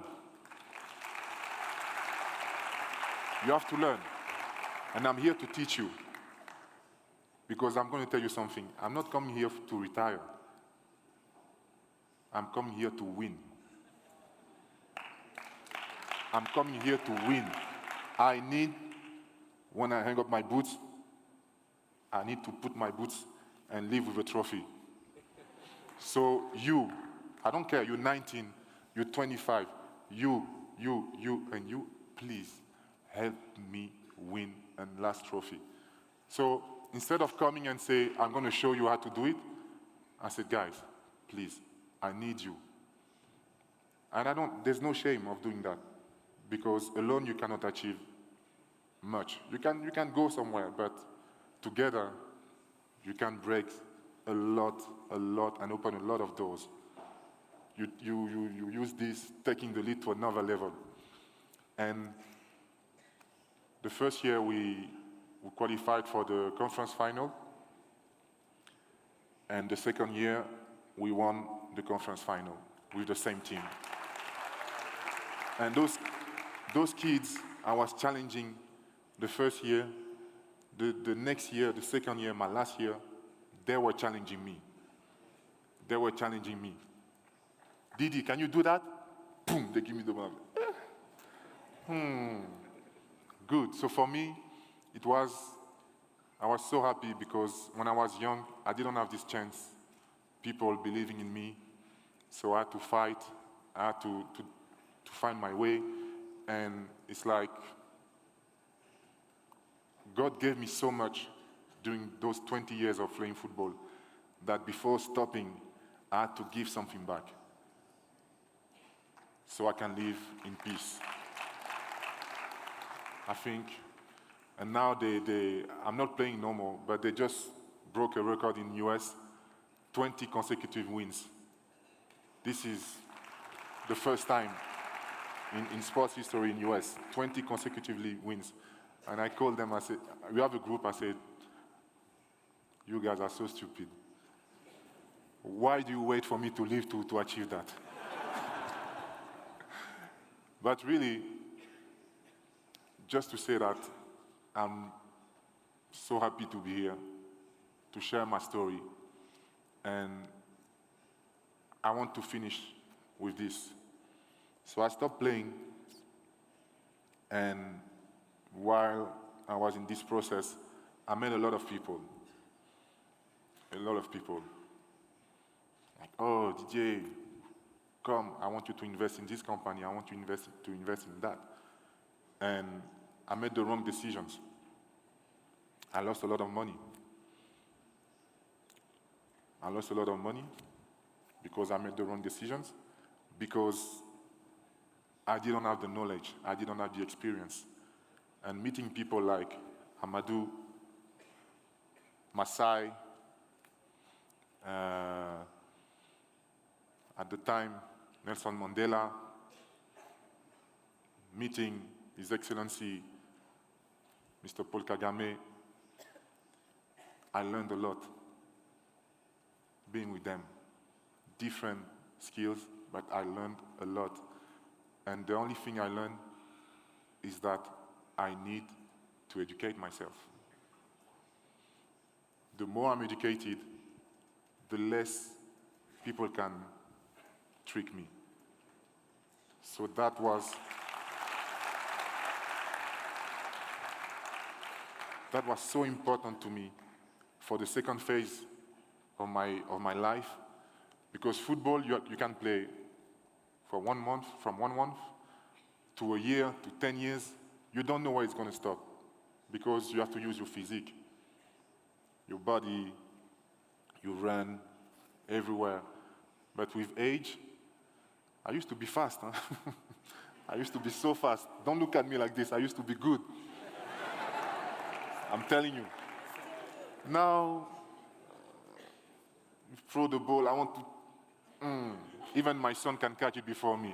You have to learn. And I'm here to teach you. Because I'm going to tell you something. I'm not coming here to retire. I'm coming here to win. I'm coming here to win. I need, when I hang up my boots, I need to put my boots and leave with a trophy. So you, I don't care, you're 19, you're 25, you, and you, please help me win and last trophy. So instead of coming and say, I'm going to show you how to do it, I said, guys, please, I need you. And there's no shame of doing that because alone you cannot achieve much. You can go somewhere, but together you can break a lot, and open a lot of doors. You use this, taking the lead to another level. And the first year we qualified for the conference final. And the second year, we won the conference final with the same team. And those kids, I was challenging the first year, the next year, the second year, my last year, they were challenging me. They were challenging me. Didi, can you do that? Boom, they give me the ball. Good. So for me, I was so happy because when I was young, I didn't have this chance. People believing in me. So I had to fight. I had to find my way. And it's like God gave me so much during those 20 years of playing football that before stopping, I had to give something back so I can live in peace. I think, and now I'm not playing no more, but they just broke a record in US, 20 consecutive wins. This is the first time in sports history in US, 20 consecutively wins. And I called them, I said, we have a group, I said, you guys are so stupid. Why do you wait for me to live to achieve that? But really, just to say that I'm so happy to be here, to share my story. And I want to finish with this. So I stopped playing, and while I was in this process, I met a lot of people. Like, oh, DJ, come, I want you to invest in this company, I want you to invest in that. And I made the wrong decisions. I lost a lot of money. Because I made the wrong decisions, because I didn't have the knowledge, I didn't have the experience. And meeting people like Amadou, Masai, at the time, Nelson Mandela, meeting His Excellency, Mr. Paul Kagame, I learned a lot being with them. Different skills, but I learned a lot. And the only thing I learned is that I need to educate myself. The more I'm educated, the less people can trick me. So that was so important to me for the second phase of my life, because football you can play for 1 month, from 1 month to a year to 10 years. You don't know where it's going to stop, because you have to use your physique, your body, you run everywhere. But with age, I used to be fast. Huh? I used to be so fast. Don't look at me like this. I used to be good. I'm telling you. Now, throw the ball, I want to... Even my son can catch it before me.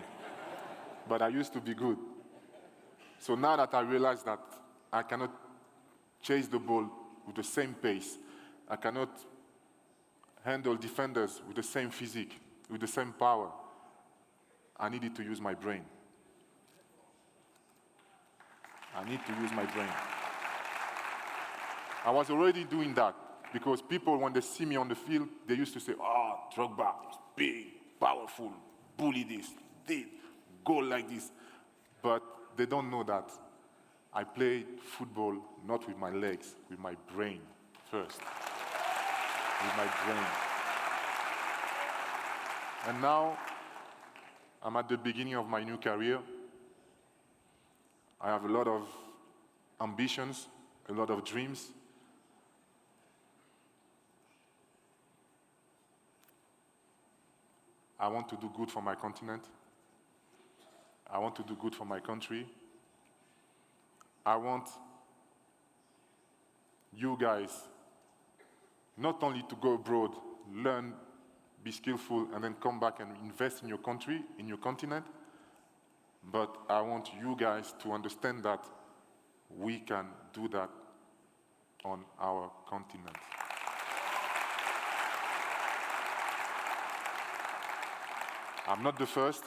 But I used to be good. So now that I realize that I cannot chase the ball with the same pace, I cannot handle defenders with the same physique, with the same power, I needed to use my brain. I need to use my brain. I was already doing that, because people, when they see me on the field, they used to say, oh, Drogba, big, powerful, bully this, goal like this. But they don't know that I played football not with my legs, with my brain first. With my brain. And now, I'm at the beginning of my new career. I have a lot of ambitions, a lot of dreams. I want to do good for my continent. I want to do good for my country. I want you guys not only to go abroad, learn, be skillful, and then come back and invest in your country, in your continent, but I want you guys to understand that we can do that on our continent. I'm not the first,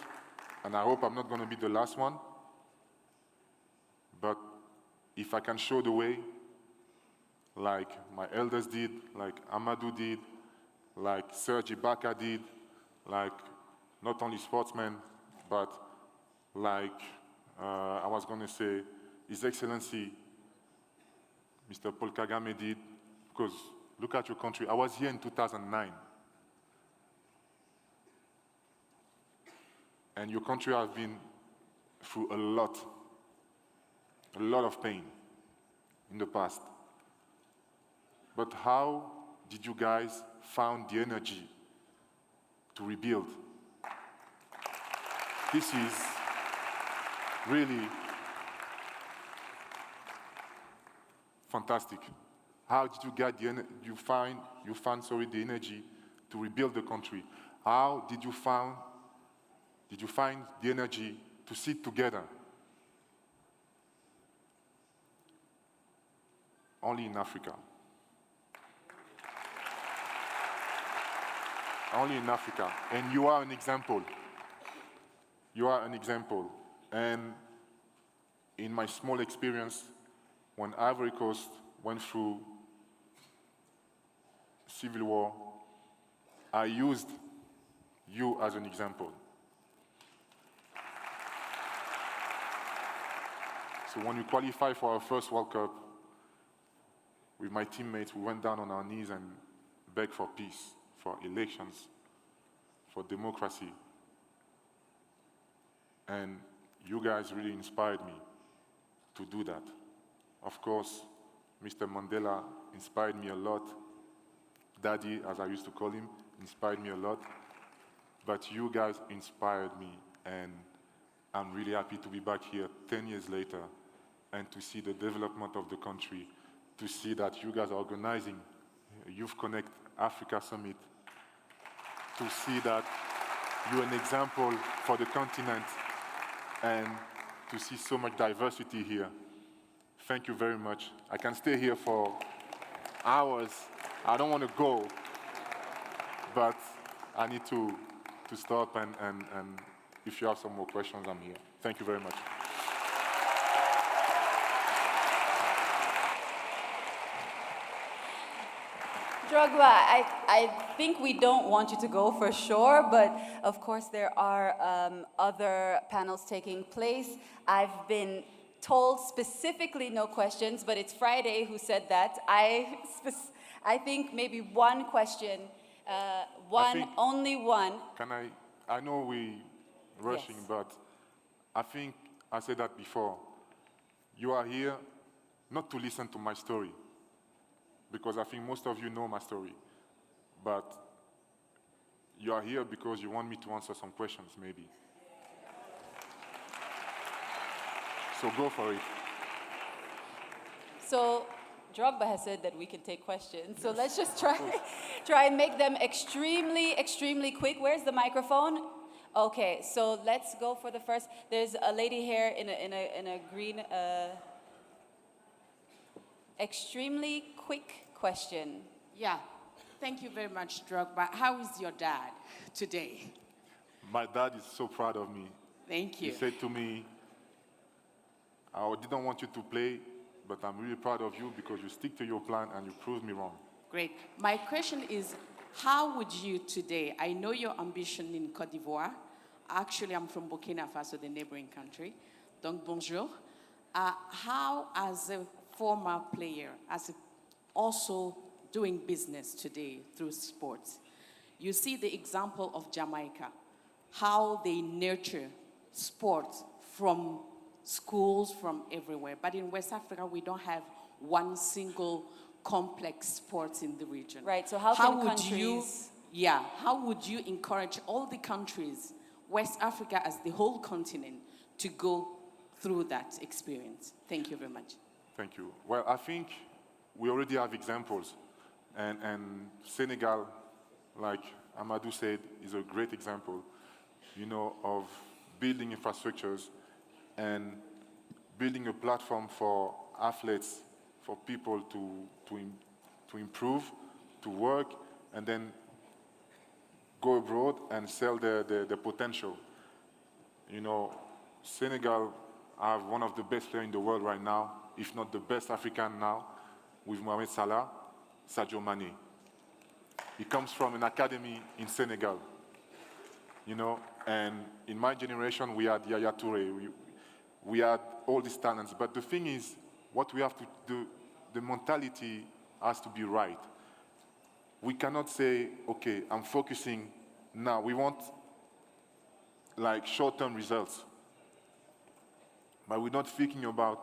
and I hope I'm not going to be the last one. But if I can show the way, like my elders did, like Amadou did, like Serge Ibaka did, like not only sportsmen, but like I was going to say His Excellency Mr. Paul Kagame did, because look at your country. I was here in 2009. And your country has been through a lot of pain in the past. But how did you guys find the energy to rebuild? This is really fantastic. How did you get the you find the energy to rebuild the country? How did you find the energy to sit together? Only in Africa. Only in Africa. And you are an example. You are an example. And in my small experience, when Ivory Coast went through civil war, I used you as an example. So when we qualified for our first World Cup, with my teammates, we went down on our knees and begged for peace, for elections, for democracy. And you guys really inspired me to do that. Of course, Mr. Mandela inspired me a lot. Daddy, as I used to call him, inspired me a lot. But you guys inspired me, and I'm really happy to be back here 10 years later and to see the development of the country, to see that you guys are organizing Youth Connect Africa Summit, to see that you're an example for the continent, and to see so much diversity here. Thank you very much. I can stay here for hours. I don't want to go, but I need to stop, and if you have some more questions, I'm here. Thank you very much. Drogba, I think we don't want you to go for sure, but of course there are other panels taking place. I've been told specifically no questions, but it's Friday who said that. I think maybe one question, only one. Can I know we're rushing, Yes. but I think I said that before. You are here not to listen to my story, because I think most of you know my story, but you are here because you want me to answer some questions, maybe. So go for it. So Drogba has said that we can take questions, so let's just try and make them extremely quick. Where's the microphone? Okay, so let's go for the first. There's a lady here in a green. Extremely quick question. Yeah, thank you very much, Drogba. How is your dad today? My dad is so proud of me. Thank you. He said to me, I didn't want you to play, but I'm really proud of you because you stick to your plan and you proved me wrong. Great. My question is, how would you today, I know your ambition in Côte d'Ivoire. Actually, I'm from Burkina Faso, the neighboring country. Donc, bonjour. How, as a former player, also doing business today through sports, you see the example of Jamaica, how they nurture sports from schools, from everywhere. But in West Africa, we don't have one single complex sports in the region. Right, so how would you encourage all the countries, West Africa as the whole continent, to go through that experience? Thank you very much. Thank you. Well, I think we already have examples. And Senegal, like Amadou said, is a great example, of building infrastructures and building a platform for athletes, for people to improve, to work, and then go abroad and sell their potential. You know, Senegal have one of the best players in the world right now, if not the best African now, with Mohamed Salah, Sadio Mane. He comes from an academy in Senegal, you know, and in my generation, we had Yaya Touré, we had all these talents, but the thing is, what we have to do, the mentality has to be right. We cannot say, okay, I'm focusing now. We want like short-term results, but we're not thinking about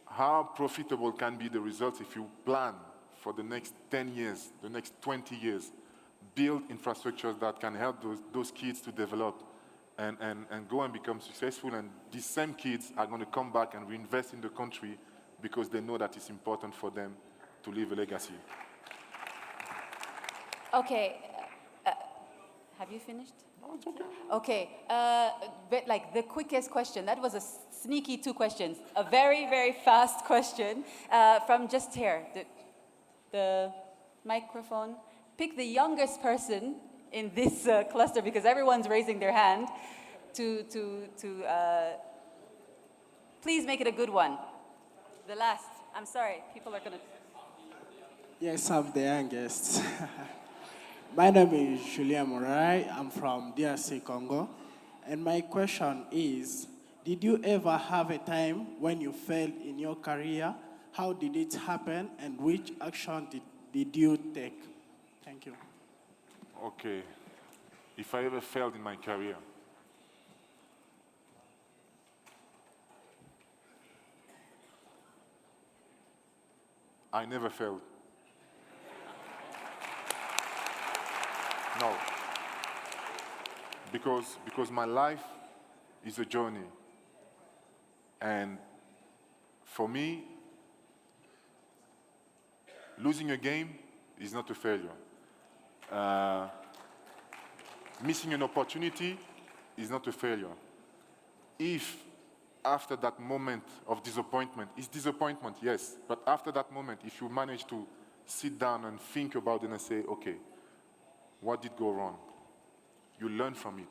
how profitable can be the results if you plan for the next 10 years, the next 20 years, build infrastructures that can help those kids to develop and go and become successful. And these same kids are going to come back and reinvest in the country because they know that it's important for them to leave a legacy. Okay. Have you finished? No, it's okay. Okay. But like the quickest question. That was a sneaky 2 questions. A very, very fast question from just here. The microphone. Pick the youngest person in this cluster because everyone's raising their hand to please make it a good one. The last. I'm sorry. People are going to... Yes, I'm the youngest. My name is Julien Morai. I'm from DRC, Congo. And my question is, did you ever have a time when you failed in your career? How did it happen? And which action did you take? Thank you. Okay. If I ever failed in my career, I never failed. No. Because my life is a journey. And for me, losing a game is not a failure. Missing an opportunity is not a failure. If after that moment of disappointment, it's disappointment, yes, but after that moment, if you manage to sit down and think about it and say, okay, what did go wrong? You learn from it.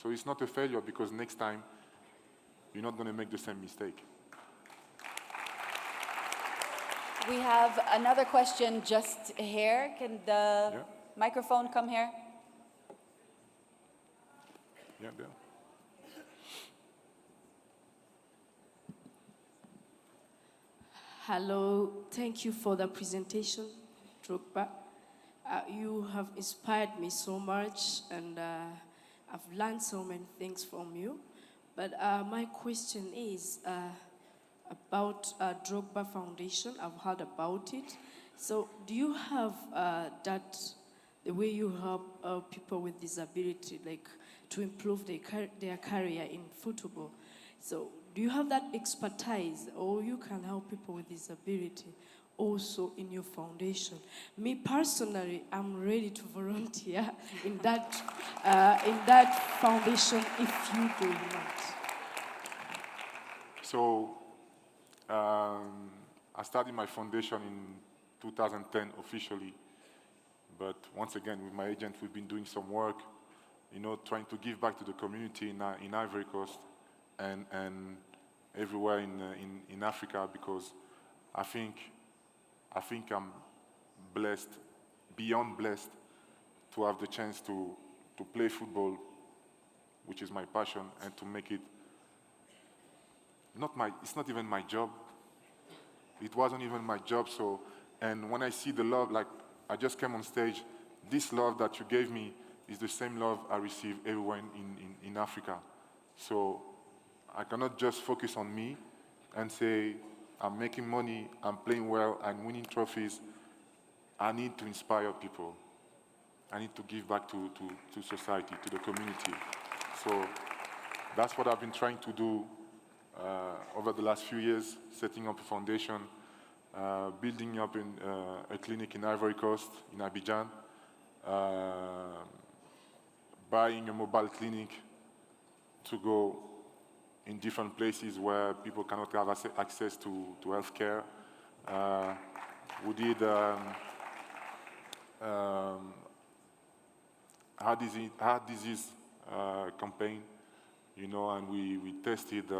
So it's not a failure because next time, you're not going to make the same mistake. We have another question just here. Can the microphone come here? Yeah, there. Hello, thank you for the presentation, Drogba. You have inspired me so much, and I've learned so many things from you. But my question is about Drogba Foundation. I've heard about it. So do you have the way you help people with disability, like to improve their career in football? So do you have that expertise, or you can help people with disability also in your foundation? Me personally, I'm ready to volunteer in that foundation if you do not. So I started my foundation in 2010 officially, but once again with my agent we've been doing some work, trying to give back to the community in Ivory Coast and everywhere in Africa, because I think I'm blessed, beyond blessed, to have the chance to play football, which is my passion, and to make it it's not even my job. It wasn't even my job, and when I see the love, like I just came on stage, this love that you gave me is the same love I receive everywhere in Africa. So I cannot just focus on me and say, I'm making money, I'm playing well, I'm winning trophies. I need to inspire people. I need to give back to society, to the community. So that's what I've been trying to do over the last few years, setting up a foundation, building up a clinic in Ivory Coast, in Abidjan, buying a mobile clinic to go in different places where people cannot have access to healthcare. We did heart disease campaign, you know, and we tested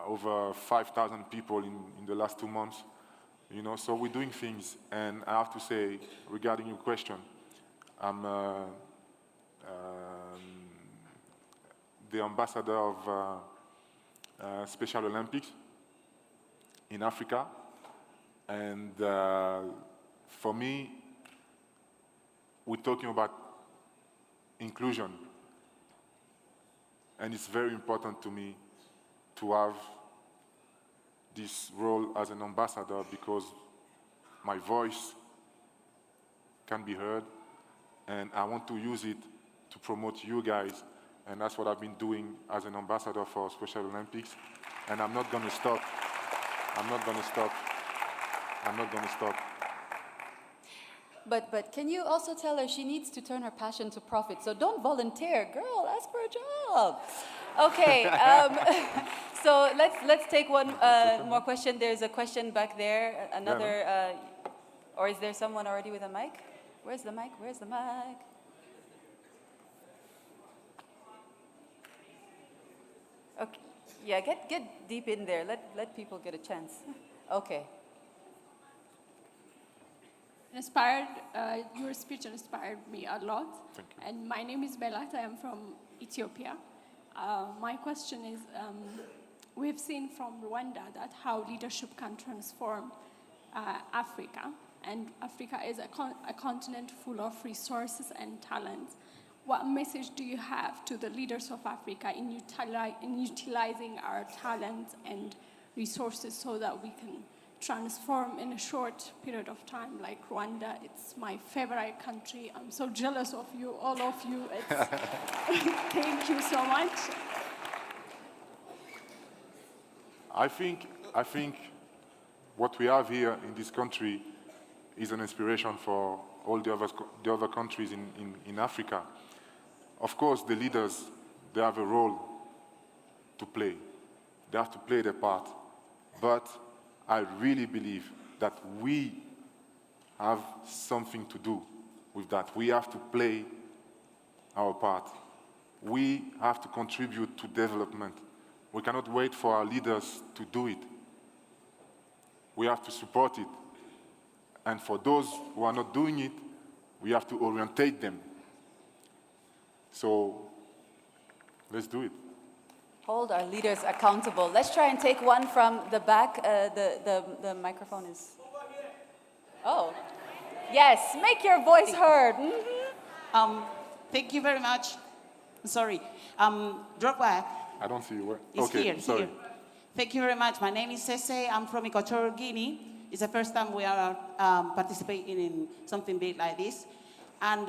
over 5,000 people in the last 2 months, you know, so we're doing things. And I have to say, regarding your question, I'm the ambassador of Special Olympics in Africa. And for me, we're talking about inclusion. And it's very important to me to have this role as an ambassador because my voice can be heard, and I want to use it to promote you guys, and that's what I've been doing as an ambassador for Special Olympics, and I'm not going to stop. I'm not going to stop. I'm not going to stop. But can you also tell her she needs to turn her passion to profit? So don't volunteer, girl. Ask for a job. Okay. So let's take one more question. There's a question back there. Another, or is there someone already with a mic? Where's the mic? Where's the mic? Okay. Yeah, get deep in there. Let people get a chance. Okay. Your speech inspired me a lot. Thank you. And my name is Belat. I am from Ethiopia. My question is, we've seen from Rwanda that how leadership can transform Africa. And Africa is a continent full of resources and talents. What message do you have to the leaders of Africa in utilizing our talents and resources so that we can transform in a short period of time, like Rwanda? It's my favorite country. I'm so jealous of you, all of you. Thank you so much. I think what we have here in this country is an inspiration for all the other countries in Africa. Of course, the leaders, they have a role to play. They have to play their part. But I really believe that we have something to do with that. We have to play our part. We have to contribute to development. We cannot wait for our leaders to do it. We have to support it. And for those who are not doing it, we have to orientate them. So let's do it. Hold our leaders accountable. Let's try and take one from the back. The microphone is... Oh, yes, make your voice heard. Mm-hmm. Thank you very much. Sorry. Drogba. I don't see you. Where? It's okay, here, sorry. here. Thank you very much. My name is Sese. I'm from Equatorial Guinea. It's the first time we are participating in something big like this. And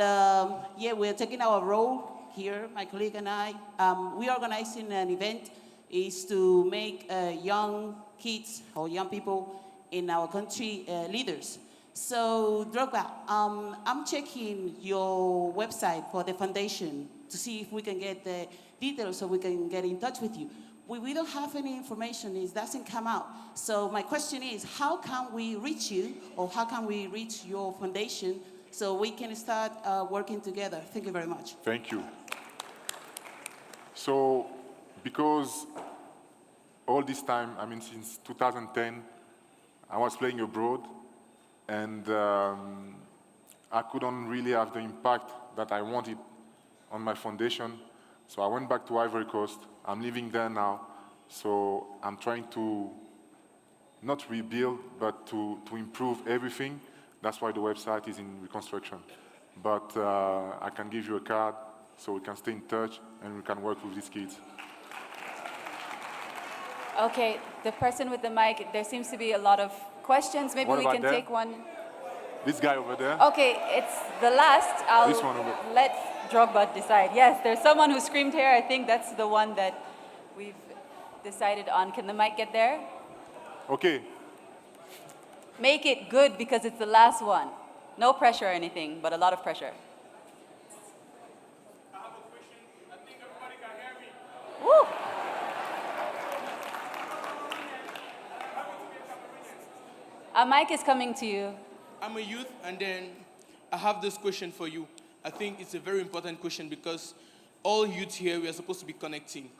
yeah, we're taking our role here, my colleague and I. We're organizing an event is to make young kids or young people in our country leaders. So, Drogba, I'm checking your website for the foundation to see if we can get the details so we can get in touch with you. We don't have any information, it doesn't come out. So my question is, how can we reach you, or how can we reach your foundation so we can start working together? Thank you very much. Thank you. So, because all this time, I mean, since 2010, I was playing abroad, and I couldn't really have the impact that I wanted on my foundation. So I went back to Ivory Coast. I'm living there now. So I'm trying to not rebuild, but to improve everything. That's why the website is in reconstruction. But I can give you a card so we can stay in touch and we can work with these kids. Okay, the person with the mic, there seems to be a lot of questions. Maybe we can take one. This guy over there? Okay, it's the last. This one over there. Let Drogba decide. Yes, there's someone who screamed here. I think that's the one that we've decided on. Can the mic get there? Okay. Make it good because it's the last one. No pressure or anything, but a lot of pressure. I have a question. I think everybody can hear me. Woo! A mic is coming to you. I'm a youth, and then I have this question for you. I think it's a very important question because all youth here, we are supposed to be connecting.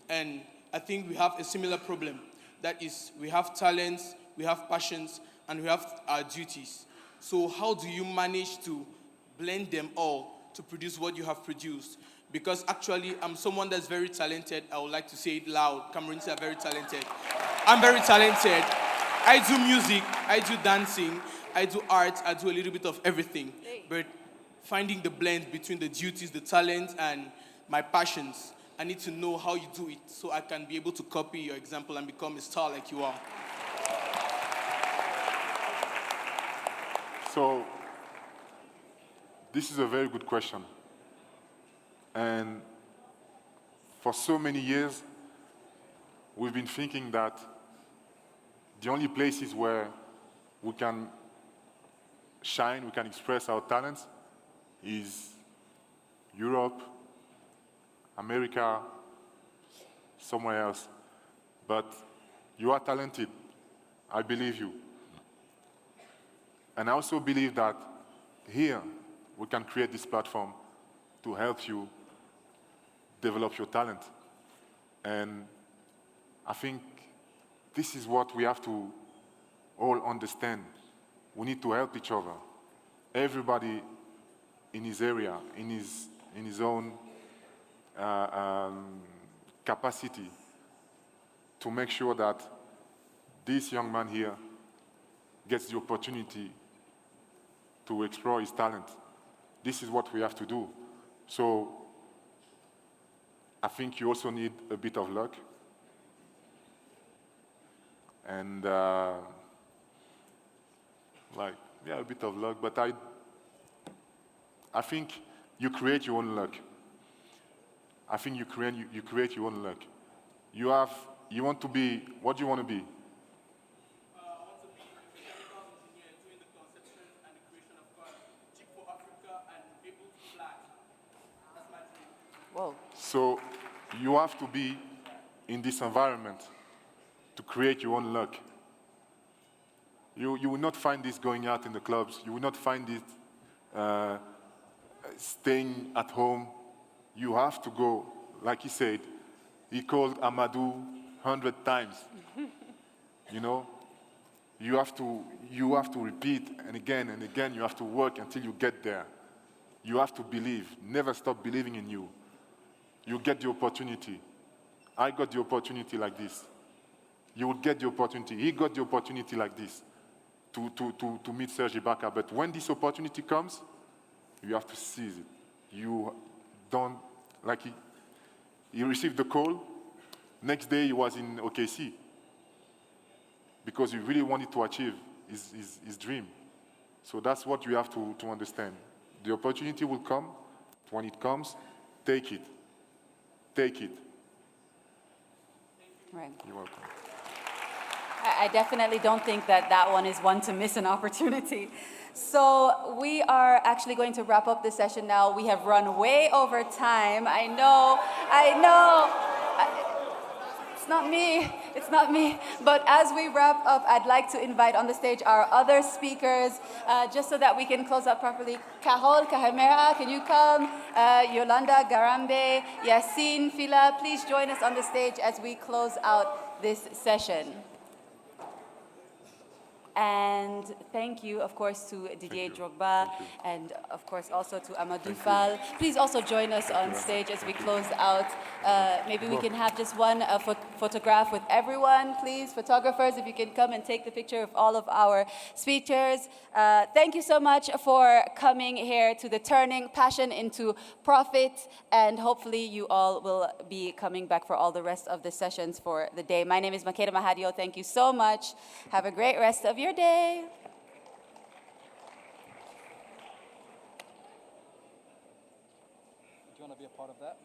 And I think we have a similar problem. That is, we have talents, we have passions, and we have our duties. So how do you manage to blend them all to produce what you have produced? Because actually, I'm someone that's very talented. I would like to say it loud. Cameroons are very talented. I'm very talented. I do music, I do dancing, I do art, I do a little bit of everything. But finding the blend between the duties, the talent, and my passions, I need to know how you do it so I can be able to copy your example and become a star like you are. So, this is a very good question. And for so many years, we've been thinking that the only places where we can shine, we can express our talents is Europe, America, somewhere else. But you are talented. I believe you. And I also believe that here we can create this platform to help you develop your talent. And I think this is what we have to all understand. We need to help each other. Everybody in his area, in his own capacity to make sure that this young man here gets the opportunity to explore his talent. This is what we have to do. So I think you also need a bit of luck. And a bit of luck, but I think you create your own luck. I think you create your own luck. You want to be, what do you want to be? I want to be a mechanical engineer doing the conception and the creation of cars, cheap for Africa and able to fly. That's my dream. Whoa. So you have to be in this environment to create your own luck. You will not find this going out in the clubs. You will not find it staying at home. You have to go, like he said, he called Amadou 100 times. You know, you have to repeat and again, you have to work until you get there. You have to believe, never stop believing in you. You get the opportunity. I got the opportunity like this. You would get the opportunity. He got the opportunity like this to meet Serge Ibaka. But when this opportunity comes, you have to seize it. You don't, like he received the call. Next day he was in OKC because he really wanted to achieve his dream. So that's what you have to understand. The opportunity will come. When it comes, take it. Take it. Right. You're welcome. I definitely don't think that one is one to miss an opportunity. So we are actually going to wrap up this session now. We have run way over time. I know. It's not me. But as we wrap up, I'd like to invite on the stage our other speakers, just so that we can close out properly. Carol Kahemera, can you come? Yolanda Garambe, Yassine Fila, please join us on the stage as we close out this session. And thank you, of course, to Didier Drogba, and of course also to Amadou Fall. Please also join us on stage as we close out. Maybe we can have just one photograph with everyone, please. Photographers, if you can come and take the picture of all of our speakers. Thank you so much for coming here to the Turning Passion into Profit, and hopefully you all will be coming back for all the rest of the sessions for the day. My name is Makeda Mahadio. Thank you so much. Have a great rest of your day. Do you want to be a part of that?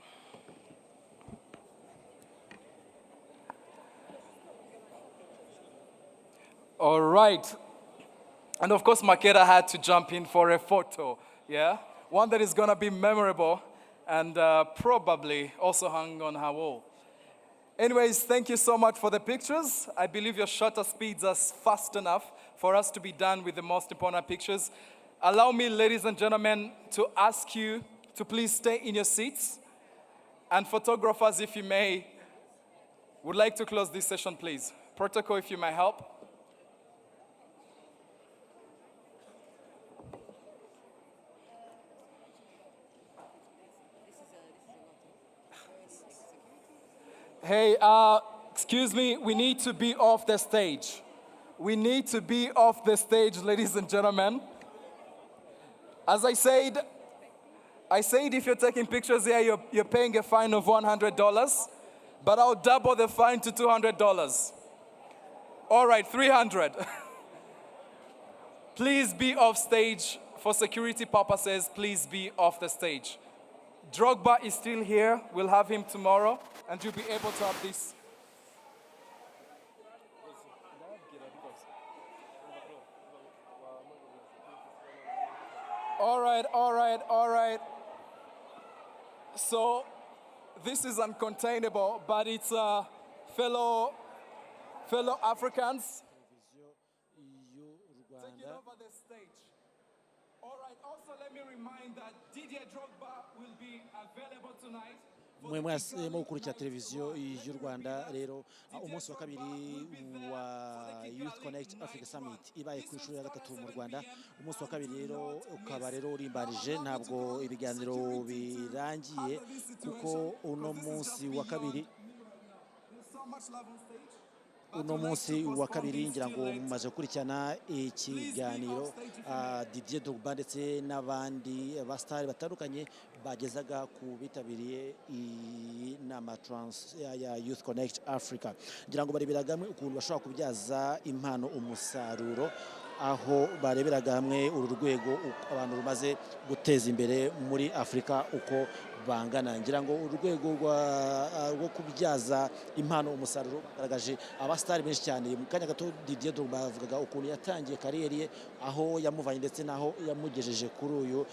All right. And of course, Makeda had to jump in for a photo, yeah? One that is going to be memorable and probably also hung on her wall. Anyways, thank you so much for the pictures. I believe your shutter speeds us fast enough for us to be done with the most important pictures. allow me, ladies and gentlemen, to ask you to please stay in your seats. And photographers, if you may, would like to close this session, please. Protocol, if you may help. Hey, excuse me, we need to be off the stage. We need to be off the stage, ladies and gentlemen. As I said if you're taking pictures here, you're paying a fine of $100, but I'll double the fine to $200. All right, 300. Please be off stage. For security purposes, please be off the stage. Drogba is still here. We'll have him tomorrow, and you'll be able to have this. All right. So this is uncontainable, but it's fellow Africans taking over the stage. All right, also let me remind that Didier Drogba will be available tonight. mwe mwasemo gukurikira televiziyo y'u Rwanda rero umunsi wa kabiri wa Youth Connect Africa Summit ibaye ku ishuri ya gatatu mu Rwanda. Umunsi wa kabiri rero ukaba rero urimbarije, ntabwo ibiganiro birangiye kuko uno munsi wa kabiri ngira ngo mumaze gukurikirana ikiganiro Didier Drogba ndetse n'abandi abastari batandukanye bagezaga ku bitabiriye inama ya Youth Connect Africa. Ngira ngo bareberaga hamwe ukuntu bashobora kubyaza impano umusaruro, aho bareberaga hamwe uru rwego abantu rumaze guteza imbere muri Afrika uko bangana. Ngira ngo urwego rwo kubyaza impano umusaruro bagaragaje abastari benshi cyane. Mu kanya gato Didier Drogba bavugaga ukuntu yatangiye kariyeri ye, aho yamuvanye ndetse naho yamugejeje kuri uyu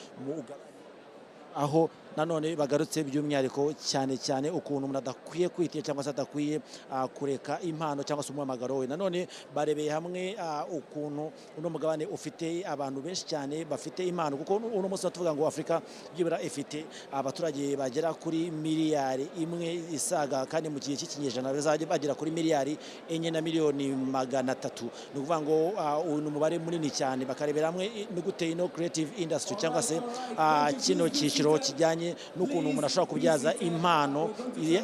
aho nanone bagarutse by'umwihariko cyane ukuntu umuntu adakwiye kwitira cyangwa se adakwiye kureka impano cyangwa se umuhamagaro we. Nanone barebeye hamwe ukuntu uno mugabane ufite abantu benshi cyane bafite impano, kuko uno munsi tuvuga ngo Afrika byibura ifite abaturage bagera kuri miliyari imwe isaga, kandi mu gihe cy'ikinyejana bazajya bagera kuri miliyari 4 na miliyoni 300. Ni ukuvuga ngo uyu umubare munini cyane. Bakarebera hamwe ni gute ino creative industry cyangwa se kino cyiciro kijyanye n'ukuntu umuntu ashobora kubyaza impano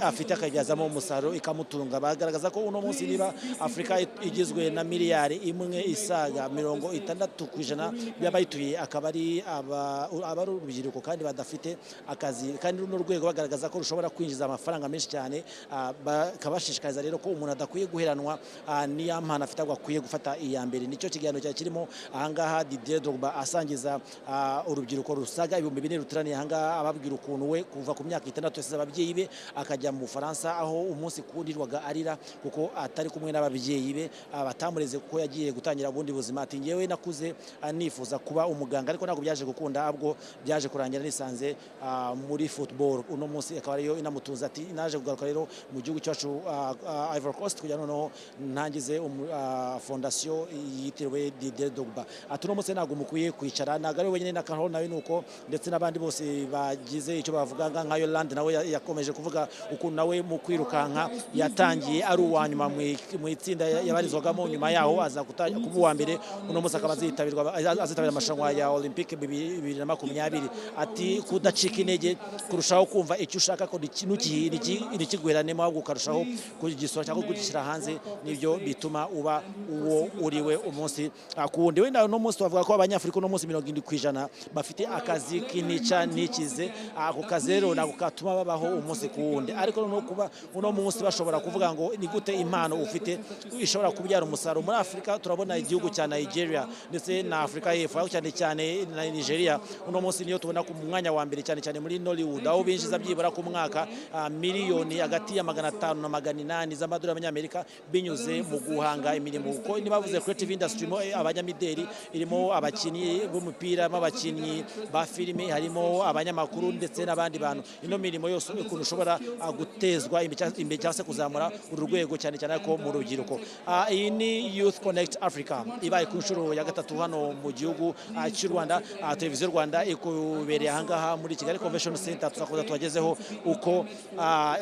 afite akabyazamo umusaruro ikamutunga. Bagaragaza ko uno munsi niba Afrika igizwe na miliyari imwe isaga 60% by'abayituye akaba ari urubyiruko kandi badafite akazi, kandi runo rwego bagaragaza ko rushobora kwinjiza amafaranga menshi cyane. Bakabashishikariza rero ko umuntu adakwiye guheranwa n'iya mpano afite, agakwiye gufata iya mbere. Nicyo kiganiro cyari kirimo ahangaha Didier Drogba asangiza urubyiruko rusaga 4,000 ruteraniye ahangaha, ababwira ukuntu we kuva ku myaka 6 yasize ababyeyi be akajya mu Bufaransa, aho umunsi kundirwaga arira kuko atari kumwe n'ababyeyi be batamureze kuko yagiye gutangira ubundi buzima. Ati ngewe nakuze nifuza kuba umuganga, ariko ntabwo byaje gukunda, ahubwo byaje kurangira nisanze muri football. Uno munsi akaba ariyo inamutunza. Ati naje kugaruka rero mu gihugu cyacu Ivory Coast kugira noneho ntangize fondation yitiriwe Didier Drogba. Ati uno munsi ntabwo mukwiye kwicara, ntabwo ari wenyine n'akaho nawe nuko, ndetse n'abandi bose bagize icyo bavuga nka Yolande nawe yakomeje kuvuga ukuntu nawe mu kwirukanka yatangiye ari uwanyuma mu itsinda yabarizwagamo, nyuma yaho aza kuba uwa mbere. Uno munsi akaba azitabira amarushanwa ya Olympique 2020. Ati kudacika intege, kurushaho kumva icyo ushaka ko nikiguheranemo, ahubwo ukarushaho kugisora cyangwa kugishyira hanze, nibyo bituma uba uwo uriwe umunsi kuwundi. Wenda uno munsi tuvuga ko Abanyafurika uno munsi 70% bafite akazi k'inica n'ikize. Ako kazi rero nako katuma babaho umunsi kuwundi, ariko no kuba uno munsi bashobora kuvuga ngo ni gute impano ufite ishobora kubyara umusaruro. Muri Afrika turabona igihugu cya Nigeria ndetse na Afrika y'Epfo, cyane na Nigeria uno munsi niyo tubona ku mwanya wa mbere cyane muri Nollywood, aho binjiza byibura ku mwaka miliyoni hagati ya 500 na 800 z'amadolari y'Amerika binyuze mu guhanga imirimo. Kuko nibavuze creative industry mo abanyamideli, irimo abakinnyi b'umupira, abakinnyi ba filime, harimo abanyamakuru ndetse n'abandi bantu ino mirimo yose ukuntu ushobora gutezwa imbere cyangwa se kuzamura uru rwego cyane cyane ko mu rubyiruko. Iyi ni Youth Connect Africa ibaye ku nshuro ya gatatu hano mu gihugu cy'u Rwanda. Televiziyo Rwanda ikubereye ahangaha muri Kigali Convention Center, tuzakomeza tubagezeho uko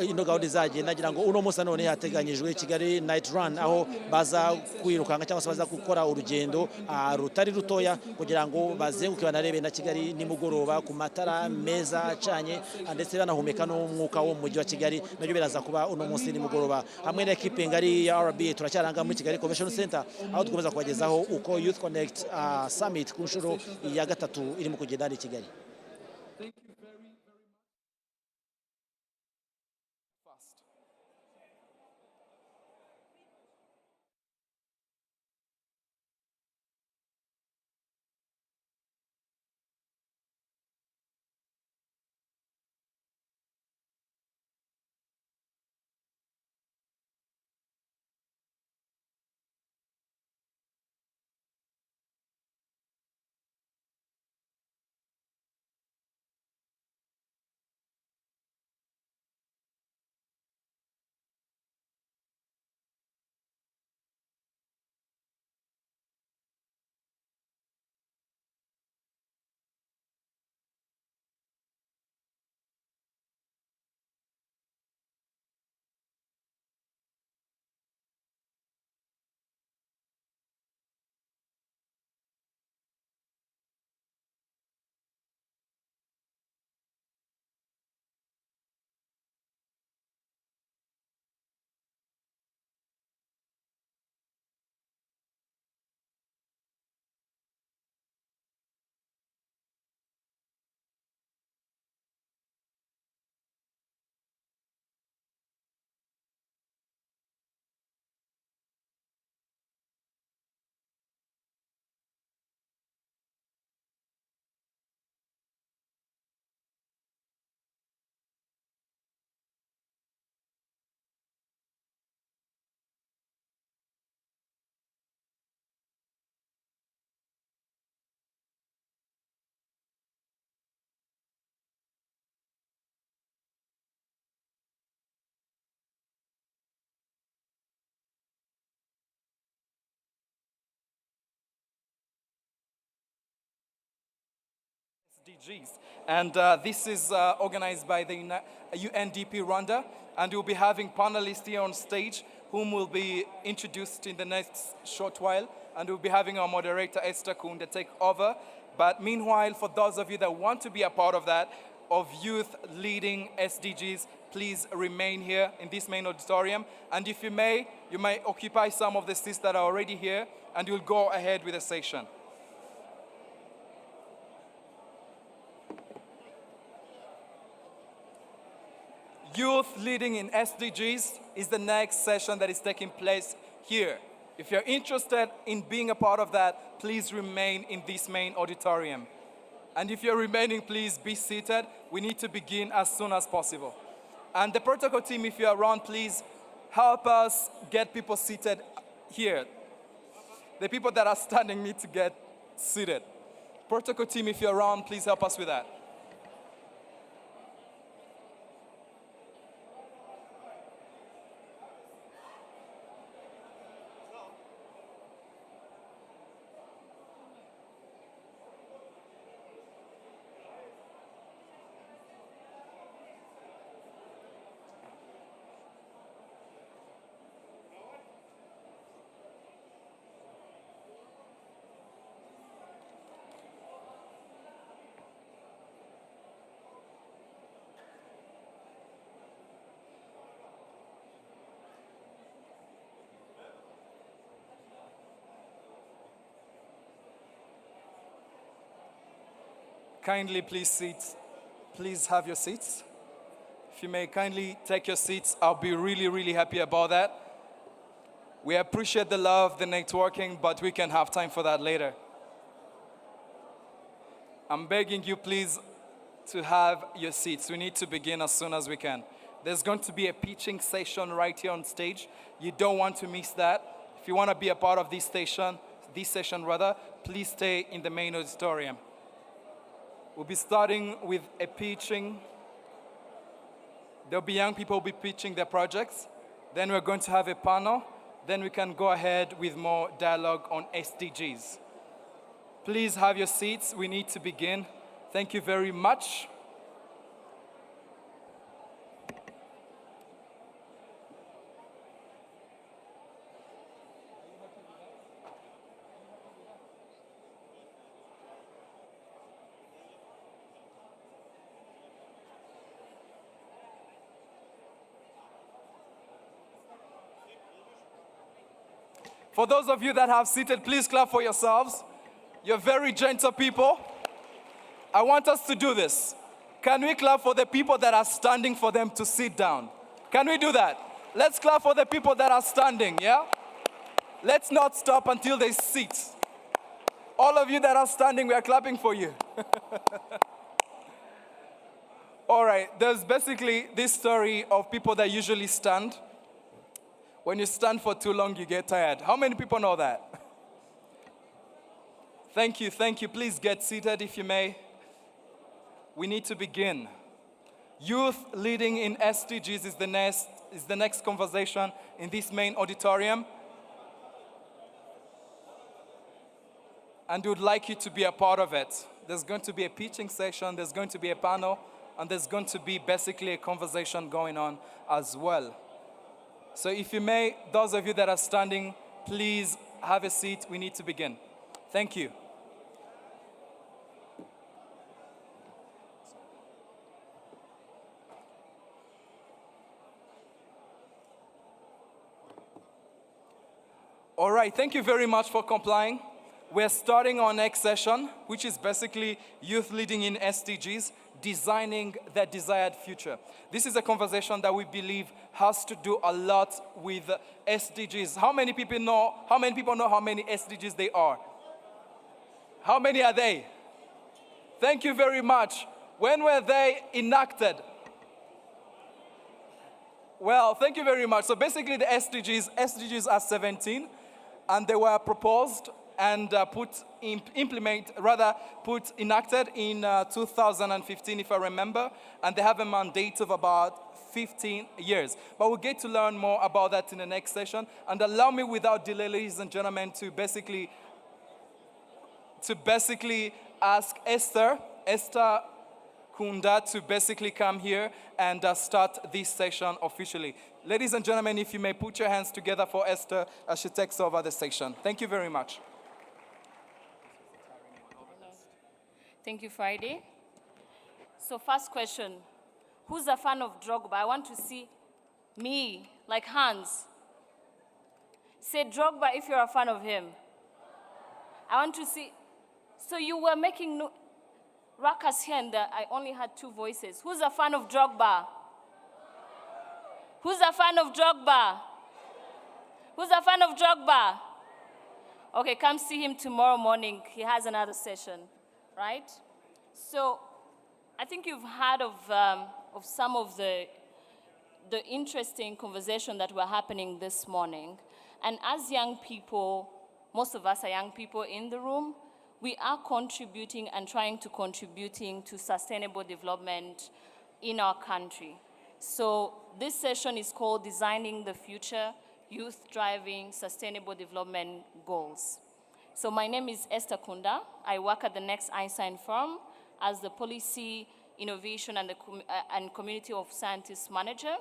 ino gahunda izagenda. Nagira ngo uno munsi none hateganyijwe Kigali Night Run, aho baza kwirukanga cyangwa se baza gukora urugendo rutari rutoya kugira ngo bazenguke banarebe na Kigali nimugoroba ku matara meza acanye, ndetse banahumeka n'umwuka wo mu mujyi wa Kigali. Nabyo biraza kuba uno munsi nimugoroba hamwe na ekipe ngari ya RBA. Turacyaranga muri Kigali Convention Center, aho dukomeza kubagezaho uko Youth Connect Summit ku nshuro ya gatatu irimo kugenda i Kigali. SDGs. And this is organized by the UNDP Rwanda, and we'll be having panelists here on stage whom will be introduced in the next short while, and we'll be having our moderator Esther Kunde take over. But meanwhile, for those of you that want to be a part of that, of youth leading SDGs, please remain here in this main auditorium. And if you may occupy some of the seats that are already here, and you'll go ahead with the session. Youth leading in SDGs is the next session that is taking place here. If you're interested in being a part of that, please remain in this main auditorium. And if you're remaining, please be seated. We need to begin as soon as possible. And the protocol team, if you're around, please help us get people seated here. The people that are standing need to get seated. Protocol team, if you're around, please help us with that. Kindly please have your seats. If you may kindly take your seats, I'll be really, really happy about that. We appreciate the love, the networking, but we can have time for that later. I'm begging you please to have your seats. We need to begin as soon as we can. There's going to be a pitching session right here on stage. You don't want to miss that. If you want to be a part of this session, please stay in the main auditorium. We'll be starting with a pitching. There'll be young people who will be pitching their projects. Then we're going to have a panel. Then we can go ahead with more dialogue on SDGs. Please have your seats. We need to begin. Thank you very much. For those of you that have seated, please clap for yourselves. You're very gentle people. I want us to do this. Can we clap for the people that are standing for them to sit down? Can we do that? Let's clap for the people that are standing, yeah? Let's not stop until they sit. All of you that are standing, we are clapping for you. All right, there's basically this story of people that usually stand. When you stand for too long, you get tired. How many people know that? Thank you, thank you. Please get seated if you may. We need to begin. Youth leading in SDGs is the next conversation in this main auditorium. And we would like you to be a part of it. There's going to be a pitching session, there's going to be a panel, and there's going to be basically a conversation going on as well. So if you may, those of you that are standing, please have a seat. We need to begin. Thank you. All right, thank you very much for complying. We're starting our next session, which is basically youth leading in SDGs, designing their desired future. This is a conversation that we believe has to do a lot with SDGs. How many people know how many SDGs there are? How many are they? Thank you very much. When were they enacted? Well, thank you very much. So basically the SDGs are 17, and they were proposed and enacted in 2015, if I remember, and they have a mandate of about 15 years. But we'll get to learn more about that in the next session. And allow me, without delay, ladies and gentlemen, to basically ask Esther Kunda to basically come here and start this session officially. Ladies and gentlemen, if you may put your hands together for Esther as she takes over the session. Thank you very much. Thank you, Friday. So first question, who's a fan of Drogba? I want to see me, like hands. Say Drogba if you're a fan of him. I want to see, so you were making ruckus here and there. I only had two voices. Who's a fan of Drogba? Who's a fan of Drogba? Who's a fan of Drogba? Okay, come see him tomorrow morning. He has another session. Right? So I think you've heard of some of the interesting conversation that were happening this morning. And as young people, most of us are young people in the room, we are contributing and trying to contributing to sustainable development in our country. So this session is called Designing the Future, Youth Driving Sustainable Development Goals. So my name is Esther Kunda. I work at the Next Einstein Firm as the Policy, Innovation, and Community of Scientists Manager.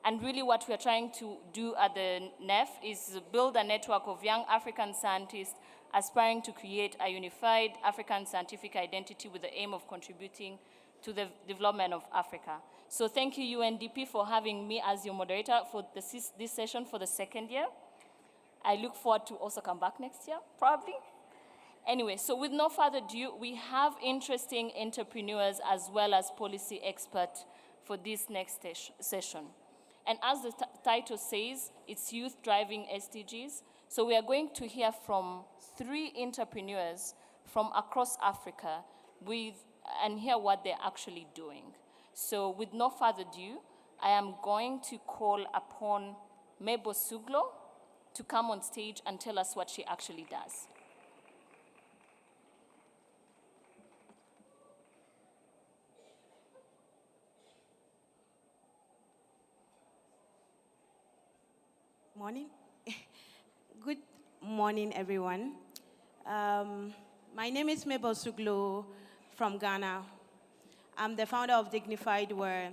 And really what we're trying to do at the NEF is build a network of young African scientists aspiring to create a unified African scientific identity with the aim of contributing to the development of Africa. So thank you, UNDP, for having me as your moderator for this session for the second year. I look forward to also come back next year, probably. Anyway, so with no further ado, we have interesting entrepreneurs as well as policy experts for this next session. And as the title says, it's Youth Driving SDGs. So we are going to hear from 3 entrepreneurs from across Africa and hear what they're actually doing. So with no further ado, I am going to call upon Mebo Suglo to come on stage and tell us what she actually does. Morning. Good morning, everyone. My name is Mabel Suglo from Ghana. I'm the founder of Dignified Wear.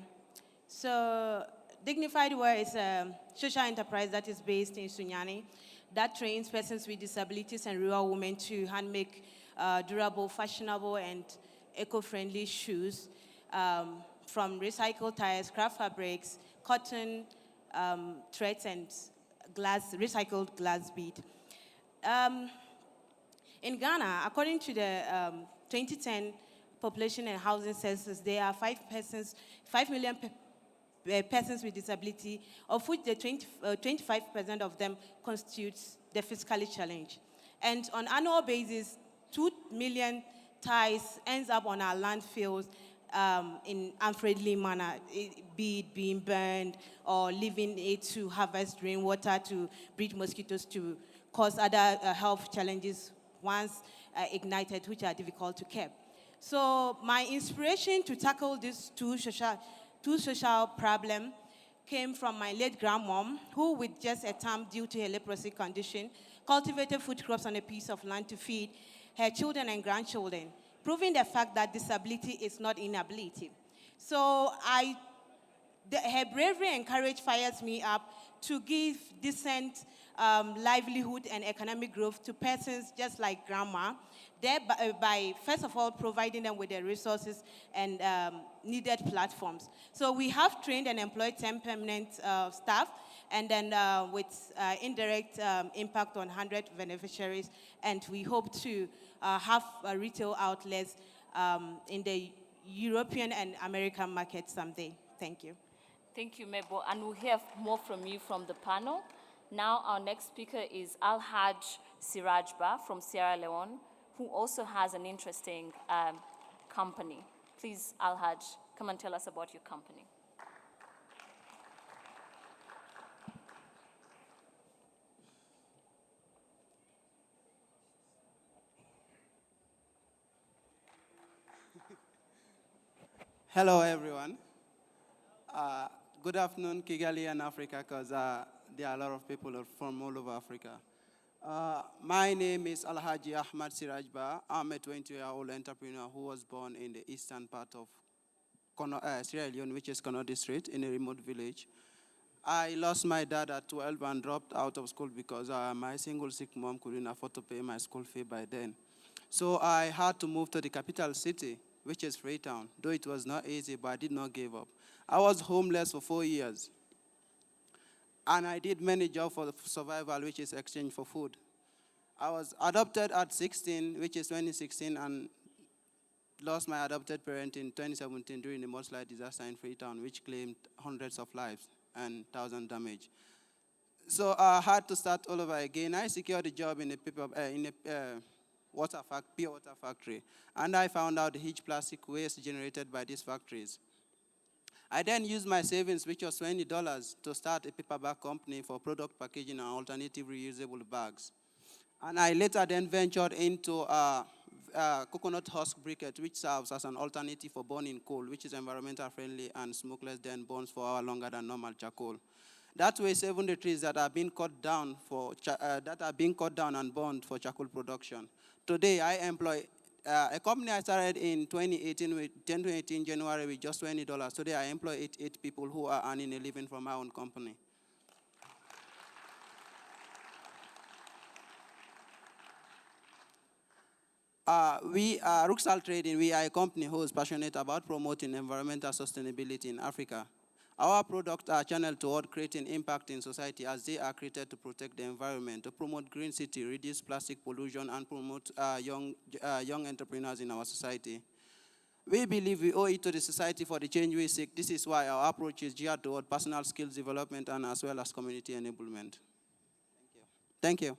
So, Dignified Wear is a social enterprise that is based in Sunyani that trains persons with disabilities and rural women to handmake durable, fashionable, and eco-friendly shoes from recycled tires, craft fabrics, cotton, threads, and recycled glass bead. In Ghana, according to the 2010 population and housing census, there are 5 million persons with disability, of which the 25% of them constitutes the physically challenged. And on an annual basis, 2 million ties ends up on our landfills in unfriendly manner, be it being burned or leaving it to harvest rainwater, to breed mosquitoes, to cause other health challenges once ignited, which are difficult to curb. So my inspiration to tackle these two social problem came from my late grandmom, who, with just a term due to her leprosy condition, cultivated food crops on a piece of land to feed her children and grandchildren, proving the fact that disability is not inability. So her bravery and courage fires me up to give decent livelihood and economic growth to persons just like grandma, thereby, first of all, providing them with the resources and needed platforms. So we have trained and employed 10 permanent staff, and then with indirect impact on 100 beneficiaries, and we hope to have retail outlets in the European and American market someday. Thank you. Thank you, Mabel. And we'll hear more from you from the panel. Now our next speaker is Alhaj Sirajba from Sierra Leone, who also has an interesting company. Please, Alhaj, come and tell us about your company. Hello, everyone. Good afternoon, Kigali and Africa, because there are a lot of people from all over Africa. My name is Alhaji Ahmad Sirajba. I'm a 20-year-old entrepreneur who was born in the eastern part of Sierra Leone, which is Kono District, in a remote village. I lost my dad at 12 and dropped out of school because my single sick mom couldn't afford to pay my school fee by then. So I had to move to the capital city, which is Freetown, though it was not easy, but I did not give up. I was homeless for 4 years. And I did many jobs for survival, which is exchange for food. I was adopted at 16, which is 2016, and lost my adopted parent in 2017 during the mudslide disaster in Freetown, which claimed hundreds of lives and thousands damage. So I had to start all over again. I secured a job in a pure water factory, and I found out the huge plastic waste generated by these factories. I then used my savings, which was $20, to start a paperback company for product packaging and alternative reusable bags. And I later then ventured into coconut husk briquette, which serves as an alternative for burning coal, which is environmental friendly and smokeless, then burns for hours longer than normal charcoal. That way, 70 trees that are being cut down and burned for charcoal production. Today, I employ a company I started in 2018 January with just $20. Today, I employ 8 people who are earning a living from my own company. We are Ruxal Trading. We are a company who is passionate about promoting environmental sustainability in Africa. Our products are channeled toward creating impact in society as they are created to protect the environment, to promote green city, reduce plastic pollution, and promote young entrepreneurs in our society. We believe we owe it to the society for the change we seek. This is why our approach is geared toward personal skills development and as well as community enablement. Thank you.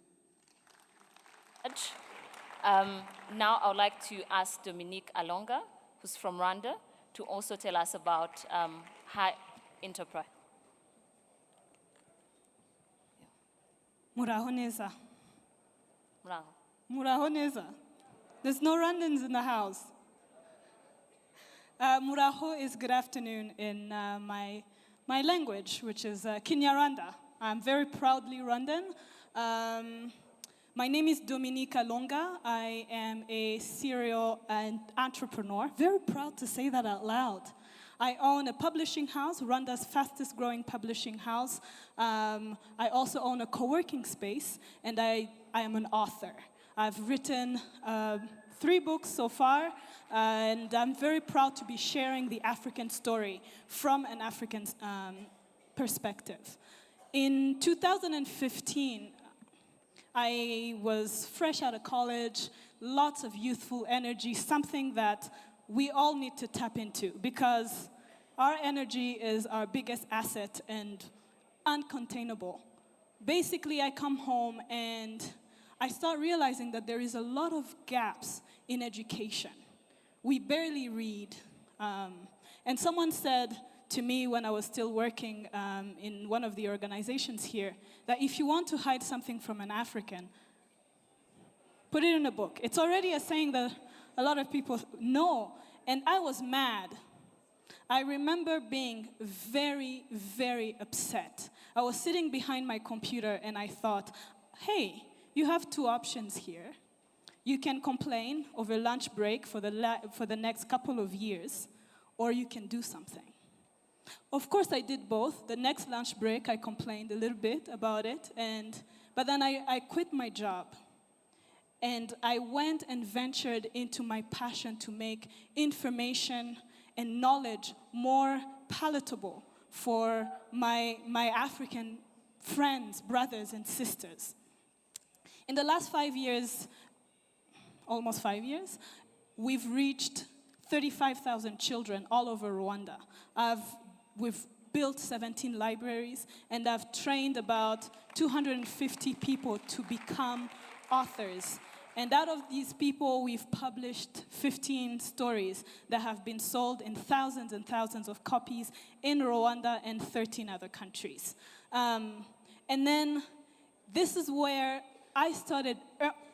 Now I would like to ask Dominique Alonga, who's from Rwanda, to also tell us about her enterprise. Muraho neza. Muraho. Muraho neza. There's no Rwandans in the house. Muraho is good afternoon in my language, which is Kinyarwanda. I'm very proudly Rwandan. My name is Dominica Longa. I am a serial entrepreneur. Very proud to say that out loud. I own a publishing house, Rwanda's fastest growing publishing house. I also own a co-working space, and I am an author. I've written 3 books so far, and I'm very proud to be sharing the African story from an African perspective. In 2015, I was fresh out of college, lots of youthful energy, something that we all need to tap into because our energy is our biggest asset and uncontainable. Basically, I come home and I start realizing that there is a lot of gaps in education. We barely read. And someone said to me when I was still working in one of the organizations here, that if you want to hide something from an African, put it in a book. It's already a saying that a lot of people know, and I was mad. I remember being very, very upset. I was sitting behind my computer and I thought, hey, you have 2 options here. You can complain over lunch break for the next couple of years, or you can do something. Of course, I did both. The next lunch break, I complained a little bit about it, but then I quit my job. And I went and ventured into my passion to make information and knowledge more palatable for my African friends, brothers, and sisters. In the last 5 years, almost 5 years, we've reached 35,000 children all over Rwanda. We've built 17 libraries, and I've trained about 250 people to become authors. And out of these people, we've published 15 stories that have been sold in thousands and thousands of copies in Rwanda and 13 other countries. And then this is where I started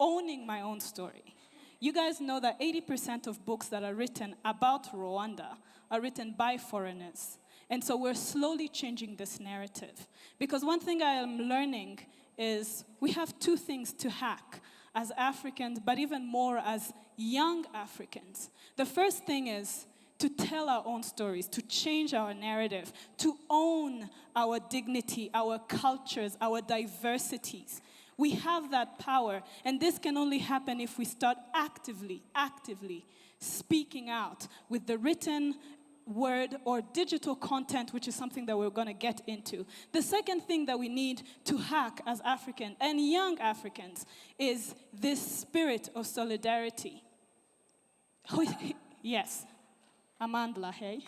owning my own story. You guys know that 80% of books that are written about Rwanda are written by foreigners. And so we're slowly changing this narrative. Because one thing I am learning is we have 2 things to hack as Africans, but even more as young Africans. The first thing is to tell our own stories, to change our narrative, to own our dignity, our cultures, our diversities. We have that power, and this can only happen if we start actively speaking out with the written word or digital content, which is something that we're going to get into. The second thing that we need to hack as African and young Africans is this spirit of solidarity. Yes, Amandla, hey?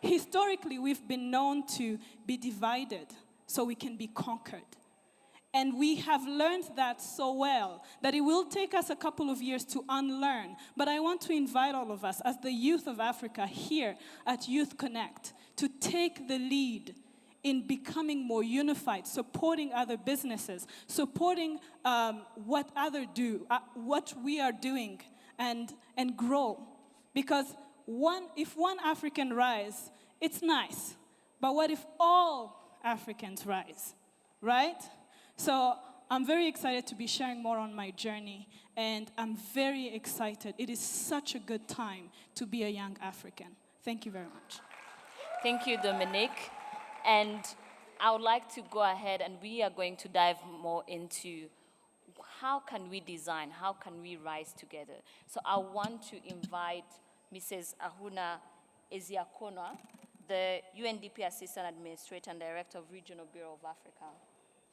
Historically, we've been known to be divided so we can be conquered. And we have learned that so well that it will take us a couple of years to unlearn. But I want to invite all of us, as the youth of Africa here at Youth Connect, to take the lead in becoming more unified, supporting other businesses, supporting what we are doing, and grow. Because if one African rise, it's nice. But what if all Africans rise, right? So I'm very excited to be sharing more on my journey, and I'm very excited. It is such a good time to be a young African. Thank you very much. Thank you, Dominique. And I would like to go ahead, and we are going to dive more into how can we design, how can we rise together. So I want to invite Mrs. Ahuna Eziakona, the UNDP Assistant Administrator and Director of Regional Bureau of Africa,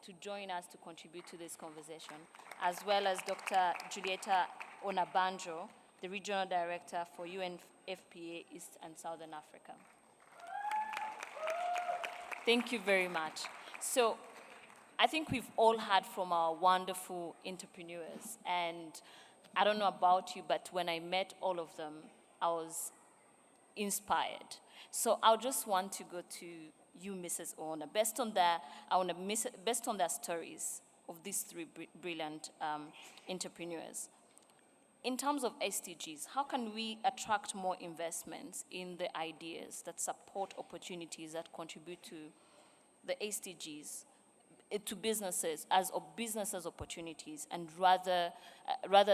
to join us to contribute to this conversation, as well as Dr. Julieta Onabanjo, the Regional Director for UNFPA East and Southern Africa. Thank you very much. So I think we've all heard from our wonderful entrepreneurs, and I don't know about you, but when I met all of them, I was inspired. So I just want to go to you, Mrs. Oona, based on their stories of these 3 brilliant entrepreneurs. In terms of SDGs, how can we attract more investments in the ideas that support opportunities that contribute to the SDGs to businesses as businesses opportunities, and rather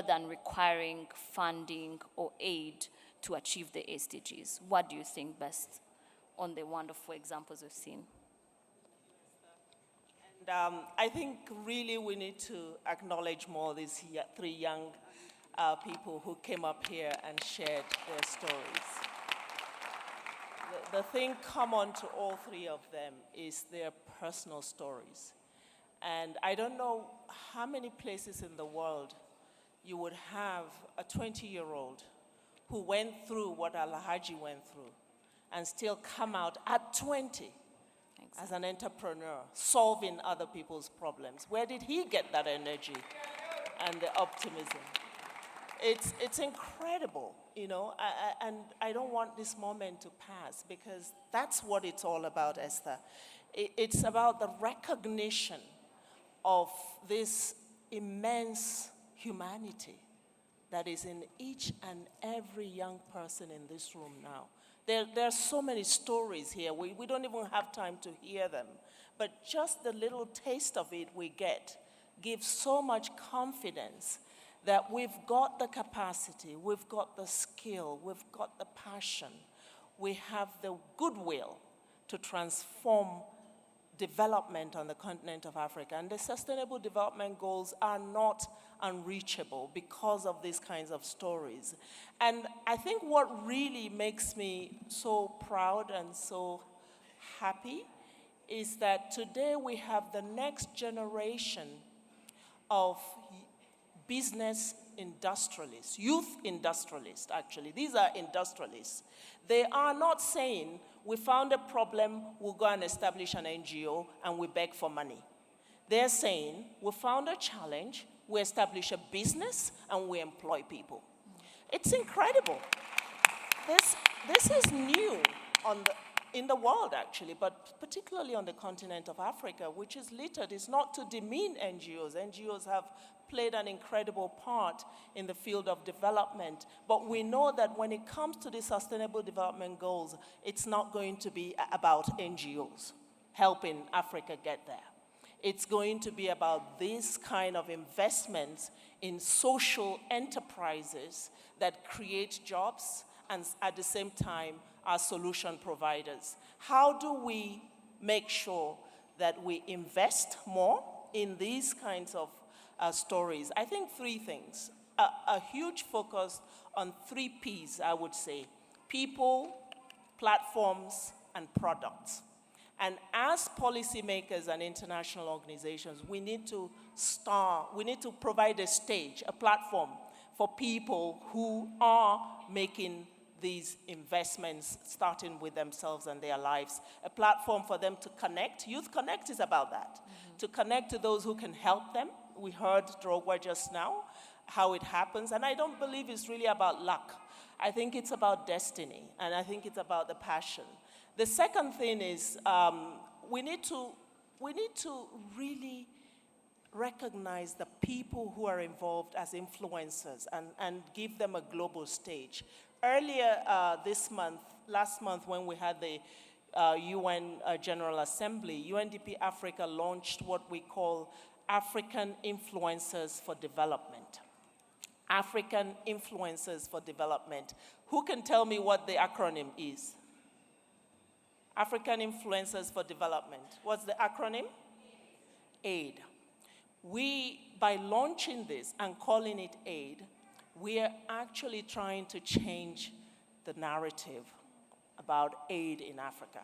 than requiring funding or aid to achieve the SDGs? What do you think best on the wonderful examples we've seen? And I think really we need to acknowledge more these three young people who came up here and shared their stories. The thing common to all three of them is their personal stories. And I don't know how many places in the world you would have a 20-year-old who went through what Alhaji went through and still come out at 20 as an entrepreneur, solving other people's problems. Where did he get that energy and the optimism? It's incredible, you know, and I don't want this moment to pass, because that's what it's all about, Esther. It's about the recognition of this immense humanity that is in each and every young person in this room now. There are so many stories here. We don't even have time to hear them. But just the little taste of it we get gives so much confidence that we've got the capacity, we've got the skill, we've got the passion, we have the goodwill to transform development on the continent of Africa. And the Sustainable Development Goals are not unreachable because of these kinds of stories. And I think what really makes me so proud and so happy is that today we have the next generation of business industrialists, youth industrialists, actually. These are industrialists. They are not saying, we found a problem, we'll go and establish an NGO, and we beg for money. They're saying, we found a challenge, we establish a business, and we employ people. It's incredible. This is new in the world, actually, but particularly on the continent of Africa, which is littered. It's not to demean NGOs. NGOs have played an incredible part in the field of development. But we know that when it comes to the Sustainable Development Goals, it's not going to be about NGOs helping Africa get there. It's going to be about this kind of investments in social enterprises that create jobs and at the same time are solution providers. How do we make sure that we invest more in these kinds of stories? I think three things. A huge focus on 3 Ps, I would say: people, platforms, and products. And as policymakers and international organizations, we need to provide a stage, a platform for people who are making these investments, starting with themselves and their lives, a platform for them to connect. Youth Connect is about that, to connect to those who can help them. We heard Drogwa just now, how it happens, and I don't believe it's really about luck. I think it's about destiny, and I think it's about the passion. The second thing is we need to really recognize the people who are involved as influencers and give them a global stage. Earlier last month when we had the UN General Assembly, UNDP Africa launched what we call African Influencers for Development. African Influencers for Development. Who can tell me what the acronym is? African Influencers for Development. What's the acronym? AID. By launching this and calling it AID, we are actually trying to change the narrative about aid in Africa.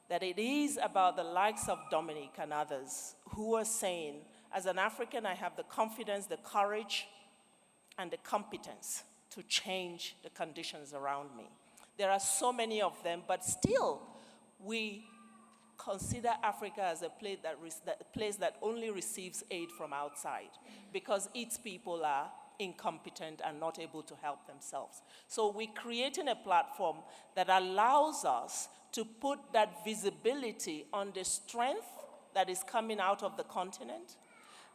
That it is about the likes of Dominic and others who are saying, as an African, I have the confidence, the courage, and the competence to change the conditions around me. There are so many of them, but still, we consider Africa as a place that only receives aid from outside because its people are incompetent and not able to help themselves. So we're creating a platform that allows us to put that visibility on the strength that is coming out of the continent,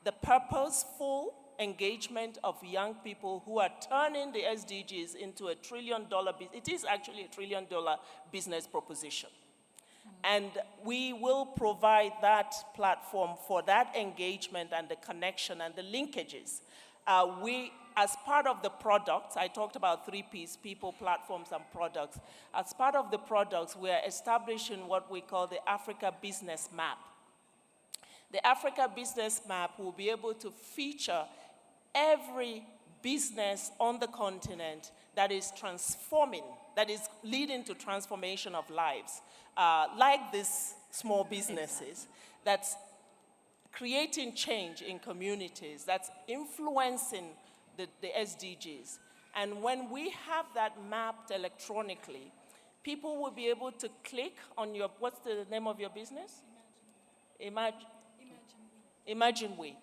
the purposeful engagement of young people who are turning the SDGs into $1 trillion business. It is actually $1 trillion business proposition. And we will provide that platform for that engagement and the connection and the linkages. As part of the products, I talked about 3 Ps, people, platforms, and products. As part of the products, we are establishing what we call the Africa Business Map. The Africa Business Map will be able to feature every business on the continent that is transforming, that is leading to transformation of lives, like these small businesses, that's creating change in communities, that's influencing the SDGs. And when we have that mapped electronically, people will be able to click on your, what's the name of your business? Imagine We.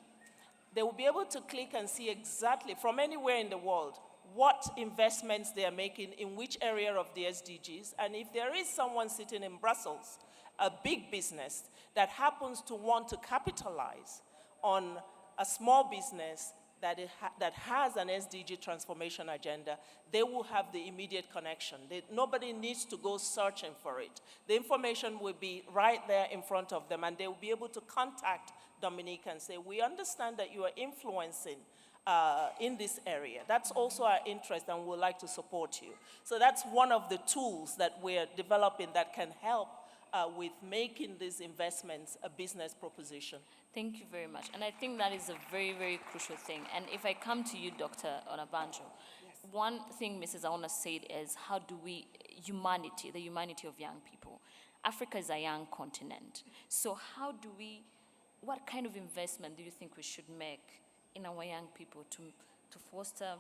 They will be able to click and see exactly from anywhere in the world what investments they are making in which area of the SDGs. And if there is someone sitting in Brussels, a big business that happens to want to capitalize on a small business that has an SDG transformation agenda, they will have the immediate connection. Nobody needs to go searching for it. The information will be right there in front of them, and they will be able to contact Dominique and say, we understand that you are influencing in this area. That's also our interest, and we'd like to support you. So that's one of the tools that we're developing that can help with making these investments a business proposition. Thank you very much. And I think that is a very, very crucial thing. And if I come to you, Dr. Onabanjo, one thing Mrs. Aona said is, how do we, the humanity of young people. Africa is a young continent. So how do we, what kind of investment do you think we should make in our young people to foster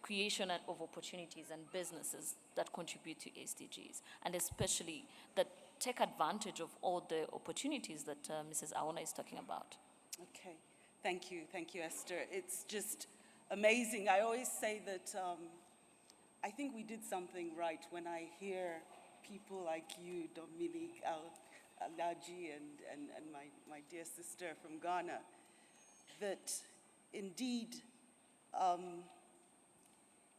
creation of opportunities and businesses that contribute to SDGs, and especially that take advantage of all the opportunities that Mrs. Aona is talking about? Okay, thank you, Esther. It's just amazing. I always say that I think we did something right when I hear people like you, Dominique Alaji, and my dear sister from Ghana, that indeed,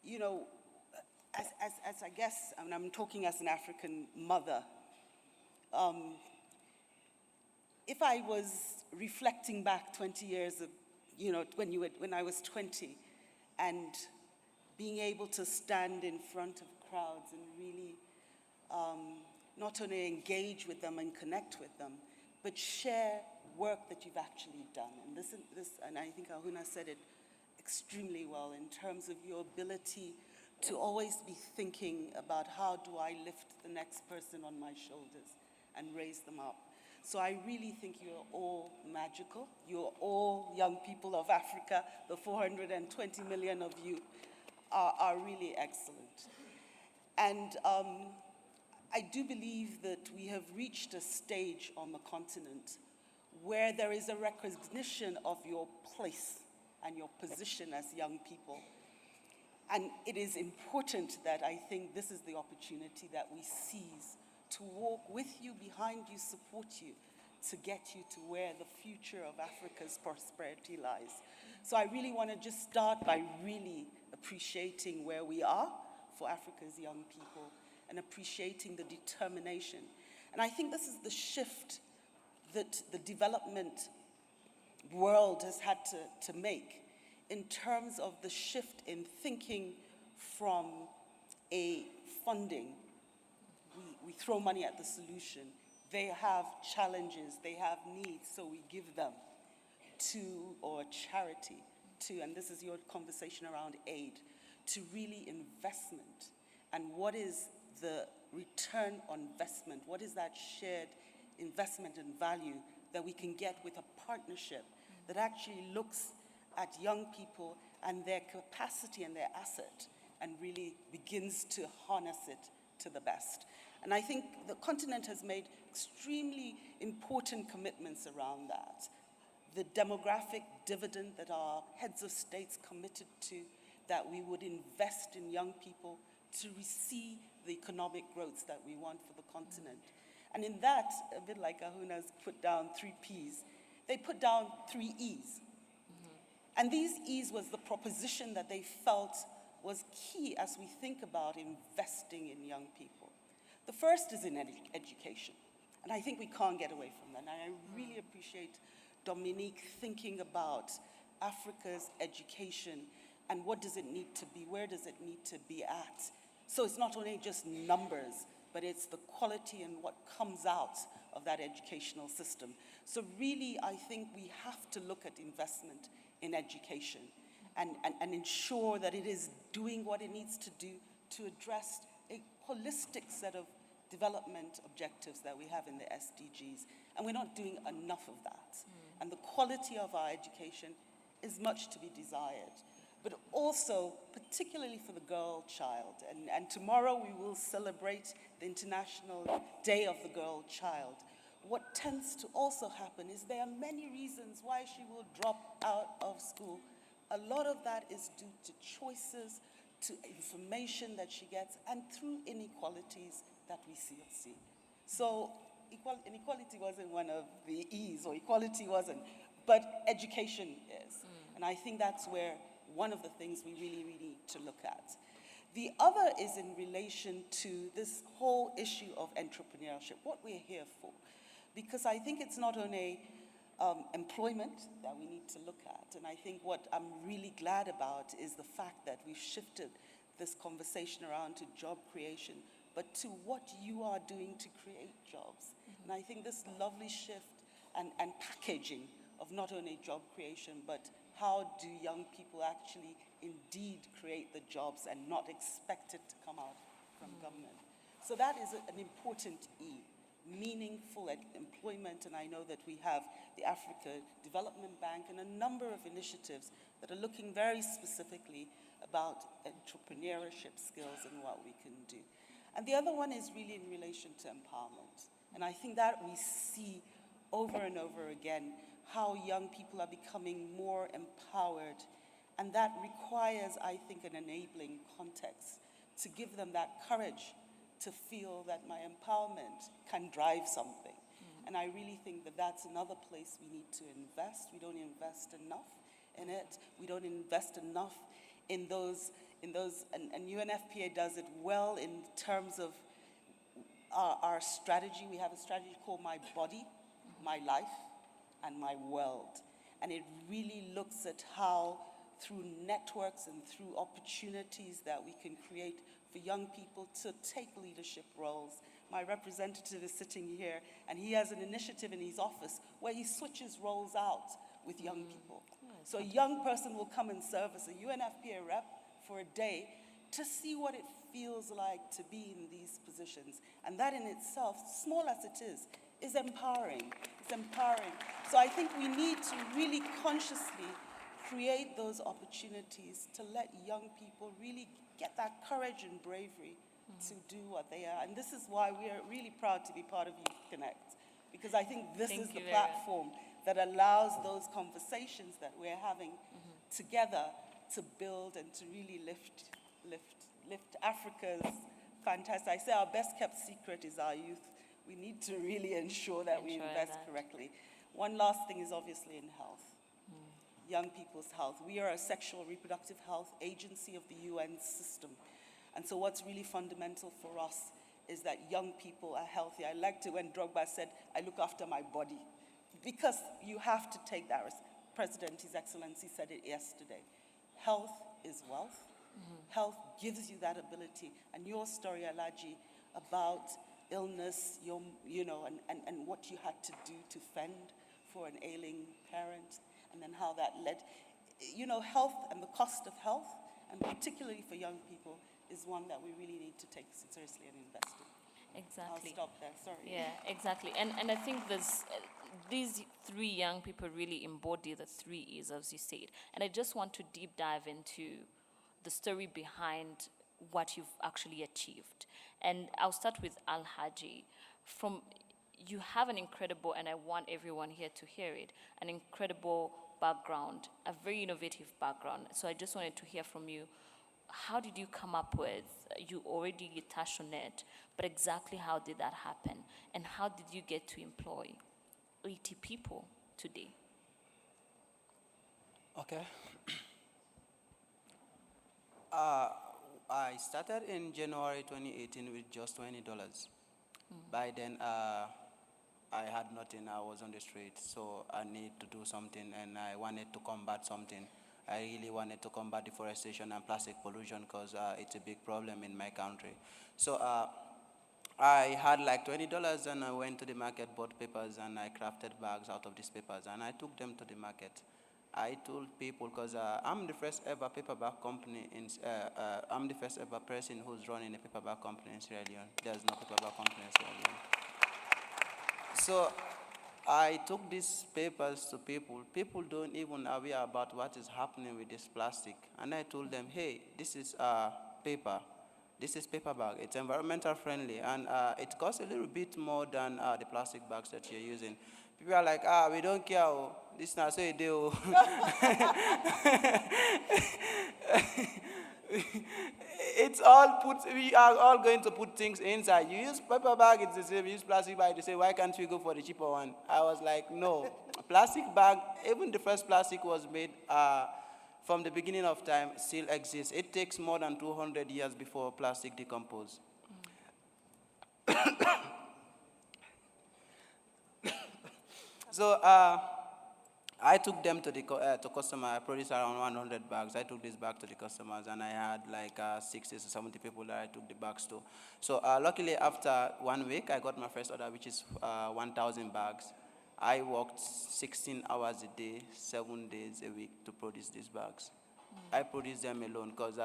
you know, as I guess, and I'm talking as an African mother, if I was reflecting back 20 years, you know, when I was 20, and being able to stand in front of crowds and really not only engage with them and connect with them, but share work that you've actually done. And this, and I think Ahuna said it extremely well in terms of your ability to always be thinking about how do I lift the next person on my shoulders and raise them up. So I really think you're all magical. You're all young people of Africa. The 420 million of you are really excellent. And I do believe that we have reached a stage on the continent where there is a recognition of your place and your position as young people. And it is important that I think this is the opportunity that we seize to walk with you, behind you, support you, to get you to where the future of Africa's prosperity lies. So I really want to just start by really appreciating where we are for Africa's young people and appreciating the determination. And I think this is the shift that the development world has had to make in terms of the shift in thinking from a funding. We throw money at the solution. They have challenges, they have needs, so we give them to, or charity to, and this is your conversation around aid, to really investment. And what is the return on investment? What is that shared investment and value that we can get with a partnership that actually looks at young people and their capacity and their asset and really begins to harness it to the best? And I think the continent has made extremely important commitments around that. The demographic dividend that our heads of states committed to, that we would invest in young people to receive the economic growth that we want for the continent. And in that, a bit like Ahuna's put down 3 Ps, they put down 3 Es. And these E's was the proposition that they felt was key as we think about investing in young people. The first is in education. And I think we can't get away from that. And I really appreciate Dominique thinking about Africa's education and what does it need to be, where does it need to be at. So it's not only just numbers, but it's the quality and what comes out of that educational system. So really, I think we have to look at investment in education and ensure that it is doing what it needs to do to address a holistic set of development objectives that we have in the SDGs. And we're not doing enough of that. And the quality of our education is much to be desired. But also, particularly for the girl child. And tomorrow we will celebrate the International Day of the Girl Child. What tends to also happen is there are many reasons why she will drop out of school. A lot of that is due to choices, to information that she gets, and through inequalities that we still see. So inequality wasn't one of the E's, or equality wasn't, but education is. And I think that's where one of the things we really, really need to look at. The other is in relation to this whole issue of entrepreneurship, what we're here for. Because I think it's not only employment that we need to look at, and I think what I'm really glad about is the fact that we've shifted this conversation around to job creation, but to what you are doing to create jobs. And I think this lovely shift and packaging of not only job creation, but how do young people actually indeed create the jobs and not expect it to come out from government. So that is an important E, meaningful employment, and I know that we have the Africa Development Bank and a number of initiatives that are looking very specifically about entrepreneurship skills and what we can do. And the other one is really in relation to empowerment. And I think that we see over and over again how young people are becoming more empowered. And that requires, I think, an enabling context to give them that courage to feel that my empowerment can drive something. And I really think that that's another place we need to invest. We don't invest enough in it. We don't invest enough in those, and UNFPA does it well in terms of our strategy. We have a strategy called My Body, My Life, and My World. And it really looks at how, through networks and through opportunities that we can create for young people to take leadership roles. My representative is sitting here, and he has an initiative in his office where he switches roles out with young people. So a young person will come and serve as a UNFPA rep for a day to see what it feels like to be in these positions. And that in itself, small as it is empowering. It's empowering. So I think we need to really consciously create those opportunities to let young people really get that courage and bravery to do what they are. And this is why we are really proud to be part of Youth Connect, because I think this is the platform that allows those conversations that we're having together to build and to really lift Africa's fantastic. I say our best kept secret is our youth. We need to really ensure that we invest correctly. One last thing is obviously in health. Young people's health. We are a sexual reproductive health agency of the UN system. And so what's really fundamental for us is that young people are healthy. I liked it when Drogba said, I look after my body. Because you have to take that risk. President, His Excellency, said it yesterday. Health is wealth. Health gives you that ability. And your story, Alaji, about illness, and what you had to do to fend for an ailing parent, and then how that led, health and the cost of health, and particularly for young people, is one that we really need to take seriously and invest in. Exactly. I'll stop there, sorry. Yeah, exactly. And I think these three young people really embody the 3 E's, as you said. And I just want to deep dive into the story behind what you've actually achieved. And I'll start with Al-Haji. You have an incredible, and I want everyone here to hear it, an incredible background, a very innovative background. So I just wanted to hear from you, how did you come up with, you already touched on it, but exactly how did that happen? And how did you get to employ 80 people today? Okay. I started in January 2018 with just $20. By then, I had nothing. I was on the street, so I need to do something, and I wanted to combat something. I really wanted to combat deforestation and plastic pollution because it's a big problem in my country. So I had like $20 and I went to the market, bought papers, and I crafted bags out of these papers, and I took them to the market. I told people, because I'm the first ever paperback company I'm the first ever person who's running a paperback company in Sierra Leone. There's no paperback company in Sierra Leone. So I took these papers to people. People don't even aware about what is happening with this plastic. And I told them, hey, this is paper. This is paper bag. It's environmental friendly, and it costs a little bit more than the plastic bags that you're using. People are like, we don't care. Oh. This is not so you do. It's all we are all going to put things inside. You use paper bag, it's the same. You use plastic bag, they say, why can't we go for the cheaper one? I was like, no. Plastic bag, even the first plastic was made from the beginning of time, still exists. It takes more than 200 years before plastic decomposes. So I took them to the customer. I produced around 100 bags. I took this bag to the customers, and I had like 60 to 70 people that I took the bags to. So luckily, after 1 week, I got my first order, which is 1,000 bags. I worked 16 hours a day, 7 days a week to produce these bags. I produced them alone because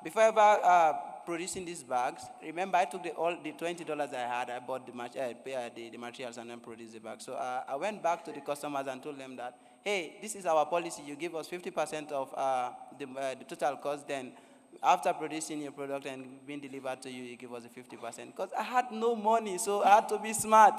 before ever producing these bags, remember I took all the $20 I had, I bought the materials and then produced the bags. So I went back to the customers and told them that, hey, this is our policy. You give us 50% of the total cost, then after producing your product and being delivered to you, you give us a 50%. Because I had no money, so I had to be smart.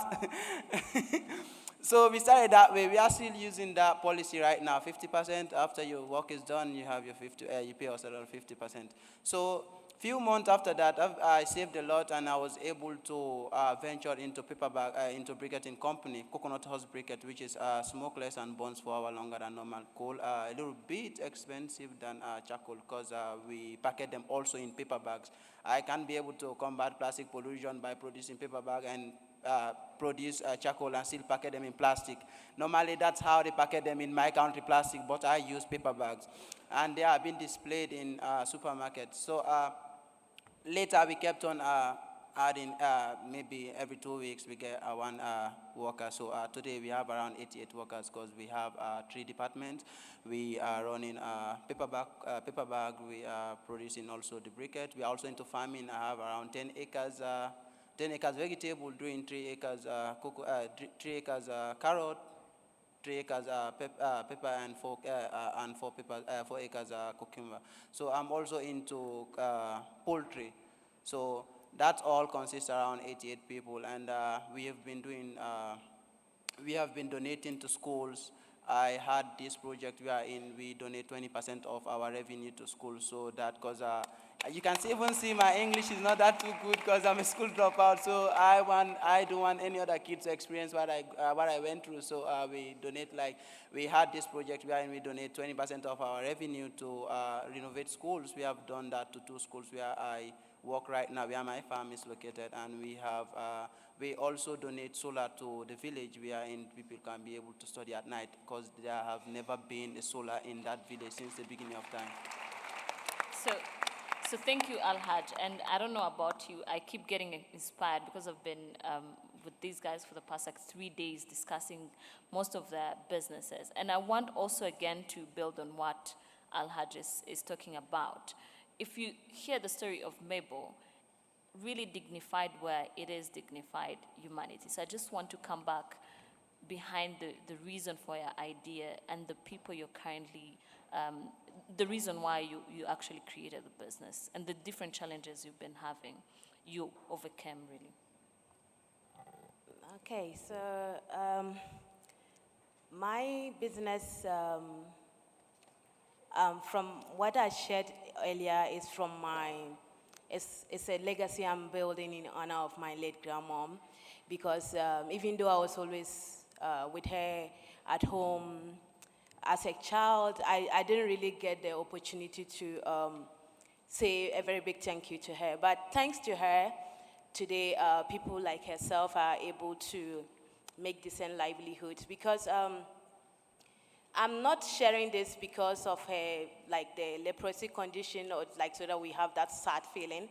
So we started that way. We are still using that policy right now. 50% after your work is done, you have your 50. You pay us around 50%. So few months after that, I saved a lot, and I was able to venture into into briquetting company, Coconut House Briquette, which is smokeless and burns 4 hours longer than normal coal. A little bit expensive than charcoal because we packet them also in paper bags. I can be able to combat plastic pollution by producing paper bag and produce charcoal and still packet them in plastic. Normally, that's how they packet them in my country, plastic, but I use paper bags. And they are being displayed in supermarkets. So later, we kept on adding, maybe every 2 weeks, we get one worker. So today, we have around 88 workers because we have 3 departments. We are running paper bag. We are producing also the briquette. We are also into farming. I have around 10 acres 10 acres vegetable, doing 3 acres 3 acres carrot, 3 acres pepper, and 4 acres cucumber. So I'm also into poultry. So that all consists around 88 people, and we have been donating to schools. I had this project we donate 20% of our revenue to schools, so that because you can even see my English is not that too good because I'm a school dropout, so I don't want any other kids to experience what I went through, so we donate, we had this project where we donate 20% of our revenue to renovate schools. We have done that to 2 schools where I work right now, where my farm is located, and we also donate solar to the village wherein people can be able to study at night because there have never been a solar in that village since the beginning of time. So thank you, Alhaj. And I don't know about you, I keep getting inspired because I've been with these guys for the past 3 days discussing most of their businesses. And I want also again to build on what Alhaj is talking about. If you hear the story of Mabel, really dignified where it is dignified humanity. So I just want to come back behind the reason for your idea and the people you're currently, the reason why you actually created the business and the different challenges you've been having, you overcame really. Okay, so my business, from what I shared earlier, is from it's a legacy I'm building in honor of my late grandmom, because even though I was always with her at home as a child, I didn't really get the opportunity to say a very big thank you to her. But thanks to her, today people like herself are able to make decent livelihoods. Because I'm not sharing this because of like the leprosy condition or like so that we have that sad feeling,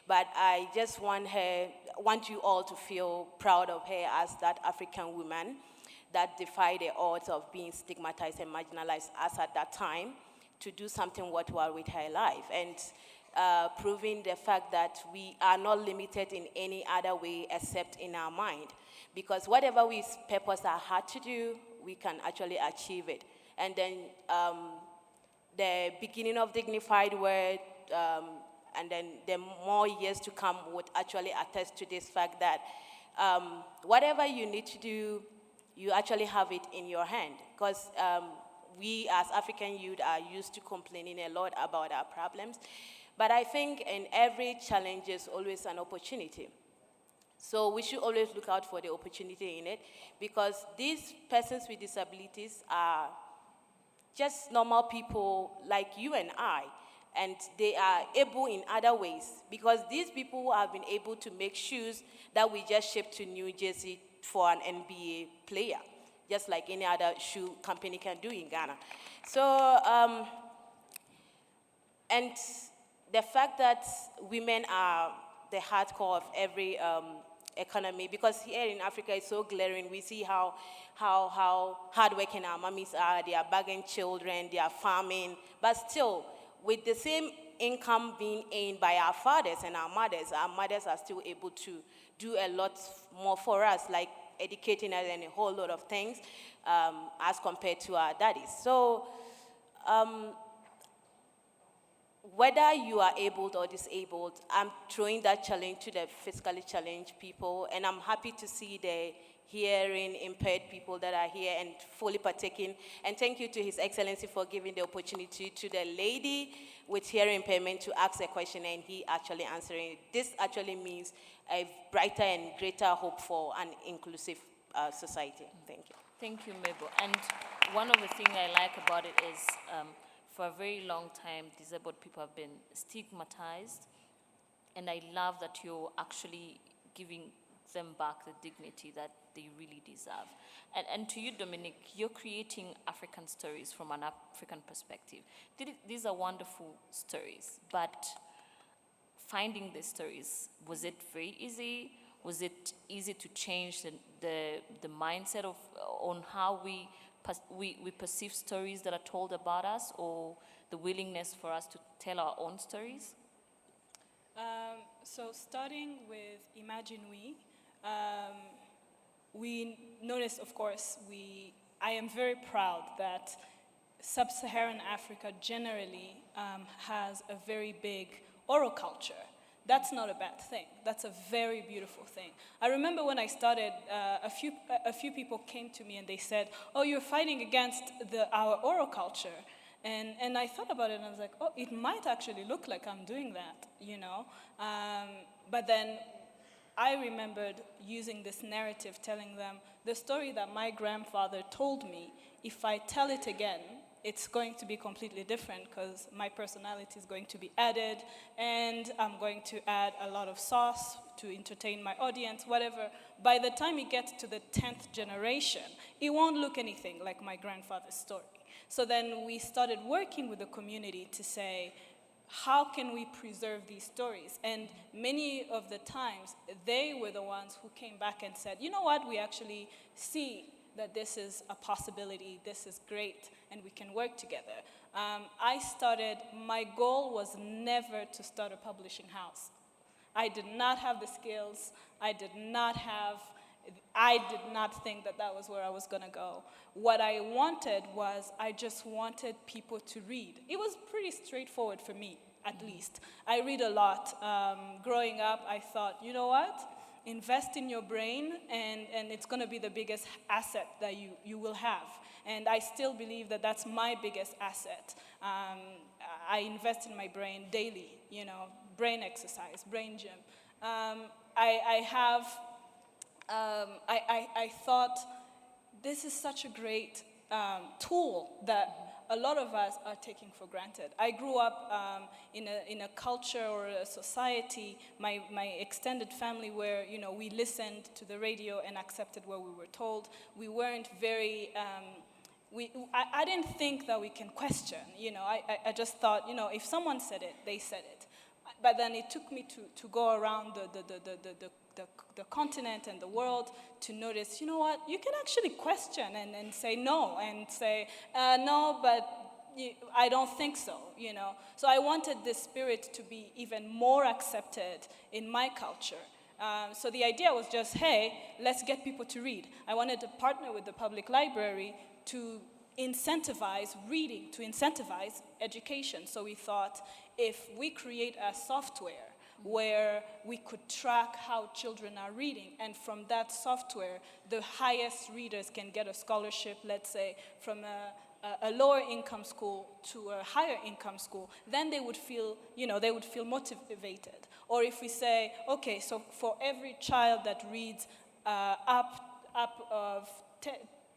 but I just want you all to feel proud of her as that African woman that defied the odds of being stigmatized and marginalized as at that time to do something worthwhile with her life, and proving the fact that we are not limited in any other way except in our mind. Because whatever we purpose our heart to do, we can actually achieve it. And then the beginning of Dignified Word, and then the more years to come would actually attest to this fact that whatever you need to do, you actually have it in your hand. Because we as African youth are used to complaining a lot about our problems. But I think in every challenge is always an opportunity. So we should always look out for the opportunity in it, because these persons with disabilities are just normal people like you and I, and they are able in other ways, because these people have been able to make shoes that we just shipped to New Jersey for an NBA player, just like any other shoe company can do in Ghana. So, and the fact that women are the hardcore of every economy, because here in Africa it's so glaring. We see how hardworking our mummies are. They are bagging children, they are farming, but still, with the same income being earned by our fathers and our mothers are still able to do a lot more for us, like educating us and a whole lot of things, as compared to our daddies. So, whether you are able or disabled, I'm throwing that challenge to the physically challenged people, and I'm happy to see the hearing impaired people that are here and fully partaking. And thank you to His Excellency for giving the opportunity to the lady with hearing impairment to ask a question and he actually answering it. This actually means a brighter and greater hope for an inclusive society. Thank you. Thank you, Mabel. And one of the things I like about it is for a very long time, disabled people have been stigmatized, and I love that you're actually giving them back the dignity that they really deserve. And to you, Dominic, you're creating African stories from an African perspective. These are wonderful stories, but finding these stories, was it very easy? Was it easy to change the mindset on how we perceive stories that are told about us, or the willingness for us to tell our own stories? So starting with Imagine we noticed, of course, I am very proud that sub-Saharan Africa generally has a very big oral culture. That's not a bad thing. That's a very beautiful thing. I remember when I started, a few people came to me and they said, "Oh, you're fighting against our oral culture." And I thought about it and I was like, oh, it might actually look like I'm doing that, you know? But then I remembered using this narrative, telling them the story that my grandfather told me, if I tell it again, it's going to be completely different because my personality is going to be added and I'm going to add a lot of sauce to entertain my audience, whatever. By the time it gets to the 10th generation, it won't look anything like my grandfather's story. So then we started working with the community to say, how can we preserve these stories? And many of the times, they were the ones who came back and said, you know what, we actually see that this is a possibility, this is great, and we can work together. My goal was never to start a publishing house. I did not have the skills, I did not think that that was where I was gonna go. What I wanted was, I just wanted people to read. It was pretty straightforward for me, at least. I read a lot. Growing up, I thought, you know what? Invest in your brain, and it's gonna be the biggest asset that you will have. And I still believe that that's my biggest asset. I invest in my brain daily, you know, brain exercise, brain gym. I thought this is such a great tool that a lot of us are taking for granted. I grew up in a culture or a society, my extended family, where we listened to the radio and accepted what we were told. We weren't very. I didn't think that we can question. I just thought, if someone said it, they said it. But then it took me to go around the continent and the world to notice, you know what, you can actually question and say no, and say, no, but I don't think so, So I wanted this spirit to be even more accepted in my culture. So the idea was just, hey, let's get people to read. I wanted to partner with the public library to incentivize reading, to incentivize education. So we thought, if we create a software where we could track how children are reading, and from that software, the highest readers can get a scholarship, let's say, from a lower income school to a higher income school, then they would feel, motivated. Or if we say, okay, so for every child that reads up of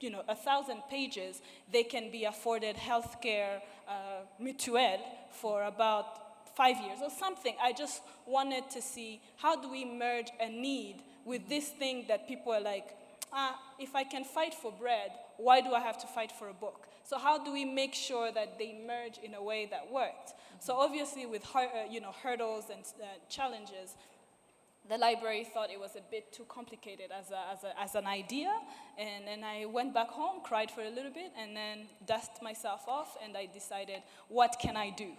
1,000 pages, they can be afforded healthcare mutuelle for about 5 years or something. I just wanted to see, how do we merge a need with this thing that people are like, if I can fight for bread, why do I have to fight for a book? So how do we make sure that they merge in a way that worked? So obviously with hurdles and challenges, the library thought it was a bit too complicated as an idea, and I went back home, cried for a little bit, and then dusted myself off, and I decided, what can I do?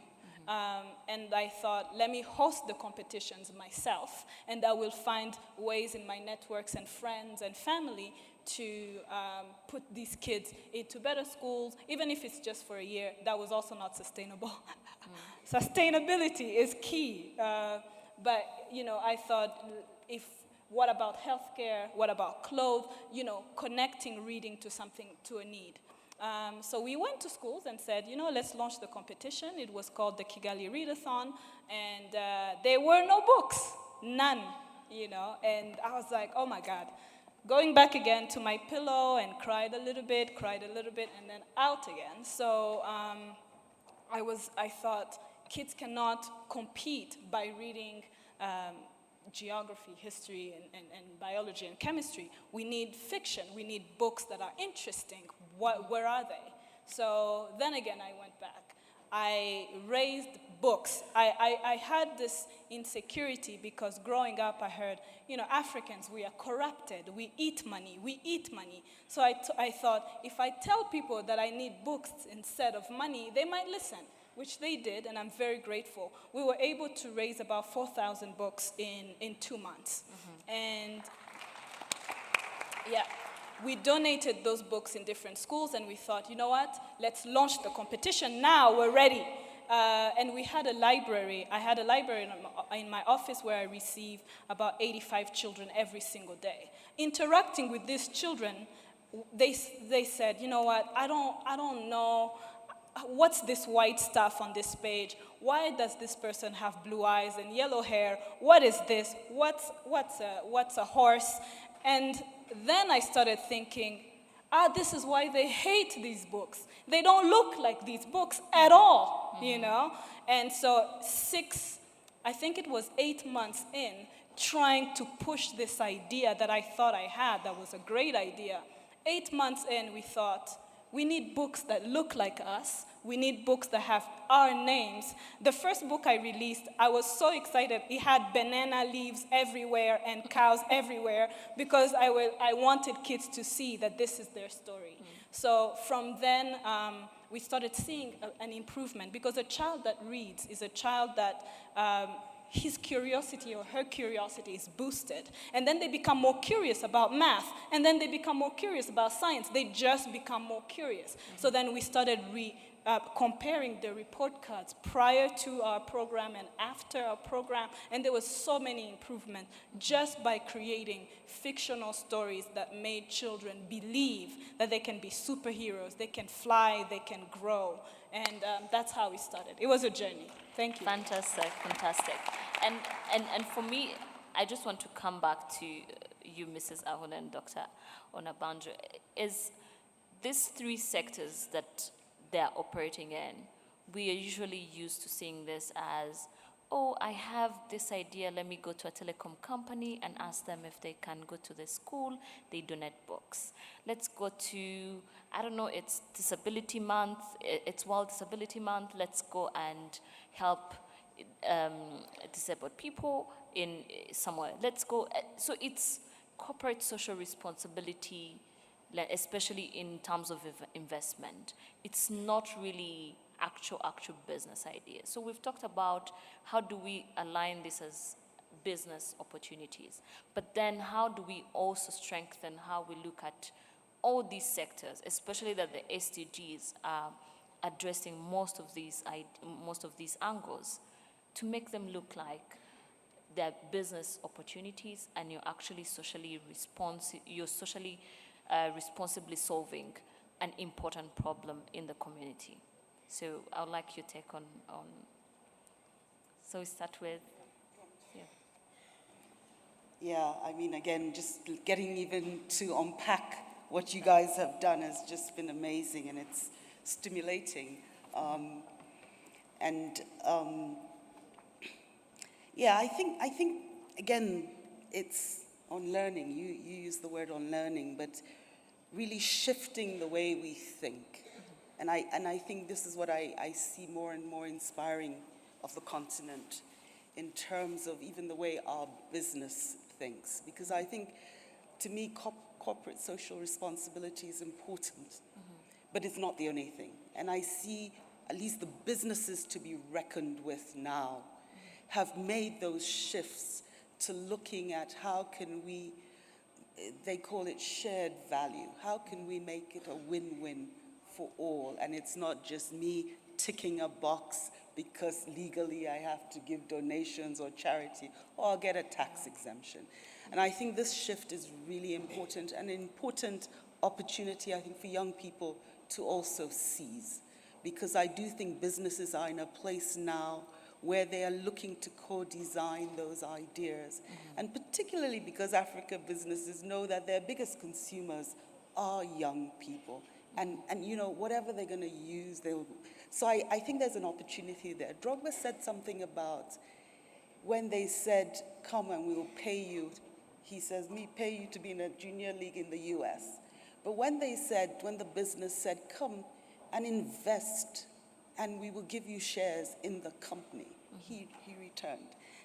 And I thought, let me host the competitions myself, and I will find ways in my networks and friends and family to put these kids into better schools, even if it's just for a year. That was also not sustainable. Sustainability is key. But, I thought, what about healthcare? What about clothes? Connecting reading to something, to a need. So we went to schools and said, let's launch the competition. It was called the Kigali Readathon, and there were no books, none, and I was like, oh my God. Going back again to my pillow and cried a little bit, and then out again. So I thought, kids cannot compete by reading geography, history, and biology and chemistry. We need fiction. We need books that are interesting. Where are they? So then again, I went back. I raised books. I had this insecurity because growing up I heard, Africans, we are corrupted. We eat money. So I thought, if I tell people that I need books instead of money, they might listen, which they did, and I'm very grateful. We were able to raise about 4,000 books in 2 months. And yeah, we donated those books in different schools, and we thought, you know what, let's launch the competition now, we're ready. And we had a library. I had a library in my office where I receive about 85 children every single day. Interacting with these children, they said, you know what, I don't know, what's this white stuff on this page? Why does this person have blue eyes and yellow hair? What is this? What's a horse? And then I started thinking, this is why they hate these books. They don't look like these books at all, And so I think it was 8 months in, trying to push this idea that I thought I had, that was a great idea. 8 months in, we thought, we need books that look like us. We need books that have our names. The first book I released, I was so excited. It had banana leaves everywhere and cows everywhere because I wanted kids to see that this is their story. So from then, we started seeing an improvement because a child that reads is a child that his curiosity or her curiosity is boosted. And then they become more curious about math. And then they become more curious about science. They just become more curious. So then we started comparing the report cards prior to our program and after our program. And there was so many improvements just by creating fictional stories that made children believe that they can be superheroes, they can fly, they can grow. And that's how we started. It was a journey. Thank you. Fantastic. And for me, I just want to come back to you, Mrs. Ahuna and Dr. Onabanjo. Is these 3 sectors that they're operating in. We are usually used to seeing this as, oh, I have this idea, let me go to a telecom company and ask them if they can go to the school, they donate books. Let's go to, I don't know, it's Disability Month, it's World Disability Month, let's go and help disabled people in somewhere. Let's go, so it's corporate social responsibility, especially in terms of investment. It's not really actual business ideas. So we've talked about how do we align this as business opportunities, but then how do we also strengthen how we look at all these sectors, especially that the SDGs are addressing most of these angles, to make them look like they're business opportunities and you're actually socially responsibly solving an important problem in the community. So I would like your take on so we start with, yeah. Yeah, I mean, again, just getting even to unpack what you guys have done has just been amazing, and it's stimulating. Yeah, I think again, it's on learning. You use the word on learning, but really shifting the way we think. And I think this is what I see more and more inspiring of the continent in terms of even the way our business thinks. Because I think, to me, corporate social responsibility is important, but it's not the only thing. And I see at least the businesses to be reckoned with now have made those shifts to looking at how can we, they call it shared value, how can we make it a win-win for all? And it's not just me ticking a box because legally I have to give donations or charity or I'll get a tax exemption. And I think this shift is really important, an important opportunity, I think, for young people to also seize. Because I do think businesses are in a place now where they are looking to co-design those ideas. And particularly because Africa businesses know that their biggest consumers are young people. And you know, whatever they're going to use, they'll... So I think there's an opportunity there. Drogba said something about when they said, come and we'll pay you, he says, me pay you to be in a junior league in the US. But when they said, when the business said, come and invest and we will give you shares in the company, he returned.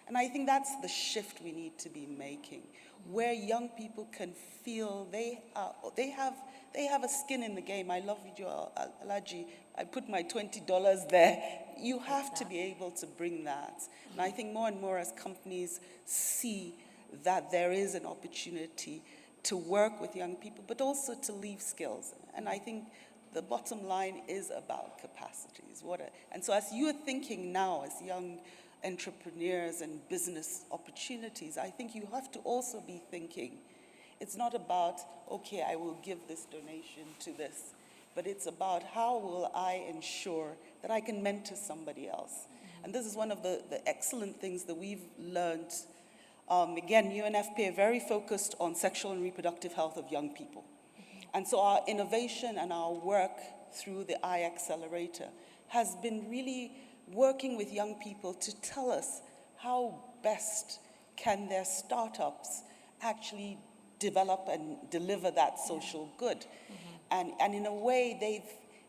And I think that's the shift we need to be making, where young people can feel they have a skin in the game. I love you, Alaji. I put my $20 there. You have to be able to bring that. And I think more and more as companies see that there is an opportunity to work with young people, but also to leave skills. And I think the bottom line is about capacities. And so as you are thinking now as young entrepreneurs and business opportunities, I think you have to also be thinking, it's not about, okay, I will give this donation to this, but it's about how will I ensure that I can mentor somebody else. And this is one of the excellent things that we've learned. Again, UNFPA are very focused on sexual and reproductive health of young people. And so our innovation and our work through the iAccelerator has been really working with young people to tell us how best can their startups actually develop and deliver that social good. And in a way,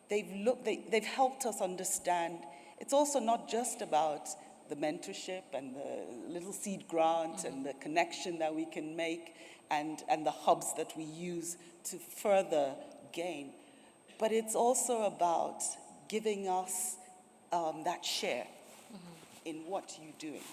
they've helped us understand it's also not just about the mentorship and the little seed grant and the connection that we can make and the hubs that we use to further gain. But it's also about giving us that share in what you're doing.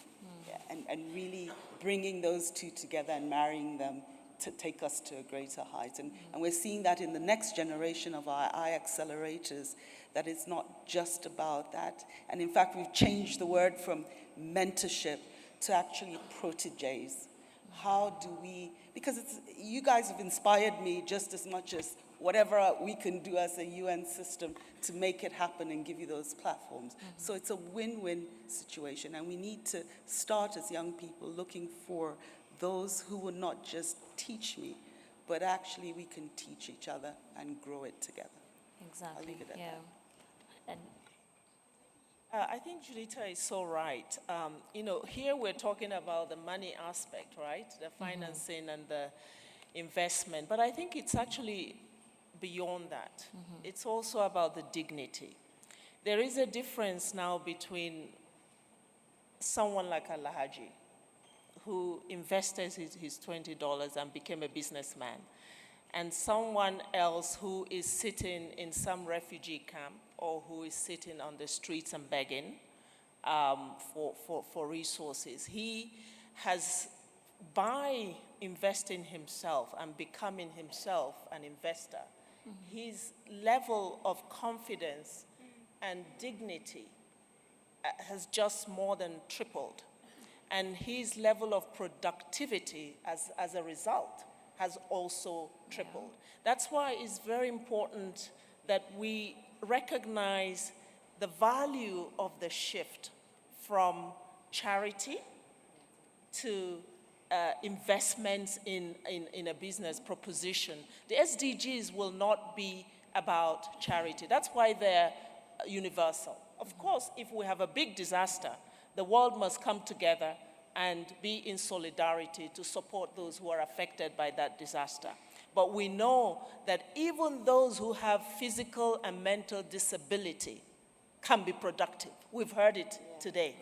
Yeah, and really bringing those two together and marrying them to take us to a greater height. And we're seeing that in the next generation of our iAccelerators, that it's not just about that. And in fact, we've changed the word from mentorship to actually proteges. How do we, because you guys have inspired me just as much as whatever we can do as a UN system to make it happen and give you those platforms. So it's a win-win situation, and we need to start as young people looking for those who will not just teach me, but actually we can teach each other and grow it together. Exactly. I'll leave it at that. And I think Julita is so right. Here we're talking about the money aspect, right? The financing and the investment. But I think it's actually beyond that. It's also about the dignity. There is a difference now between someone like Alhaji, who invested his $20 and became a businessman, and someone else who is sitting in some refugee camp or who is sitting on the streets and begging for resources. He has, by investing himself and becoming himself an investor, his level of confidence and dignity has just more than tripled. And his level of productivity as a result has also tripled. That's why it's very important that we recognize the value of the shift from charity to investments in a business proposition. The SDGs will not be about charity. That's why they're universal. Of course, if we have a big disaster, the world must come together and be in solidarity to support those who are affected by that disaster. But we know that even those who have physical and mental disability can be productive. We've heard it today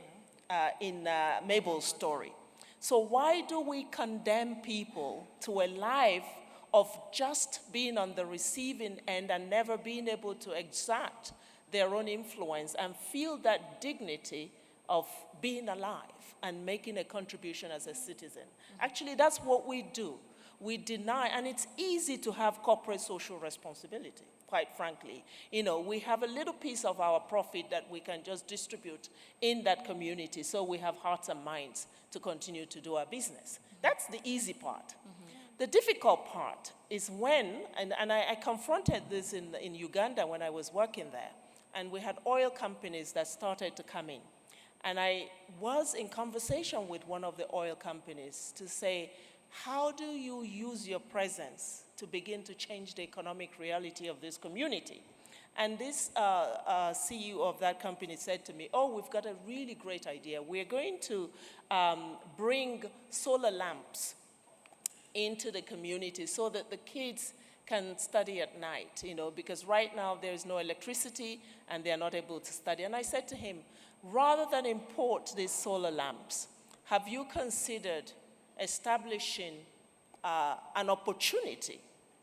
in Mabel's story. So why do we condemn people to a life of just being on the receiving end and never being able to exert their own influence and feel that dignity of being alive and making a contribution as a citizen? Actually, that's what we do. We deny, and it's easy to have corporate social responsibility, quite frankly. We have a little piece of our profit that we can just distribute in that community, so we have hearts and minds to continue to do our business. That's the easy part. The difficult part is when, and I confronted this in Uganda when I was working there, and we had oil companies that started to come in. And I was in conversation with one of the oil companies to say, how do you use your presence to begin to change the economic reality of this community? And this CEO of that company said to me, oh, we've got a really great idea. We're going to bring solar lamps into the community so that the kids can study at night, because right now there's no electricity and they're not able to study. And I said to him, rather than import these solar lamps, have you considered establishing an opportunity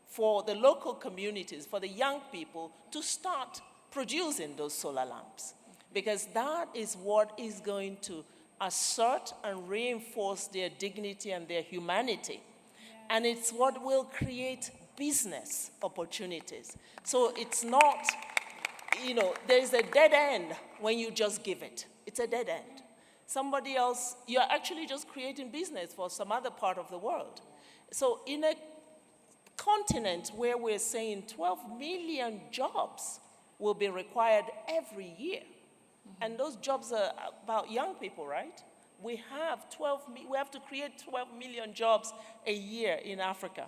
for the local communities, for the young people, to start producing those solar lamps? Because that is what is going to assert and reinforce their dignity and their humanity. And it's what will create business opportunities. So it's not, there's a dead end when you just give it. It's a dead end. Somebody else, you're actually just creating business for some other part of the world. So in a continent where we're saying 12 million jobs will be required every year, and those jobs are about young people, right? We have to create 12 million jobs a year in Africa.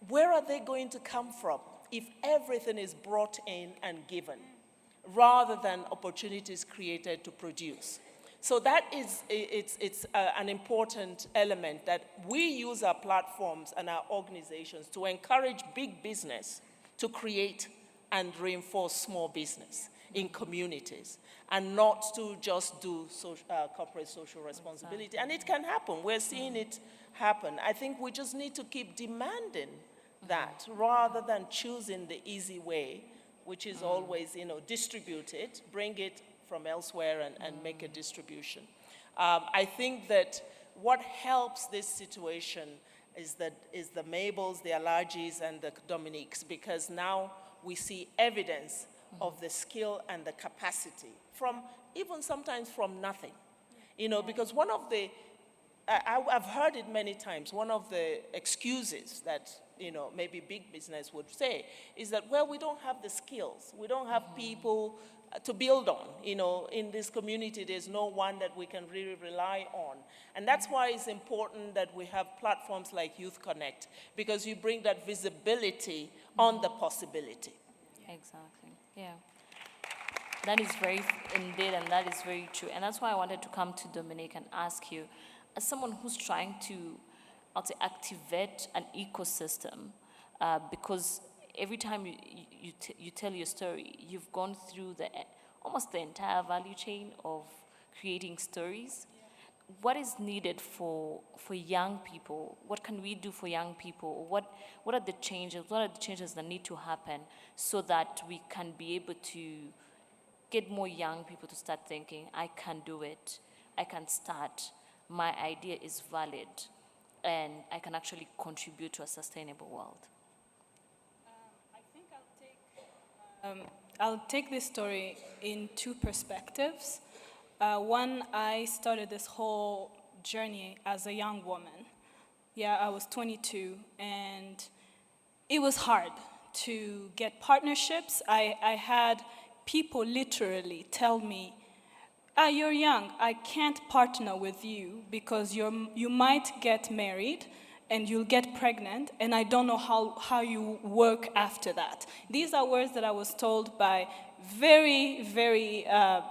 Where are they going to come from if everything is brought in and given, rather than opportunities created to produce? So that is, it's an important element, that we use our platforms and our organizations to encourage big business to create and reinforce small business in communities, and not to just do corporate social responsibility. And it can happen. We're seeing it happen. I think we just need to keep demanding that, rather than choosing the easy way, which is always, distribute it, bring it from elsewhere and make a distribution. I think that what helps this situation is the Mabels, the Alhajis, and the Dominiques, because now we see evidence of the skill and the capacity from, even sometimes from nothing. Because one of the, I've heard it many times, one of the excuses that maybe big business would say is that, well, we don't have the skills. We don't have people to build on. In this community, there's no one that we can really rely on. And that's why it's important that we have platforms like Youth Connect, because you bring that visibility on the possibility. Exactly, yeah. That is very, indeed, and that is very true. And that's why I wanted to come to Dominique and ask you, as someone who's trying to, I'll say, activate an ecosystem, because every time you tell your story, you've gone through almost the entire value chain of creating stories. What is needed for young people? What can we do for young people? What are the changes? What are the changes that need to happen so that we can be able to get more young people to start thinking, I can do it, I can start, my idea is valid, and I can actually contribute to a sustainable world? I think I'll take this story in two perspectives. One, I started this whole journey as a young woman. Yeah, I was 22, and it was hard to get partnerships. I had people literally tell me, you're young, I can't partner with you because you might get married and you'll get pregnant, and I don't know how you work after that. These are words that I was told by very, very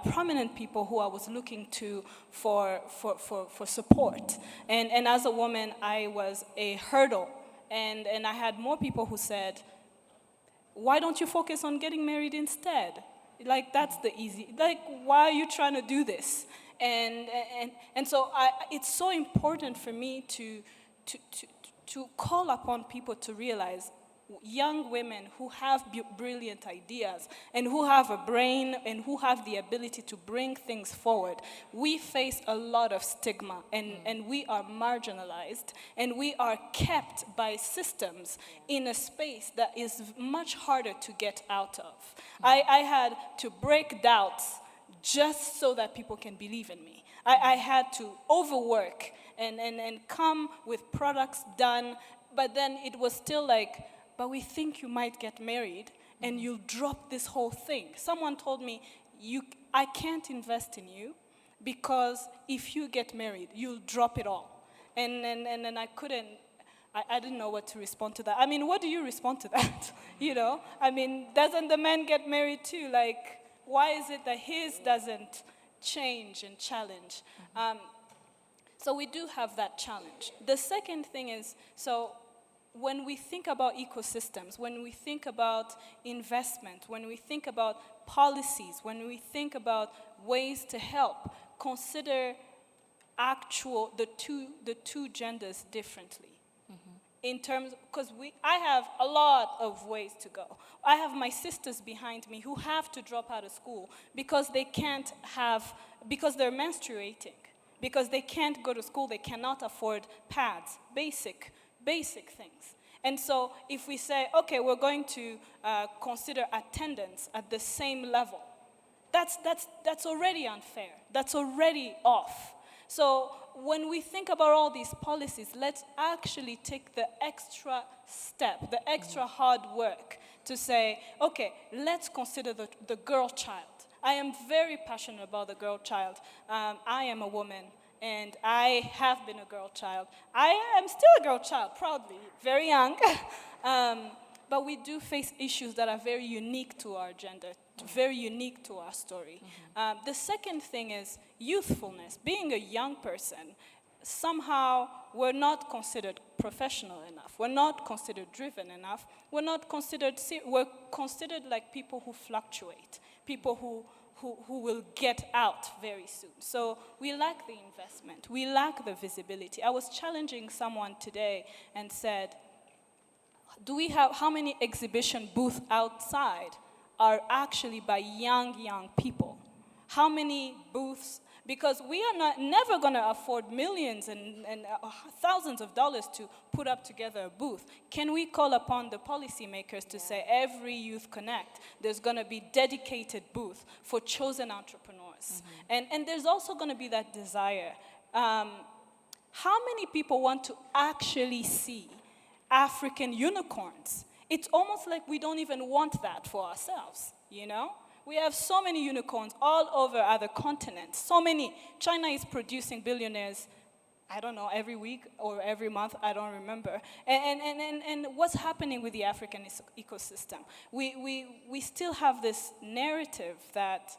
prominent people who I was looking to for support. And as a woman, I was a hurdle. And I had more people who said, why don't you focus on getting married instead? Like, that's the easy, like, why are you trying to do this? And so it's so important for me to call upon people to realize young women who have brilliant ideas and who have a brain and who have the ability to bring things forward, we face a lot of stigma, and we are marginalized, and we are kept by systems in a space that is much harder to get out of. I had to break doubts just so that people can believe in me. I had to overwork and come with products done, but then it was still like, but we think you might get married and you'll drop this whole thing. Someone told me, I can't invest in you because if you get married, you'll drop it all. And then I didn't know what to respond to that. I mean, what do you respond to that? You know? I mean, doesn't the man get married too? Like, why is it that his doesn't change and challenge? So we do have that challenge. The second thing is, so when we think about ecosystems, when we think about investment, when we think about policies, when we think about ways to help, consider the two genders differently. In terms, because I have a lot of ways to go. I have my sisters behind me who have to drop out of school because because they're menstruating, because they can't go to school, they cannot afford pads, basic things. And so if we say, okay, we're going to consider attendance at the same level, that's already unfair. That's already off. So when we think about all these policies, let's actually take the extra step, the extra hard work to say, okay, let's consider the girl child. I am very passionate about the girl child. I am a woman, and I have been a girl child. I am still a girl child, proudly, very young. But we do face issues that are very unique to our gender, very unique to our story. The second thing is youthfulness. Being a young person, somehow we're not considered professional enough. We're not considered driven enough. We're considered like people who fluctuate, people who will get out very soon. So we lack the investment. We lack the visibility. I was challenging someone today and said, how many exhibition booths outside are actually by young people? How many booths? Because we are never going to afford millions and thousands of dollars to put up together a booth. Can we call upon the policymakers to say every Youth Connect, there's going to be dedicated booth for chosen entrepreneurs? And there's also going to be that desire. How many people want to actually see African unicorns? It's almost like we don't even want that for ourselves, you know? We have so many unicorns all over other continents, so many. China is producing billionaires, I don't know, every week or every month, I don't remember. And what's happening with the African ecosystem? We still have this narrative that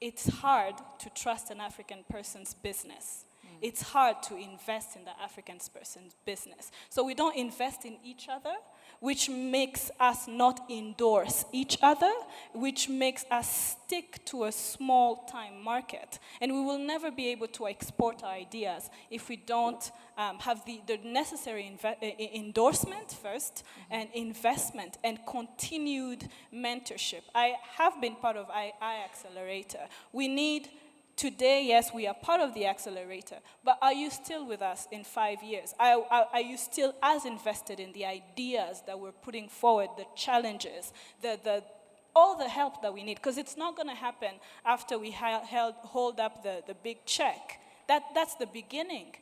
it's hard to trust an African person's business. It's hard to invest in the African person's business. So we don't invest in each other, which makes us not endorse each other, which makes us stick to a small-time market. And we will never be able to export our ideas if we don't have the necessary endorsement first, and investment, and continued mentorship. I have been part of I Accelerator. We need today, yes, we are part of the accelerator, but are you still with us in 5 years? Are you still as invested in the ideas that we're putting forward, the challenges, all the help that we need? Because it's not going to happen after we hold up the big check. That's the beginning.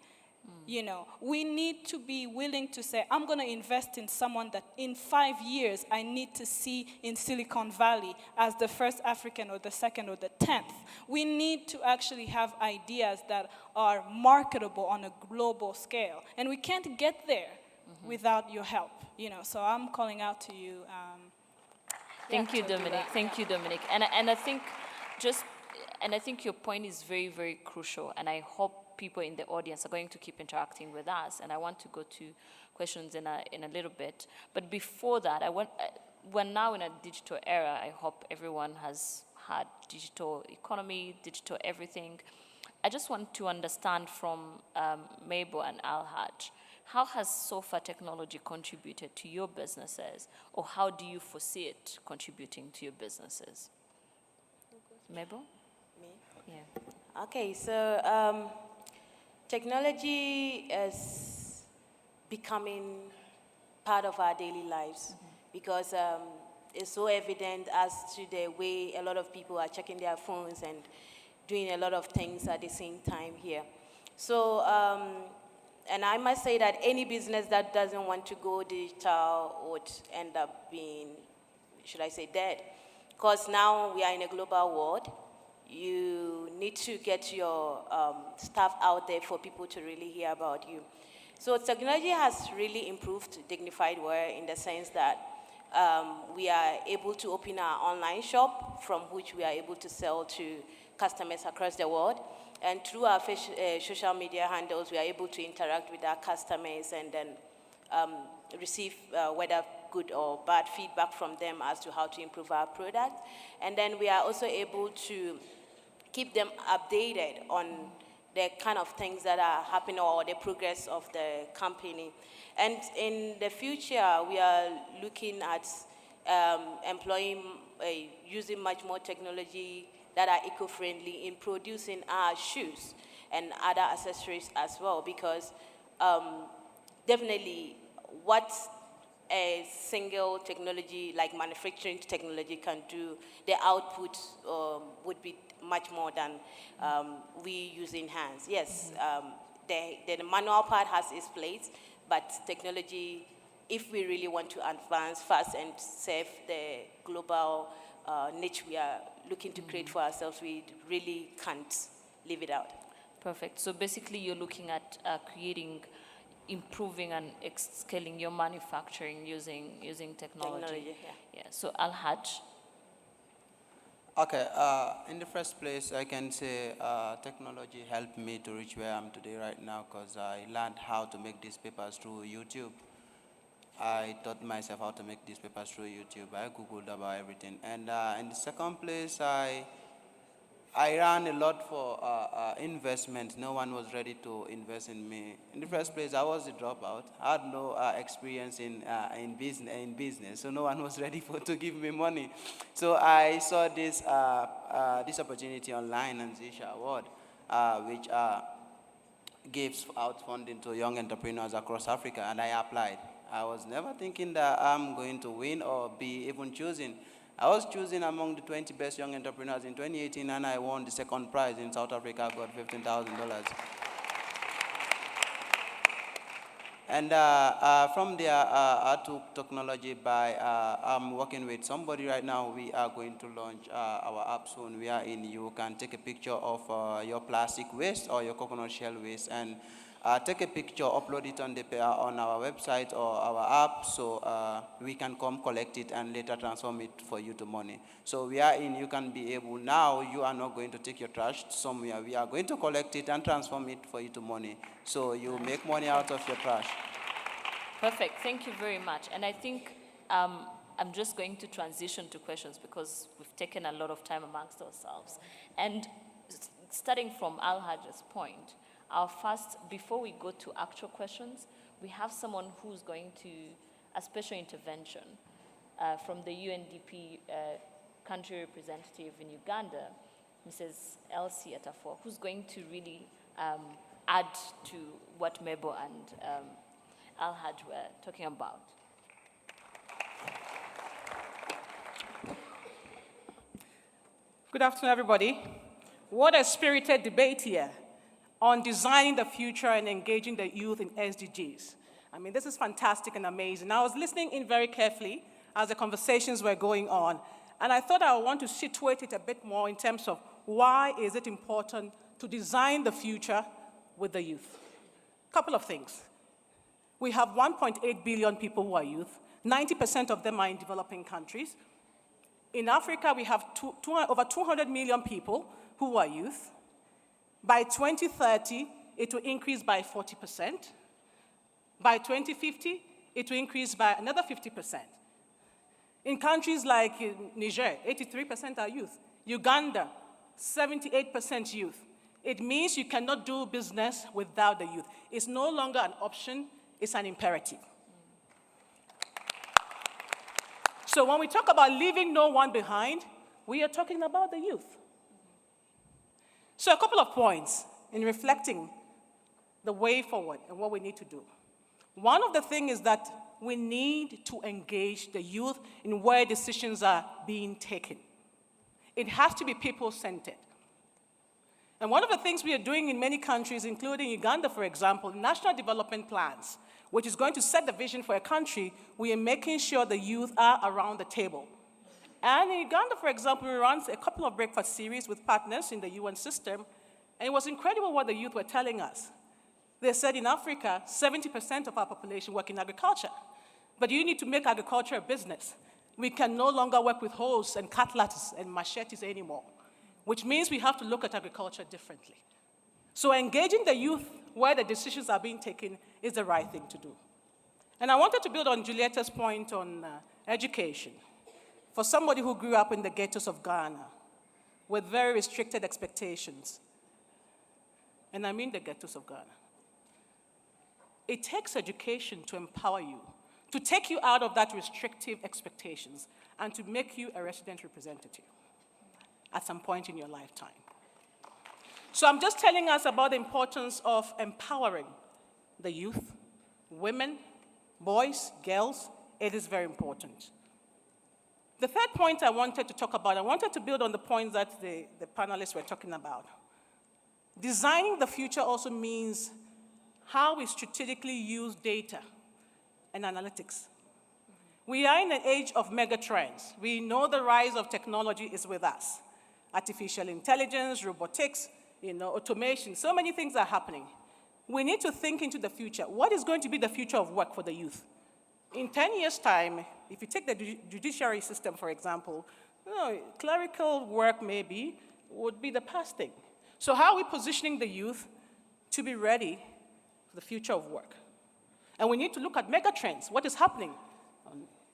You know, we need to be willing to say, I'm going to invest in someone that in 5 years I need to see in Silicon Valley as the first African or the second or the 10th. We need to actually have ideas that are marketable on a global scale. And we can't get there without your help. You know, so I'm calling out to you. Thank you, Dominic. Thank you, Dominic. And I think I think your point is very, very crucial. And I hope people in the audience are going to keep interacting with us, and I want to go to questions in a little bit. But before that, we're now in a digital era. I hope everyone has had digital economy, digital everything. I just want to understand from Mabel and Alhaj, how has SOFA technology contributed to your businesses, or how do you foresee it contributing to your businesses? Mabel? Me? Yeah. Okay, so technology is becoming part of our daily lives because it's so evident as to the way a lot of people are checking their phones and doing a lot of things at the same time here. So, and I must say that any business that doesn't want to go digital would end up being, should I say, dead. Because now we are in a global world. You need to get your stuff out there for people to really hear about you. So technology has really improved dignified wear in the sense that we are able to open our online shop from which we are able to sell to customers across the world. And through our social media handles, we are able to interact with our customers and then receive whether good or bad feedback from them as to how to improve our product. And then we are also able to keep them updated on the kind of things that are happening or the progress of the company. And in the future, we are looking at using much more technology that are eco-friendly in producing our shoes and other accessories as well, because definitely what a single technology like manufacturing technology can do, the output would be much more than we using hands. Yes, the manual part has its place, but technology, if we really want to advance fast and serve the global niche we are looking to create for ourselves, we really can't leave it out. Perfect. So basically you're looking at improving and scaling your manufacturing using technology. Yeah. So Alhaj. Okay, in the first place, I can say technology helped me to reach where I am today right now because I learned how to make these papers through YouTube. I taught myself how to make these papers through YouTube. I Googled about everything. And in the second place, I ran a lot for investment. No one was ready to invest in me. In the first place, I was a dropout. I had no experience in business, so no one was ready to give me money. So I saw this opportunity online on Zisha Award, which gives out funding to young entrepreneurs across Africa, and I applied. I was never thinking that I'm going to win or be even chosen. I was chosen among the 20 best young entrepreneurs in 2018, and I won the second prize in South Africa. I got $15,000. And from there, I took technology by, I'm working with somebody right now. We are going to launch our app soon. You can take a picture of your plastic waste or your coconut shell waste, and take a picture, upload it on our website or our app, so we can come collect it and later transform it for you to money. So we are in, you can be able, now you are not going to take your trash somewhere. We are going to collect it and transform it for you to money. So you make money out of your trash. Perfect. Thank you very much. And I think I'm just going to transition to questions because we've taken a lot of time amongst ourselves. And starting from Alhaj's point, our first, before we go to actual questions, we have someone who's going to, a special intervention from the UNDP country representative in Uganda, Mrs. Elsie Atafor, who's going to really add to what Mebo and Alhaj were talking about. Good afternoon, everybody. What a spirited debate here on designing the future and engaging the youth in SDGs. I mean, this is fantastic and amazing. I was listening in very carefully as the conversations were going on, and I thought I would want to situate it a bit more in terms of why is it important to design the future with the youth. A couple of things. We have 1.8 billion people who are youth. 90% of them are in developing countries. In Africa, we have over 200 million people who are youth. By 2030, it will increase by 40%. By 2050, it will increase by another 50%. In countries like Niger, 83% are youth. Uganda, 78% youth. It means you cannot do business without the youth. It's no longer an option, it's an imperative. So when we talk about leaving no one behind, we are talking about the youth. So a couple of points in reflecting the way forward and what we need to do. One of the things is that we need to engage the youth in where decisions are being taken. It has to be people-centered. And one of the things we are doing in many countries, including Uganda, for example, national development plans, which is going to set the vision for a country, we are making sure the youth are around the table. And in Uganda, for example, we ran a couple of breakfast series with partners in the UN system, and it was incredible what the youth were telling us. They said in Africa, 70% of our population work in agriculture, but you need to make agriculture a business. We can no longer work with hoes and cutlasses and machetes anymore, which means we have to look at agriculture differently. So engaging the youth where the decisions are being taken is the right thing to do. And I wanted to build on Julietta's point on education. For somebody who grew up in the ghettos of Ghana with very restricted expectations, and I mean the ghettos of Ghana, it takes education to empower you, to take you out of that restrictive expectations, and to make you a resident representative at some point in your lifetime. So I'm just telling us about the importance of empowering the youth, women, boys, girls. It is very important. The third point I wanted to talk about, I wanted to build on the points that the panelists were talking about. Designing the future also means how we strategically use data and analytics. We are in an age of mega trends. We know the rise of technology is with us. Artificial intelligence, robotics, automation, so many things are happening. We need to think into the future. What is going to be the future of work for the youth? In 10 years' time, if you take the judiciary system, for example, clerical work maybe would be the past thing. So how are we positioning the youth to be ready for the future of work? And we need to look at mega trends. What is happening?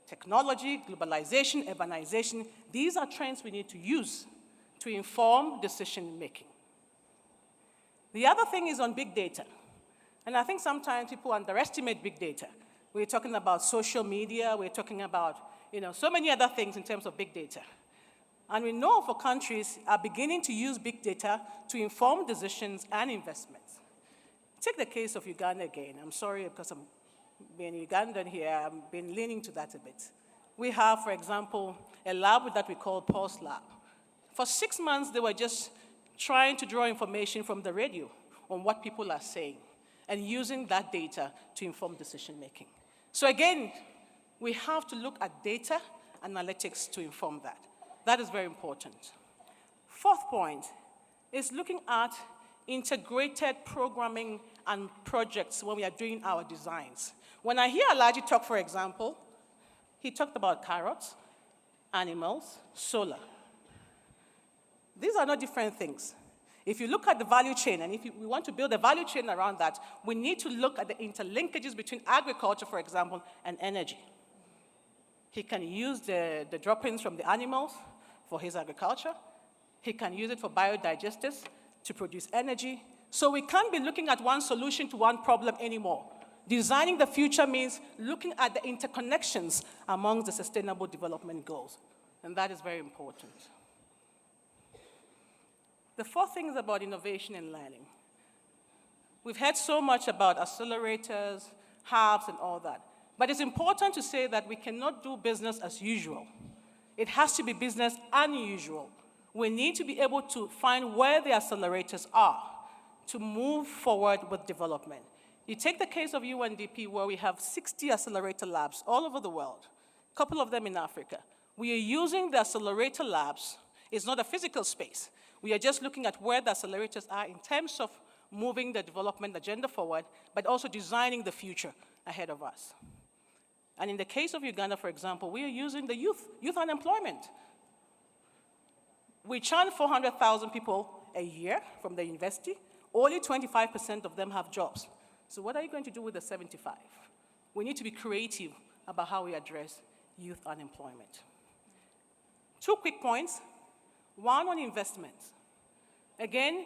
Technology, globalization, urbanization, these are trends we need to use to inform decision-making. The other thing is on big data. And I think sometimes people underestimate big data. We're talking about social media, we're talking about so many other things in terms of big data. And we know for countries are beginning to use big data to inform decisions and investments. Take the case of Uganda again. I'm sorry because I'm being Ugandan here, I've been leaning to that a bit. We have, for example, a lab that we call Pulse Lab. For 6 months, they were just trying to draw information from the radio on what people are saying and using that data to inform decision-making. So again, we have to look at data analytics to inform that. That is very important. Fourth point is looking at integrated programming and projects when we are doing our designs. When I hear Alhaji talk, for example, he talked about carrots, animals, solar. These are not different things. If you look at the value chain, and if we want to build a value chain around that, we need to look at the interlinkages between agriculture, for example, and energy. He can use the droppings from the animals for his agriculture. He can use it for biodigesters to produce energy. So we can't be looking at one solution to one problem anymore. Designing the future means looking at the interconnections among the Sustainable Development Goals, and that is very important. The fourth thing is about innovation and learning. We've heard so much about accelerators, hubs, and all that. But it's important to say that we cannot do business as usual. It has to be business unusual. We need to be able to find where the accelerators are to move forward with development. You take the case of UNDP, where we have 60 accelerator labs all over the world, a couple of them in Africa. We are using the accelerator labs. It's not a physical space. We are just looking at where the accelerators are in terms of moving the development agenda forward, but also designing the future ahead of us. And in the case of Uganda, for example, we are using the youth unemployment. We churn 400,000 people a year from the university. Only 25% of them have jobs. So what are you going to do with the 75? We need to be creative about how we address youth unemployment. 2 quick points. One on investments. Again,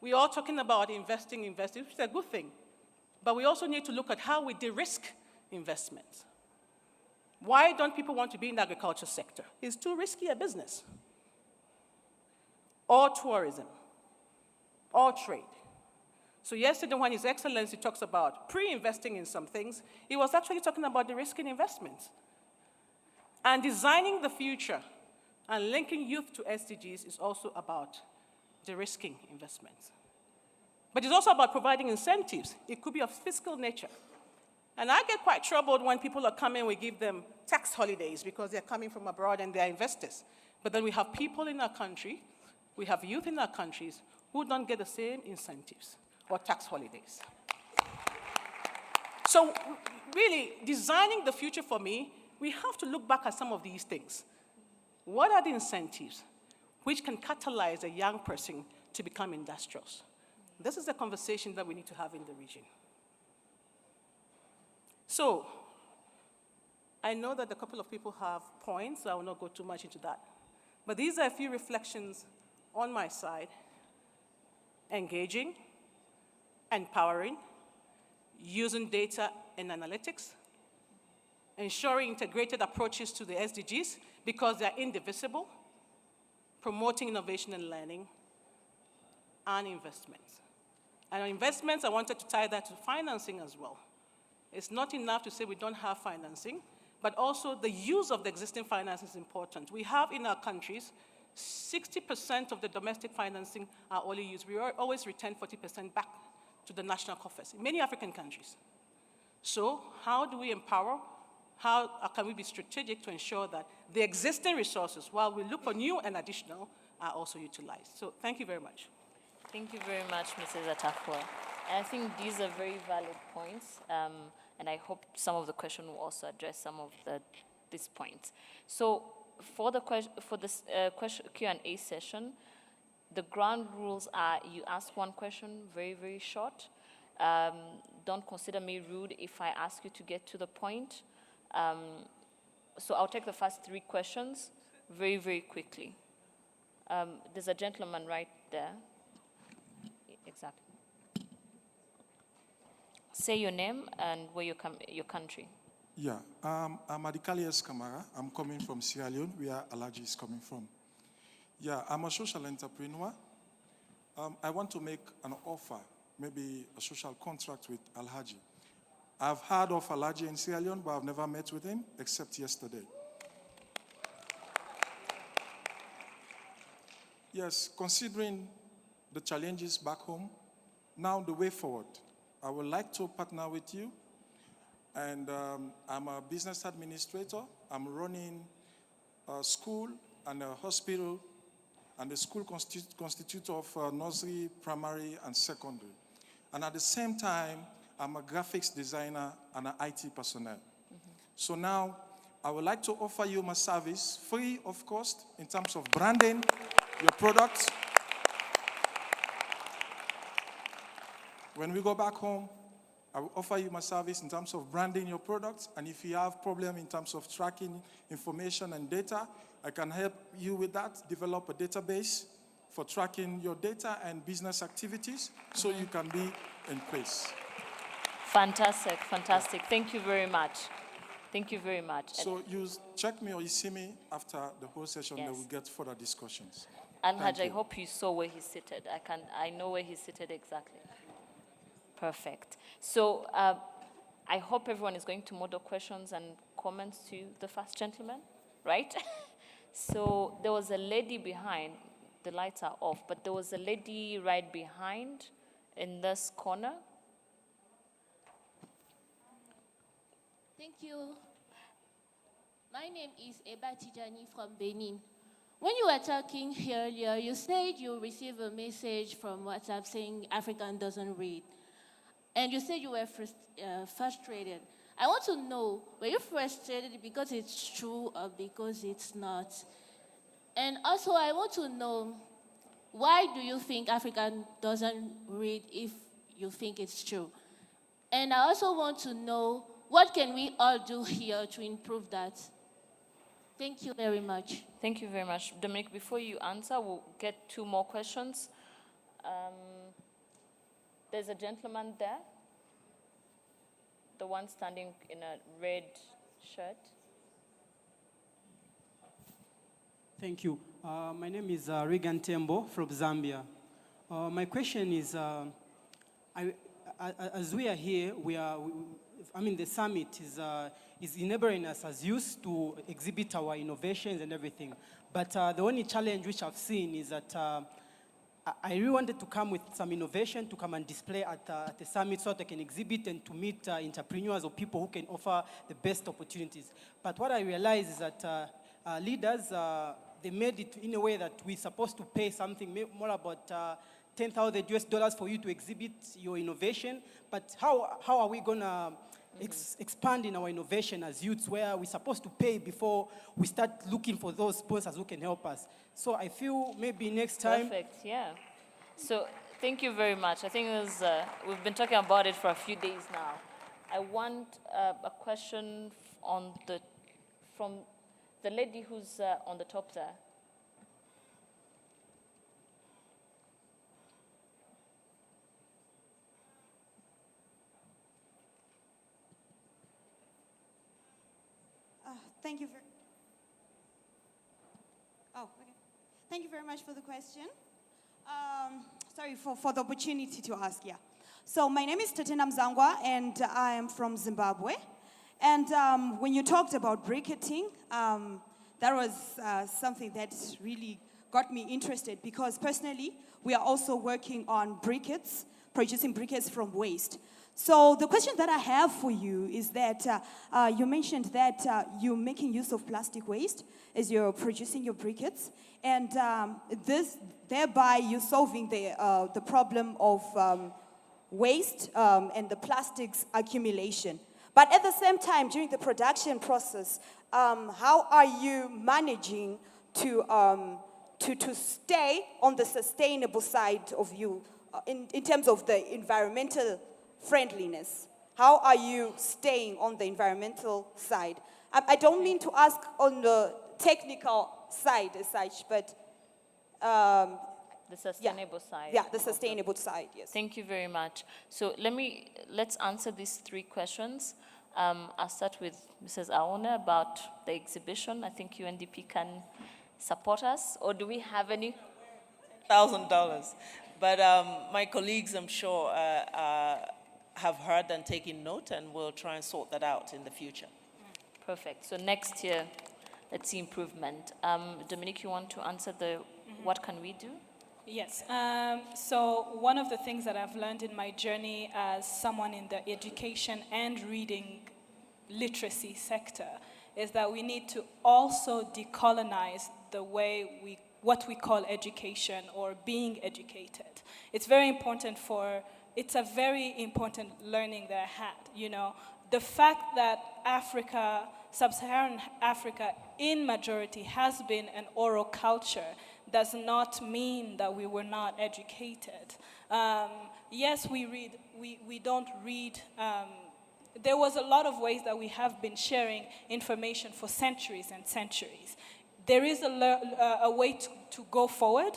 we're all talking about investing, which is a good thing. But we also need to look at how we de-risk investments. Why don't people want to be in the agriculture sector? It's too risky a business. Or tourism, or trade. So yesterday when His Excellency talks about pre-investing in some things, he was actually talking about de-risking investments. And designing the future and linking youth to SDGs is also about de-risking investments. But it's also about providing incentives. It could be of fiscal nature. And I get quite troubled when people are coming, we give them tax holidays because they're coming from abroad and they're investors. But then we have people in our country, we have youth in our countries who don't get the same incentives or tax holidays. So really, designing the future for me, we have to look back at some of these things. What are the incentives which can catalyze a young person to become industrious? This is the conversation that we need to have in the region. So, I know that a couple of people have points, so I will not go too much into that. But these are a few reflections on my side: engaging, empowering, using data and analytics, ensuring integrated approaches to the SDGs because they're indivisible, promoting innovation and learning, and investments. And on investments, I wanted to tie that to financing as well. It's not enough to say we don't have financing, but also the use of the existing finance is important. We have in our countries, 60% of the domestic financing are only used. We always return 40% back to the national coffers in many African countries. So how do we empower? How can we be strategic to ensure that the existing resources, while we look for new and additional, are also utilized? So thank you very much. Thank you very much, Mrs. Atafua. And I think these are very valid points, and I hope some of the question will also address some of these points. So for this Q&A session, the ground rules are you ask one question, very, very short. Don't consider me rude if I ask you to get to the point. So I'll take the first 3 questions very, very quickly. There's a gentleman right there. Exactly. Say your name and where your country. Yeah, I'm Adikalius Kamara. I'm coming from Sierra Leone, where Alhaji is coming from. Yeah, I'm a social entrepreneur. I want to make an offer, maybe a social contract with Alhaji. I've heard of Alhaji in Sierra Leone, but I've never met with him, except yesterday. Yes, considering the challenges back home, now the way forward, I would like to partner with you. And I'm a business administrator. I'm running a school and a hospital and the school constitutes of nursery, primary, and secondary. And at the same time, I'm a graphics designer and an IT personnel. So now, I would like to offer you my service, free of cost, in terms of branding your products. When we go back home, I will offer you my service in terms of branding your products, and if you have problem in terms of tracking information and data, I can help you with that, develop a database for tracking your data and business activities so you can be in place. Fantastic, fantastic. Thank you very much. Thank you very much. So you check me or you see me after the whole session, Yes. then we'll get further discussions. Alhaj, I hope you saw where he's seated. I know where he's seated exactly. Perfect. So I hope everyone is going to model questions and comments to the first gentleman, right? So there was a lady behind, the lights are off, but there was a lady right behind in this corner. Thank you. My name is Eba Tijani from Benin. When you were talking earlier, you said you received a message from WhatsApp saying African doesn't read. And you said you were frustrated. I want to know, were you frustrated because it's true or because it's not? And also, I want to know, why do you think African doesn't read if you think it's true? And I also want to know, what can we all do here to improve that? Thank you very much. Thank you very much. Dominic, before you answer, we'll get 2 more questions. There's a gentleman there, the one standing in a red shirt. Thank you. My name is Regan Tembo from Zambia. My question is, as we are here, the summit is enabling us as youth to exhibit our innovations and everything. But the only challenge which I've seen is that I really wanted to come with some innovation to come and display at the summit so that I can exhibit and to meet entrepreneurs or people who can offer the best opportunities. But what I realized is that leaders, they made it in a way that we're supposed to pay something more about $10,000 for you to exhibit your innovation. But how are we going to expand in our innovation as youths, where we're supposed to pay before we start looking for those sponsors who can help us? So I feel maybe next time. Perfect, yeah. So thank you very much. I think we've been talking about it for a few days now. I want a question from the lady who's on the top there. Thank you. Thank you very much for the question. Sorry for the opportunity to ask. Yeah. So my name is Tatena Mzangwa, and I am from Zimbabwe. And when you talked about briquetting, that was something that really got me interested, because personally, we are also working on briquettes, producing briquettes from waste. So the question that I have for you is that you mentioned that you're making use of plastic waste as you're producing your briquettes, and thereby you're solving the problem of waste and the plastics accumulation. But at the same time, during the production process, how are you managing to stay on the sustainable side of you in terms of the environmental friendliness? How are you staying on the environmental side? I don't mean to ask on the technical side as such, but the sustainable side. Yeah, the sustainable side, yes. Thank you very much. So let's answer these 3 questions. I'll start with Mrs. Aona about the exhibition. I think UNDP can support us, or do we have any? $1,000. But my colleagues, I'm sure, have heard and taken note, and we'll try and sort that out in the future. Perfect. So next year, let's see improvement. Dominique, you want to answer what can we do? Yes. So one of the things that I've learned in my journey as someone in the education and reading literacy sector is that we need to also decolonize the way what we call education or being educated. It's very important it's a very important learning that I had, you know. The fact that Africa, sub-Saharan Africa in majority has been an oral culture does not mean that we were not educated. Yes, we don't read. There was a lot of ways that we have been sharing information for centuries and centuries. There is a way to go forward,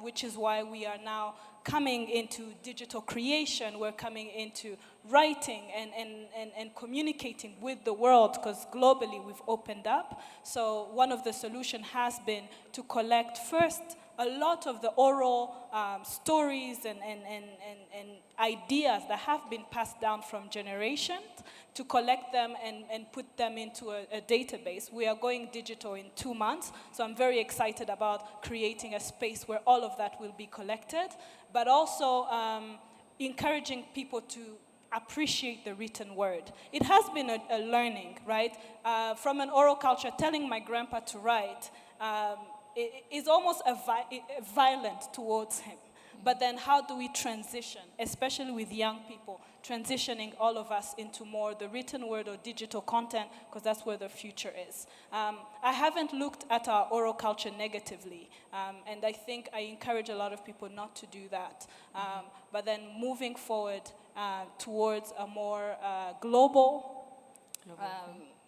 which is why we are now coming into digital creation. We're coming into writing and communicating with the world, because globally we've opened up. So one of the solutions has been to collect first a lot of the oral stories and ideas that have been passed down from generations, to collect them and put them into a database. We are going digital in 2 months, so I'm very excited about creating a space where all of that will be collected, but also encouraging people to appreciate the written word. It has been a learning, right? From an oral culture, telling my grandpa to write is almost violent towards him. But then how do we transition, especially with young people, transitioning all of us into more the written word or digital content, because that's where the future is. I haven't looked at our oral culture negatively, and I think I encourage a lot of people not to do that. But then moving forward towards a more global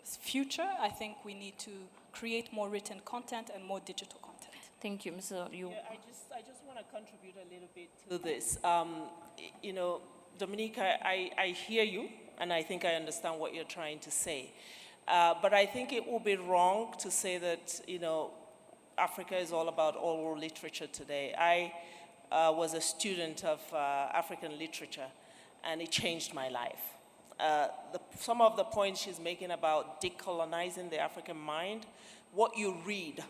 future, I think we need to create more written content and more digital content. Thank you, Mr. Yu. Yeah, I just want to contribute a little bit to this. You know, Dominica, I hear you, and I think I understand what you're trying to say. But I think it would be wrong to say that, you know, Africa is all about oral literature today. I was a student of African literature, and it changed my life. Some of the points she's making about decolonizing the African mind, what you read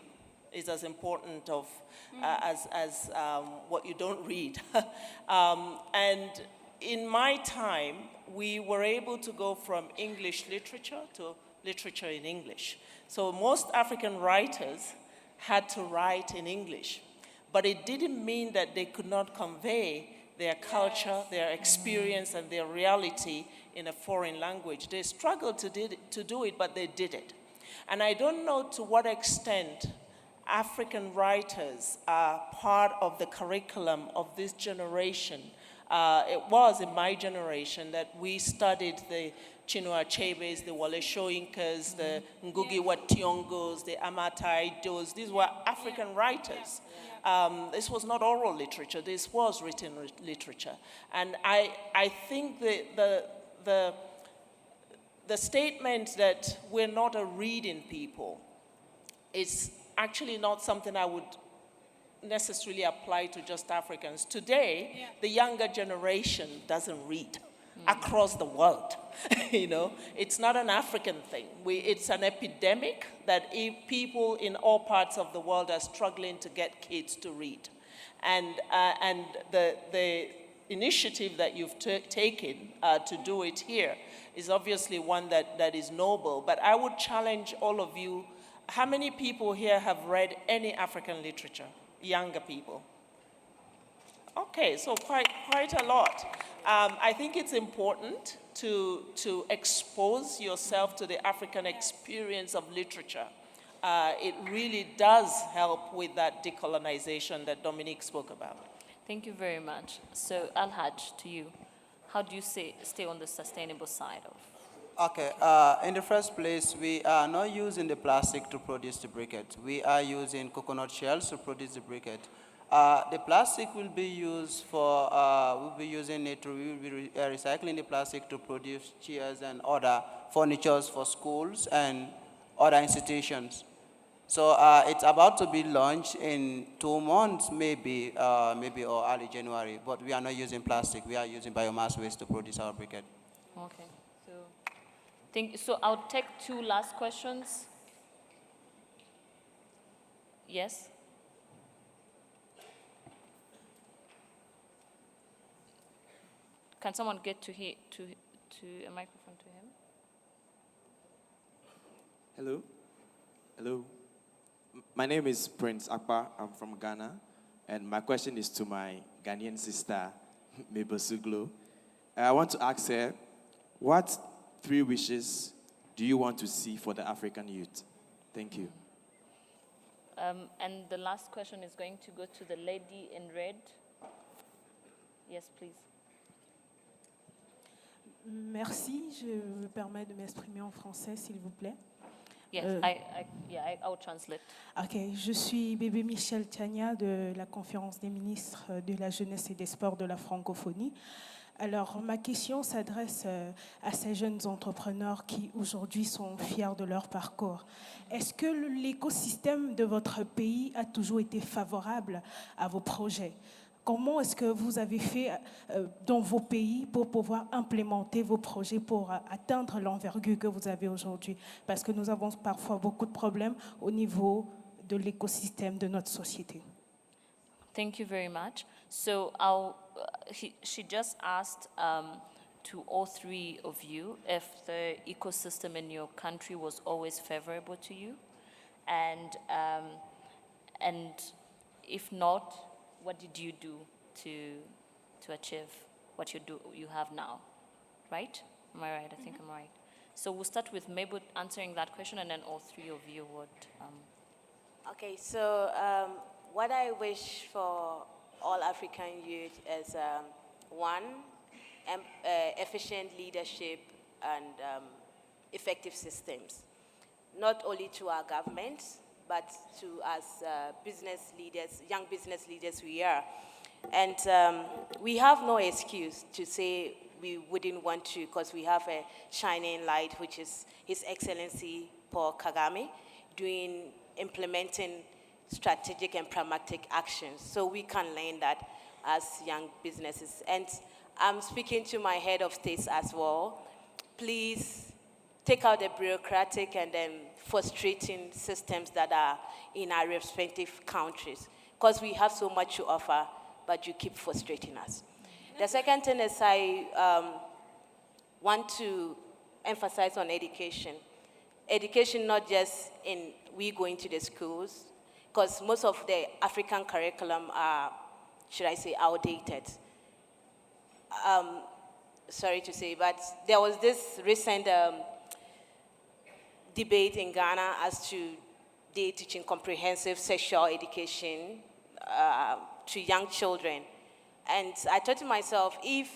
is as important as what you don't read. And in my time, we were able to go from English literature to literature in English. So most African writers had to write in English, but it didn't mean that they could not convey their culture, their experience, and their reality in a foreign language. They struggled to do it, but they did it. And I don't know to what extent African writers are part of the curriculum of this generation. It was in my generation that we studied the Chinua Achebes, the Wole Soyinkas, the Ngugi wa Thiongos, the Amata Idos. These were African writers. This was not oral literature. This was written literature. And I think the statement that we're not a reading people is actually not something I would necessarily apply to just Africans. Today, the younger generation doesn't read across the world. You know, it's not an African thing. It's an epidemic that people in all parts of the world are struggling to get kids to read. And the initiative that you've taken to do it here is obviously one that is noble. But I would challenge all of you. How many people here have read any African literature? Younger people. Okay, so quite a lot. I think it's important to expose yourself to the African experience of literature. It really does help with that decolonization that Dominique spoke about. Thank you very much. So, Alhaj, to you. How do you stay on the sustainable side of? Okay, in the first place, we are not using the plastic to produce the briquette. We are using coconut shells to produce the briquette. The plastic will be used for, we'll be using it to, we will be recycling the plastic to produce chairs and other furnitures for schools and other institutions. So it's about to be launched in 2 months, maybe or early January, but we are not using plastic. We are using biomass waste to produce our briquette. Okay. So I'll take 2 last questions. Yes? Can someone get to a microphone to him? Hello. Hello. My name is Prince Akbar. I'm from Ghana. And my question is to my Ghanaian sister, Mabel Suglu. I want to ask her, what 3 wishes do you want to see for the African youth? Thank you. And the last question is going to go to the lady in red. Yes, please. Merci. Je me permets de m'exprimer en français, s'il vous plaît. Yes, I will translate. Ok, je suis bébé Michel Tiania de la conférence des ministres de la jeunesse et des sports de la francophonie. Alors, ma question s'adresse à ces jeunes entrepreneurs qui aujourd'hui sont fiers de leur parcours. Est-ce que l'écosystème de votre pays a toujours été favorable à vos projets? Comment est-ce que vous avez fait dans vos pays pour pouvoir implémenter vos projets pour atteindre l'envergure que vous avez aujourd'hui? Parce que nous avons parfois beaucoup de problèmes au niveau de l'écosystème de notre société. Thank you very much. So she just asked to all 3 of you if the ecosystem in your country was always favorable to you, and if not, what did you do to achieve what you have now, right? Am I right? I think I'm right. So we'll start with Mabel answering that question, and then all 3 of you would. Okay, so what I wish for all African youth is one, efficient leadership and effective systems, not only to our governments, but to as business leaders, young business leaders we are. And we have no excuse to say we wouldn't want to, because we have a shining light, which is His Excellency Paul Kagame, implementing strategic and pragmatic actions. So we can learn that as young businesses. And I'm speaking to my head of states as well. Please take out the bureaucratic and frustrating systems that are in our respective countries, because we have so much to offer, but you keep frustrating us. The second thing is I want to emphasize on education. Education, not just in we going to the schools, because most of the African curriculum are, should I say, outdated. Sorry to say, but there was this recent debate in Ghana as to they teaching comprehensive sexual education to young children. And I thought to myself, if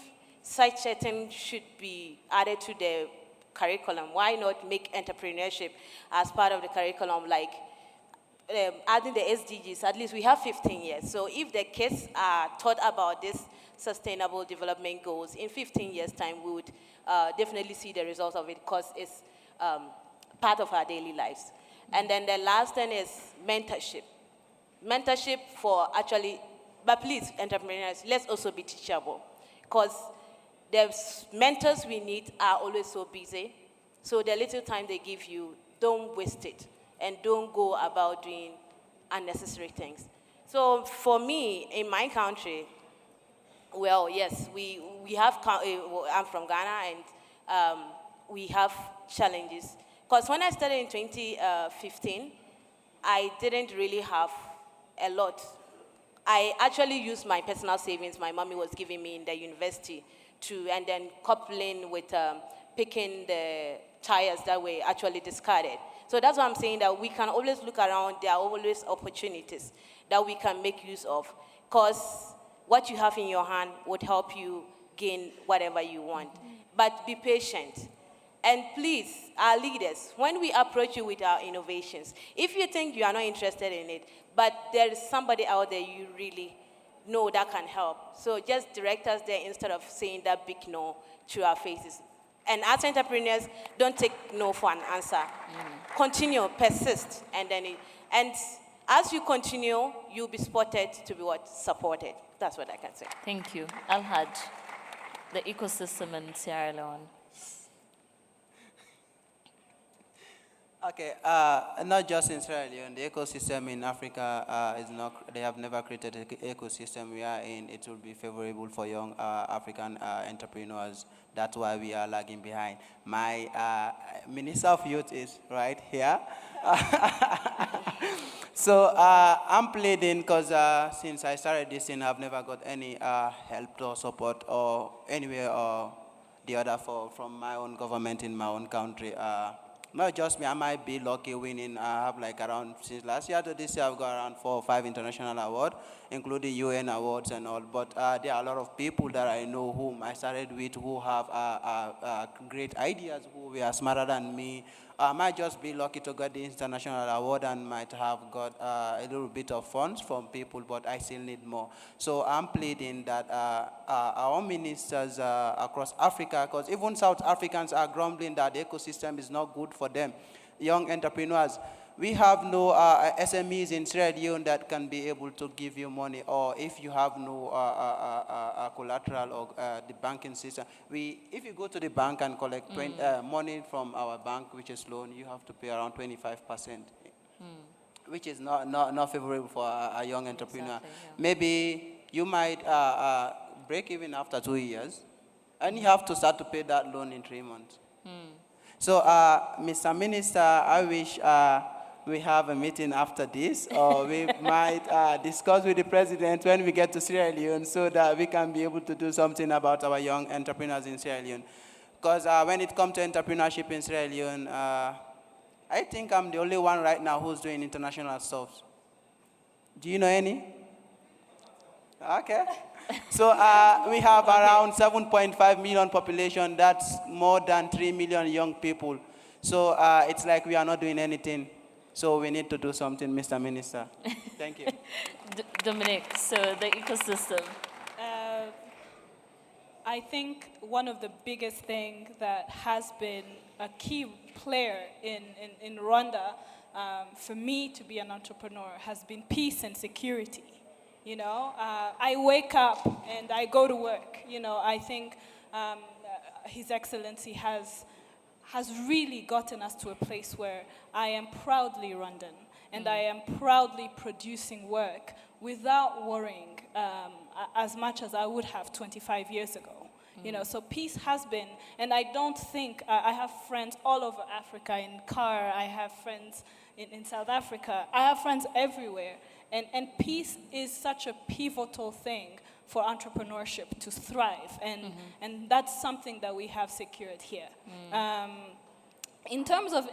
such a thing should be added to the curriculum, why not make entrepreneurship as part of the curriculum, like adding the SDGs? At least we have 15 years. So if the kids are taught about this sustainable development goals, in 15 years' time, we would definitely see the results of it, because it's part of our daily lives. And then the last thing is mentorship. Mentorship for actually, but please, entrepreneurs, let's also be teachable, because the mentors we need are always so busy. So the little time they give you, don't waste it, and don't go about doing unnecessary things. So for me, in my country, well, yes, we have, I'm from Ghana, and we have challenges. Because when I started in 2015, I didn't really have a lot. I actually used my personal savings my mommy was giving me in the university and then coupling with picking the tires that were actually discarded. So that's why I'm saying that we can always look around. There are always opportunities that we can make use of, because what you have in your hand would help you gain whatever you want. But be patient. And please, our leaders, when we approach you with our innovations, if you think you are not interested in it, but there is somebody out there you really know that can help, so just direct us there instead of saying that big no to our faces. And as entrepreneurs, don't take no for an answer. Continue, persist, and as you continue, you'll be spotted to be supported. That's what I can say. Thank you. Alhad, the ecosystem in Sierra Leone. Okay, not just in Sierra Leone, the ecosystem in Africa is not, they have never created an ecosystem we are in. It will be favorable for young African entrepreneurs. That's why we are lagging behind. My Minister of Youth is right here. So I'm pleading because since I started this thing, I've never got any help or support or anywhere or the other from my own government in my own country. Not just me, I might be lucky winning. I have like around, since last year to this year, I've got around 4 or 5 international awards, including UN awards and all. But there are a lot of people that I know whom I started with who have great ideas, who were smarter than me. I might just be lucky to get the international award and might have got a little bit of funds from people, but I still need more. So I'm pleading that our ministers across Africa, because even South Africans are grumbling that the ecosystem is not good for them. Young entrepreneurs, we have no SMEs in Sierra Leone that can be able to give you money, or if you have no collateral or the banking system. If you go to the bank and collect money from our bank, which is loan, you have to pay around 25%, which is not favorable for a young entrepreneur. Exactly, yeah. Maybe you might break even after 2 years, and you have to start to pay that loan in 3 months. So, Mr. Minister, I wish we have a meeting after this, or we might discuss with the president when we get to Sierra Leone so that we can be able to do something about our young entrepreneurs in Sierra Leone. Because when it comes to entrepreneurship in Sierra Leone, I think I'm the only one right now who's doing international stuff. Do you know any? Okay. So we have around 7.5 million population. That's more than 3 million young people. So it's like we are not doing anything. So we need to do something, Mr. Minister. Thank you. Dominic, so the ecosystem. I think one of the biggest things that has been a key player in Rwanda for me to be an entrepreneur has been peace and security. You know, I wake up and I go to work. You know, I think His Excellency has really gotten us to a place where I am proudly Rwandan, and I am proudly producing work without worrying as much as I would have 25 years ago. You know, so peace has been, and I don't think, I have friends all over Africa, in CAR, I have friends in South Africa, I have friends everywhere, and peace is such a pivotal thing for entrepreneurship to thrive, and that's something that we have secured here. In terms of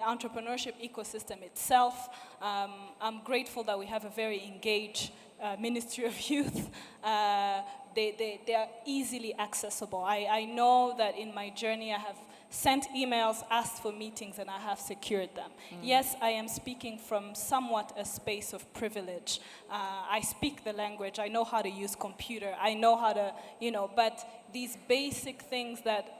entrepreneurship ecosystem itself, I'm grateful that we have a very engaged Ministry of Youth. They are easily accessible. I know that in my journey I have sent emails, asked for meetings, and I have secured them. Yes, I am speaking from somewhat a space of privilege. I speak the language, I know how to use computer, I know how to, you know, but these basic things that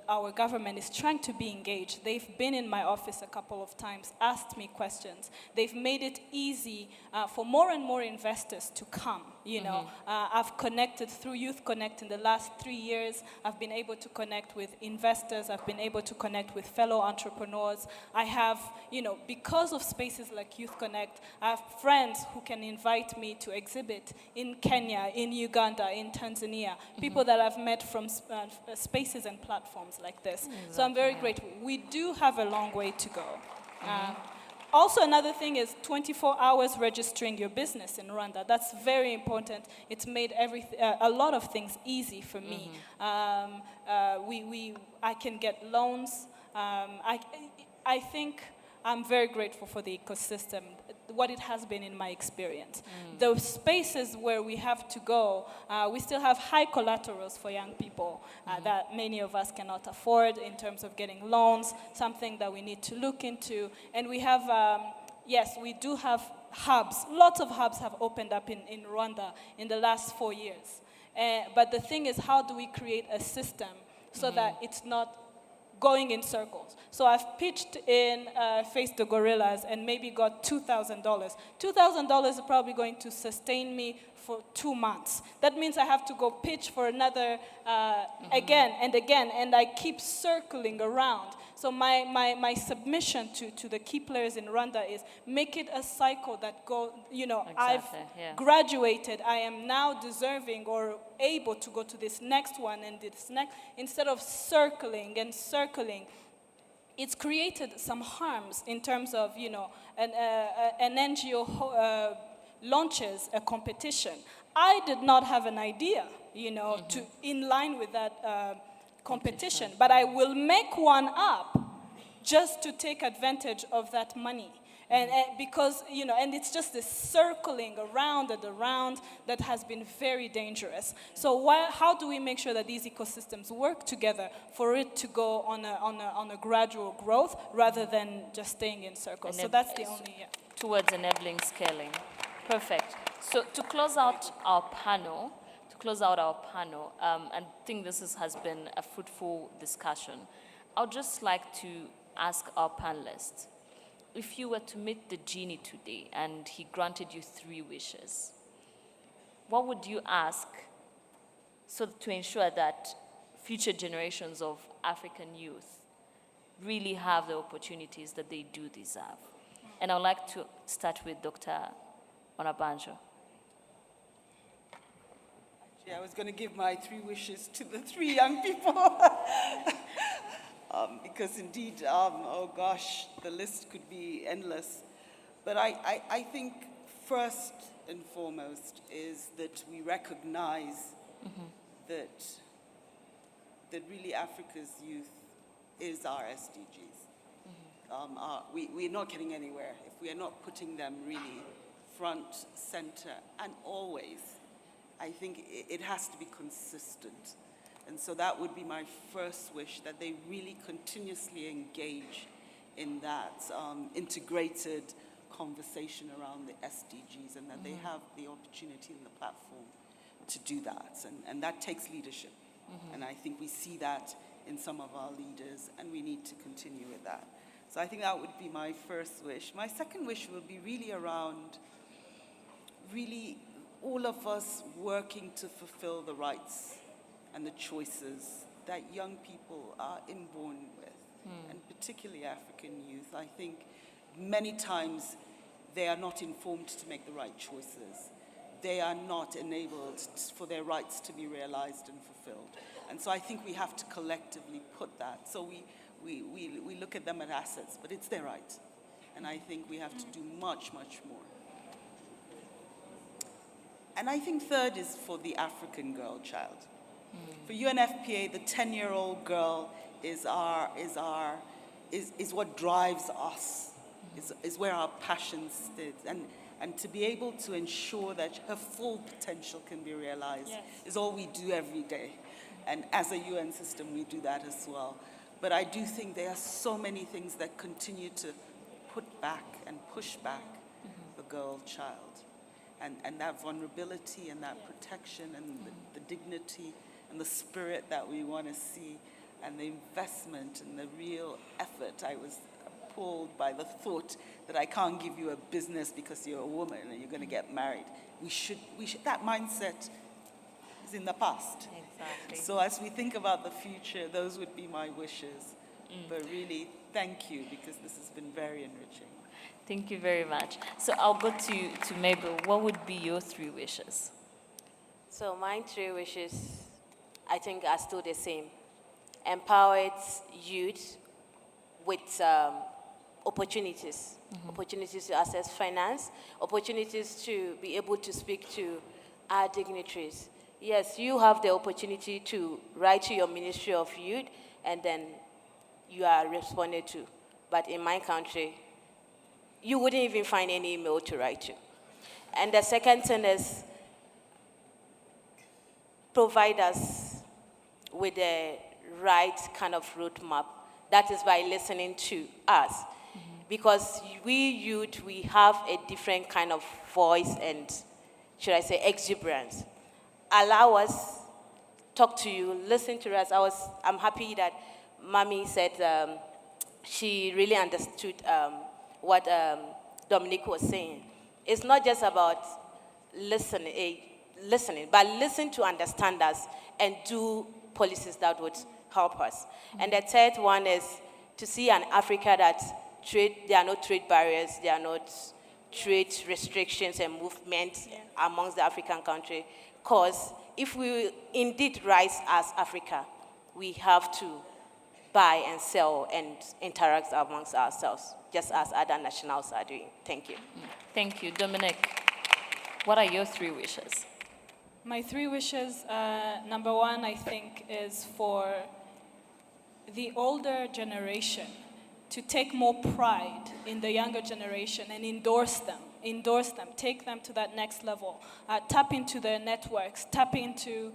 our government is trying to be engaged. They've been in my office a couple of times, asked me questions. They've made it easy for more and more investors to come. You know, I've connected through Youth Connect in the last 3 years. I've been able to connect with investors. I've been able to connect with fellow entrepreneurs. I have, you know, because of spaces like Youth Connect, I have friends who can invite me to exhibit in Kenya, in Uganda, in Tanzania, people that I've met from spaces and platforms like this. So I'm very grateful. We do have a long way to go. Also, another thing is 24 hours registering your business in Rwanda. That's very important. It's made a lot of things easy for me. I can get loans. I think I'm very grateful for the ecosystem, what it has been in my experience. The spaces where we have to go, we still have high collaterals for young people that many of us cannot afford in terms of getting loans, something that we need to look into. And we have, yes, we do have hubs. Lots of hubs have opened up in Rwanda in the last 4 years. But the thing is, how do we create a system so that it's not going in circles? So I've pitched in Face the Gorillas and maybe got $2,000. $2,000 is probably going to sustain me for 2 months. That means I have to go pitch for another again and again, and I keep circling around. So my submission to the key players in Rwanda is make it a cycle that go, you know, I've graduated, I am now deserving or able to go to this next one and this next, instead of circling and circling. it's created some harms in terms of, an NGO launches a competition. I did not have an idea, to in line with that competition, but I will make one up just to take advantage of that money. And because, and it's just this circling around and around that has been very dangerous. So how do we make sure that these ecosystems work together for it to go on a gradual growth rather than just staying in circles? So that's the only, Towards enabling scaling. Perfect. So to close out our panel, and I think this has been a fruitful discussion, I would just like to ask our panelists, if you were to meet the genie today and he granted you 3 wishes, what would you ask so to ensure that future generations of African youth really have the opportunities that they do deserve? And I'd like to start with Dr. Onabanjo. I was going to give my 3 wishes to the 3 young people. Because indeed, oh gosh, the list could be endless. But I think first and foremost is that we recognize that really Africa's youth is our SDGs. We're not getting anywhere if we are not putting them really front, center, and always. I think it has to be consistent. And so that would be my first wish, that they really continuously engage in that integrated conversation around the SDGs, and that they have the opportunity and the platform to do that. And that takes leadership. And I think we see that in some of our leaders, and we need to continue with that. So I think that would be my first wish. My second wish will be really around all of us working to fulfill the rights and the choices that young people are inborn with, and particularly African youth. I think many times they are not informed to make the right choices. They are not enabled for their rights to be realized and fulfilled. And so I think we have to collectively put that. So we look at them as assets, but it's their right. And I think we have to do much, much more. And I think third is for the African girl child. For UNFPA, the 10-year-old girl is what drives us, is where our passion sits. And to be able to ensure that her full potential can be realized is all we do every day. And as a UN system, we do that as well. But I do think there are so many things that continue to put back and push back the girl child. And that vulnerability and that protection and the dignity and the spirit that we want to see, and the investment and the real effort. I was appalled by the thought that I can't give you a business because you're a woman and you're going to get married. We should, that mindset is in the past. Exactly. So as we think about the future, those would be my wishes. But really, thank you, because this has been very enriching. Thank you very much. So I'll go to Mabel. What would be your 3 wishes? So my 3 wishes, I think, are still the same. Empowered youth with opportunities. Opportunities to access finance, opportunities to be able to speak to our dignitaries. Yes, you have the opportunity to write to your Ministry of Youth, and then you are responded to. But in my country, you wouldn't even find any email to write to. And the second thing is provide us with the right kind of roadmap. That is by listening to us. Because we youth, we have a different kind of voice and, should I say, exuberance. Allow us, talk to you, listen to us. I'm happy that Mami said she really understood what Dominique was saying. It's not just about listening, but listen to understand us and do policies that would help us. And the third one is to see an Africa that there are no trade barriers, there are not trade restrictions and movement amongst the African country. Because if we indeed rise as Africa, we have to buy and sell and interact amongst ourselves, just as other nationals are doing. Thank you. Thank you. Dominic, what are your 3 wishes? My 3 wishes, number 1, I think, is for the older generation to take more pride in the younger generation and endorse them, take them to that next level, tap into their networks, tap into,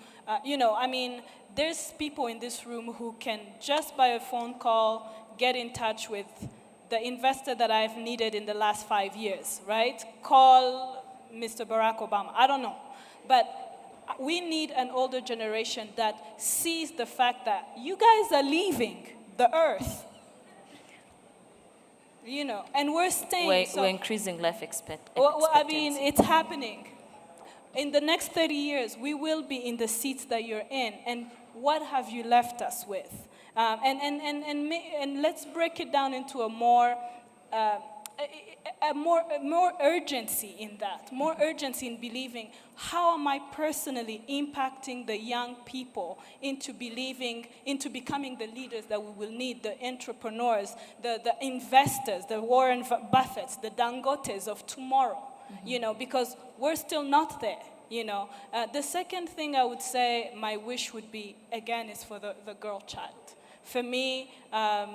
there's people in this room who can just by a phone call get in touch with the investor that I've needed in the last 5 years, right? Call Mr. Barack Obama, I don't know. But we need an older generation that sees the fact that you guys are leaving the earth. And we're staying. We're increasing life expectancy. Well, it's happening. In the next 30 years, we will be in the seats that you're in. And what have you left us with? And let's break it down into a more urgency in that, more urgency in believing, how am I personally impacting the young people into becoming the leaders that we will need, the entrepreneurs, the investors, the Warren Buffetts, the Dangotes of tomorrow, because we're still not there. The second thing I would say, my wish would be, again, is for the girl child. For me, I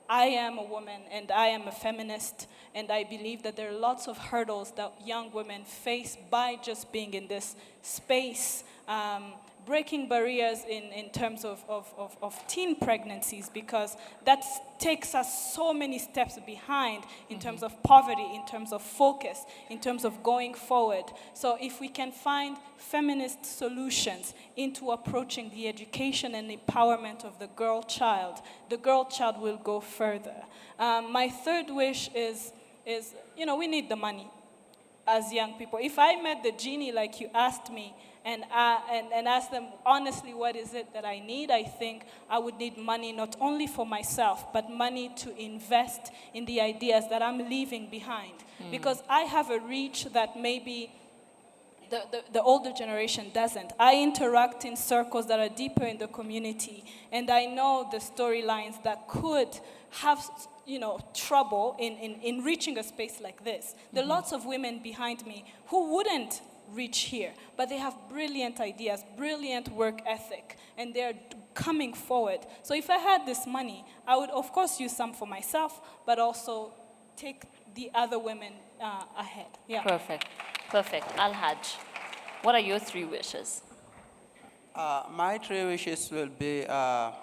am a woman and I am a feminist, and I believe that there are lots of hurdles that young women face by just being in this space, breaking barriers in terms of teen pregnancies, because that takes us so many steps behind in terms of poverty, in terms of focus, in terms of going forward. So if we can find feminist solutions into approaching the education and empowerment of the girl child will go further. My third wish is we need the money as young people. If I met the genie like you asked me, and ask them honestly what is it that I need, I think I would need money not only for myself, but money to invest in the ideas that I'm leaving behind. Because I have a reach that maybe the older generation doesn't. I interact in circles that are deeper in the community, and I know the storylines that could have trouble in reaching a space like this. There are lots of women behind me who wouldn't reach here, but they have brilliant ideas, brilliant work ethic, and they're coming forward. So if I had this money, I would of course use some for myself, but also take the other women ahead. Yeah. Perfect. Alhaj, what are your 3 wishes? My 3 wishes will be,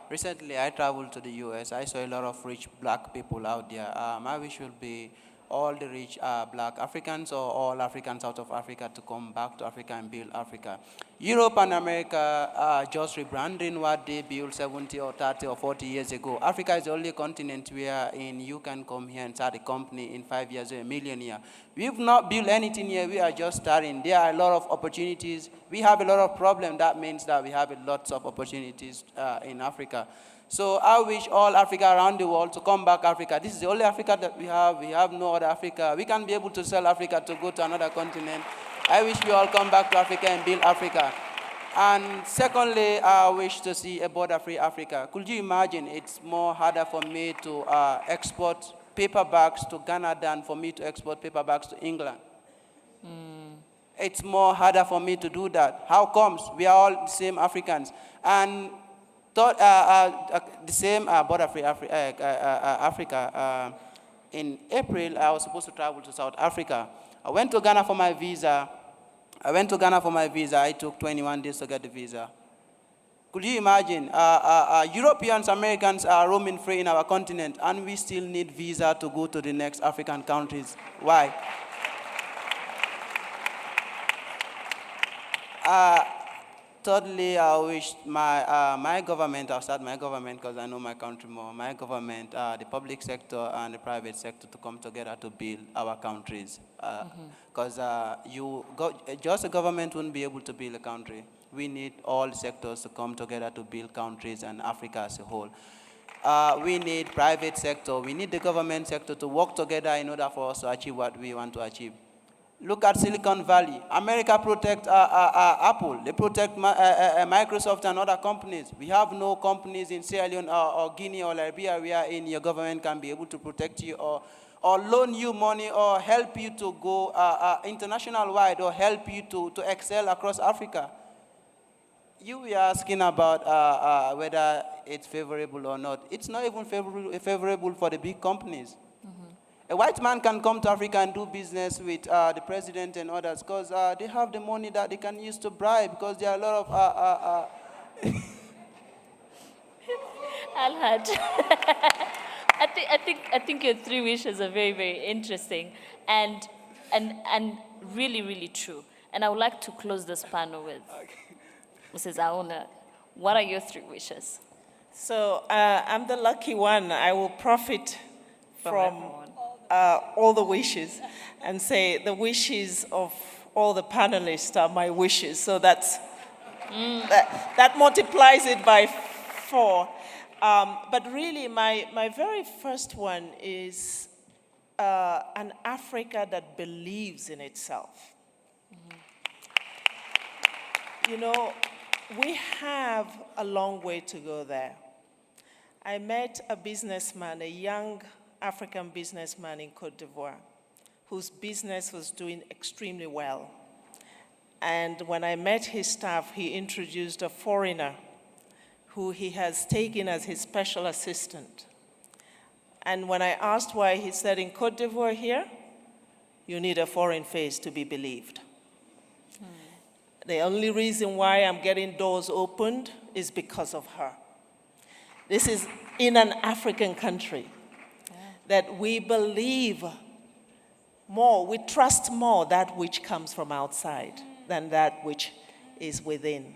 recently I traveled to the US. I saw a lot of rich black people out there. My wish will be all the rich black Africans or all Africans out of Africa to come back to Africa and build Africa. Europe and America are just rebranding what they built 70 or 30 or 40 years ago. Africa is the only continent where you can come here and start a company in 5 years or a million years. We've not built anything here. We are just starting. There are a lot of opportunities. We have a lot of problems. That means that we have lots of opportunities in Africa. So I wish all Africa around the world to come back Africa. This is the only Africa that we have. We have no other Africa. We can be able to sell Africa to go to another continent. I wish we all come back to Africa and build Africa. And secondly, I wish to see a border-free Africa. Could you imagine it's more harder for me to export paper bags to Ghana than for me to export paper bags to England? It's more harder for me to do that. How comes? We are all the same Africans. And the same border-free Africa. In April, I was supposed to travel to South Africa. I went to Ghana for my visa. I took 21 days to get the visa. Could you imagine? Europeans, Americans are roaming free in our continent, and we still need visa to go to the next African countries. Why? Thirdly, I wish my government, I'll start my government because I know my country more, my government, the public sector and the private sector to come together to build our countries. Because just a government wouldn't be able to build a country. We need all sectors to come together to build countries and Africa as a whole. We need private sector, we need the government sector to work together in order for us to achieve what we want to achieve. Look at Silicon Valley. America protect Apple. They protect Microsoft and other companies. We have no companies in Sierra Leone or Guinea or Liberia wherein your government can be able to protect you or loan you money or help you to go international wide or help you to excel across Africa. You were asking about whether it's favorable or not. It's not even favorable for the big companies. A white man can come to Africa and do business with the president and others because they have the money that they can use to bribe because there are a lot of... Alhaj, I think your three wishes are very, very interesting and really, really true. And I would like to close this panel with Mrs. Aouna. What are your three wishes? So I'm the lucky one. I will profit from all the wishes and say the wishes of all the panelists are my wishes. So that's, that multiplies it by 4. But really, my very first one is an Africa that believes in itself. You know, we have a long way to go there. I met a businessman, a young African businessman in Côte d'Ivoire, whose business was doing extremely well. And when I met his staff, he introduced a foreigner who he has taken as his special assistant. And when I asked why, he said, in Côte d'Ivoire here, you need a foreign face to be believed. The only reason why I'm getting doors opened is because of her. This is in an African country that we believe more, we trust more that which comes from outside than that which is within.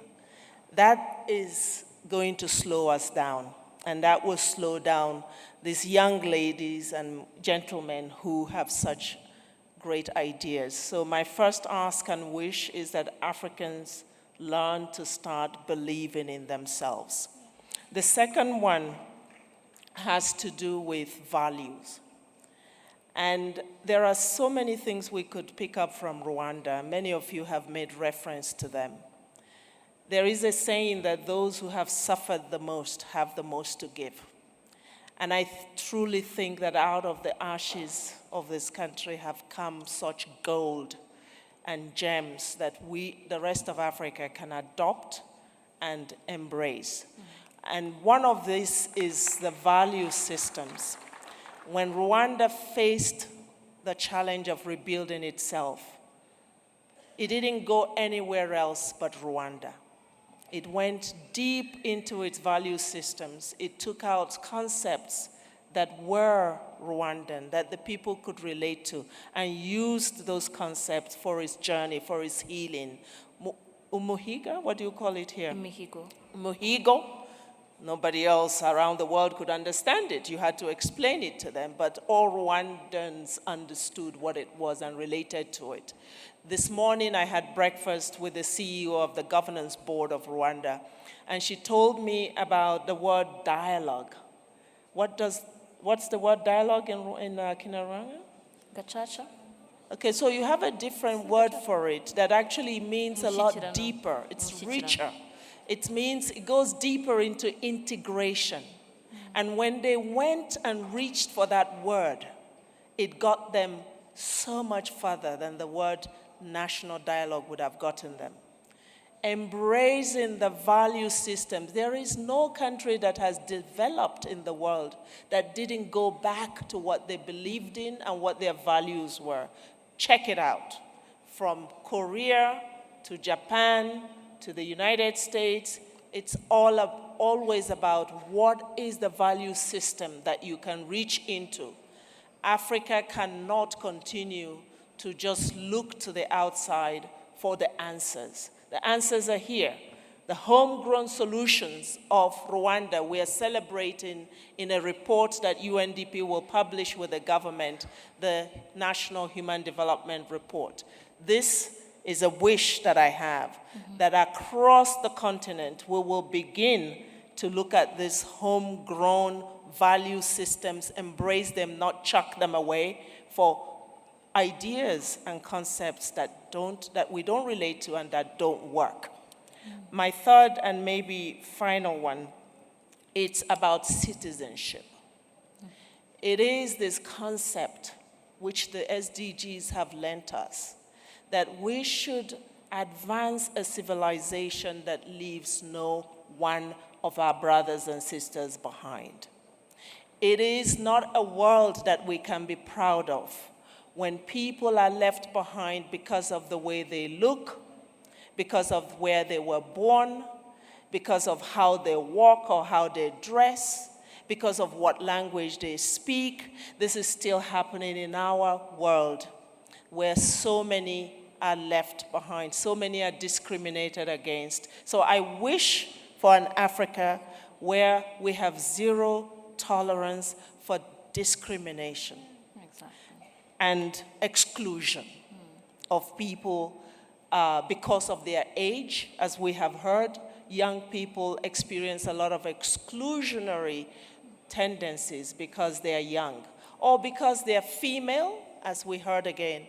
That is going to slow us down, and that will slow down these young ladies and gentlemen who have such great ideas. So my first ask and wish is that Africans learn to start believing in themselves. The second one has to do with values. And there are so many things we could pick up from Rwanda. Many of you have made reference to them. There is a saying that those who have suffered the most have the most to give. And I truly think that out of the ashes of this country have come such gold and gems that we, the rest of Africa, can adopt and embrace. And one of these is the value systems. When Rwanda faced the challenge of rebuilding itself, it didn't go anywhere else but Rwanda. It went deep into its value systems. It took out concepts that were Rwandan, that the people could relate to, and used those concepts for its journey, for its healing. Umuhiga, what do you call it here? Umuhigo. Umuhigo. Nobody else around the world could understand it. You had to explain it to them, but all Rwandans understood what it was and related to it. This morning I had breakfast with the CEO of the governance board of Rwanda, and she told me about the word dialogue. What's the word dialogue in Kinyarwanda? Gachacha. Okay, so you have a different word for it that actually means a lot deeper. It's richer. It means it goes deeper into integration. And when they went and reached for that word, it got them so much further than the word national dialogue would have gotten them. Embracing the value systems. There is no country that has developed in the world that didn't go back to what they believed in and what their values were. Check it out. From Korea to Japan to the United States, it's always about what is the value system that you can reach into. Africa cannot continue to just look to the outside for the answers. The answers are here. The homegrown solutions of Rwanda we are celebrating in a report that UNDP will publish with the government, the National Human Development Report. This is a wish that I have, that across the continent we will begin to look at these homegrown value systems, embrace them, not chuck them away, for ideas and concepts that we don't relate to and that don't work. My third and maybe final one, it's about citizenship. It is this concept which the SDGs have lent us, that we should advance a civilization that leaves no one of our brothers and sisters behind. It is not a world that we can be proud of when people are left behind because of the way they look, because of where they were born, because of how they walk or how they dress, because of what language they speak. This is still happening in our world, where so many are left behind, so many are discriminated against. So I wish for an Africa where we have zero tolerance for discrimination and exclusion of people because of their age. As we have heard, young people experience a lot of exclusionary tendencies because they are young, or because they are female, as we heard again,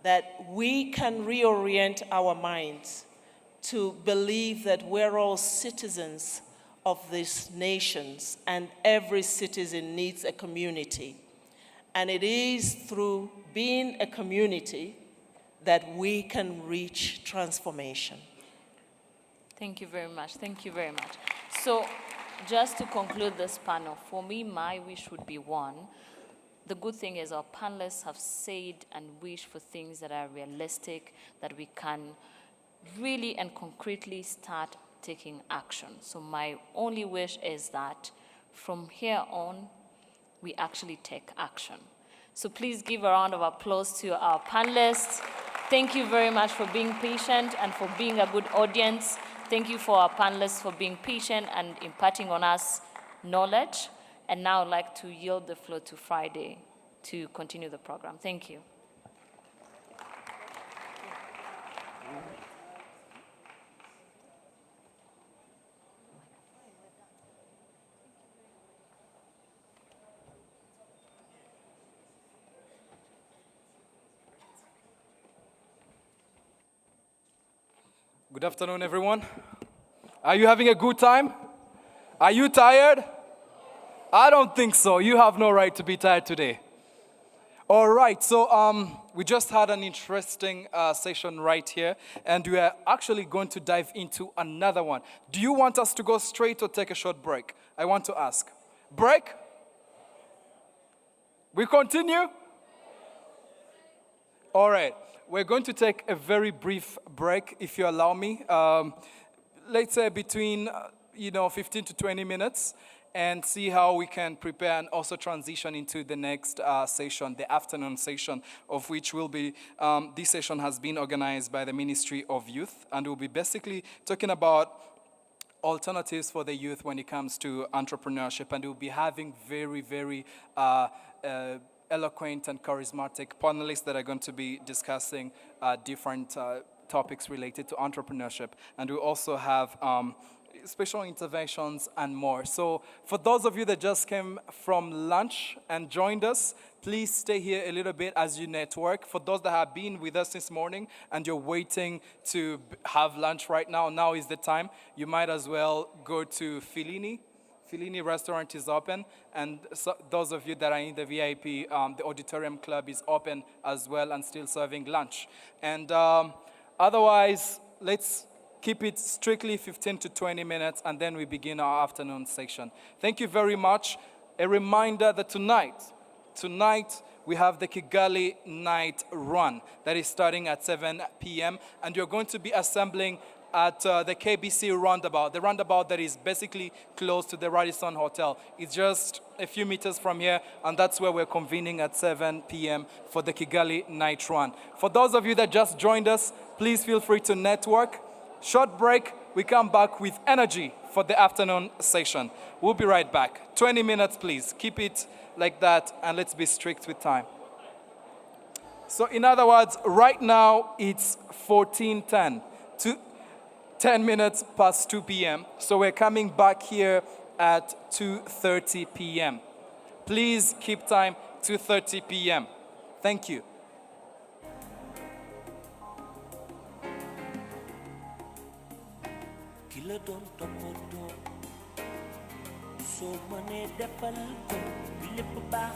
that we can reorient our minds to believe that we're all citizens of these nations, and every citizen needs a community. And it is through being a community that we can reach transformation. Thank you very much. Thank you very much. So, just to conclude this panel, for me, my wish would be one. The good thing is our panelists have said and wished for things that are realistic, that we can really and concretely start taking action. So my only wish is that from here on, we actually take action. So please give a round of applause to our panelists. Thank you very much for being patient and for being a good audience. Thank you for our panelists for being patient and imparting on us knowledge. And now I'd like to yield the floor to Friday to continue the program. Thank you. Good afternoon, everyone. Are you having a good time? Are you tired? I don't think so. You have no right to be tired today. All right, so we just had an interesting session right here, and we are actually going to dive into another one. Do you want us to go straight or take a short break? I want to ask. Break? We continue? All right. We're going to take a very brief break, if you allow me. Let's say between 15 to 20 minutes, and see how we can prepare and also transition into the next session, the afternoon session, of which will be, this session has been organized by the Ministry of Youth, and we'll be basically talking about alternatives for the youth when it comes to entrepreneurship, and we'll be having very, very eloquent and charismatic panelists that are going to be discussing different topics related to entrepreneurship. And we also have special interventions and more. So for those of you that just came from lunch and joined us, please stay here a little bit as you network. For those that have been with us this morning and you're waiting to have lunch right now, now is the time. You might as well go to Fellini. Fellini restaurant is open, and so those of you that are in the VIP, the Auditorium Club is open as well and still serving lunch. And otherwise, let's keep it strictly 15 to 20 minutes, and then we begin our afternoon section. Thank you very much. A reminder that tonight we have the Kigali Night Run that is starting at 7 p.m. and you're going to be assembling at the KBC roundabout, the roundabout that is basically close to the Radisson Hotel. It's just a few meters from here, and that's where we're convening at 7 p.m. for the Kigali Night Run. For those of you that just joined us, please feel free to network. Short break, we come back with energy for the afternoon session. We'll be right back. 20 minutes, please. Keep it like that, and let's be strict with time. So in other words, right now it's 14:10. 10 minutes past 2 p.m. So we're coming back here at 2:30 p.m. Please keep time, 2:30 p.m. Thank you. la doon toppatoo soo mënee defal ko bi lépp baax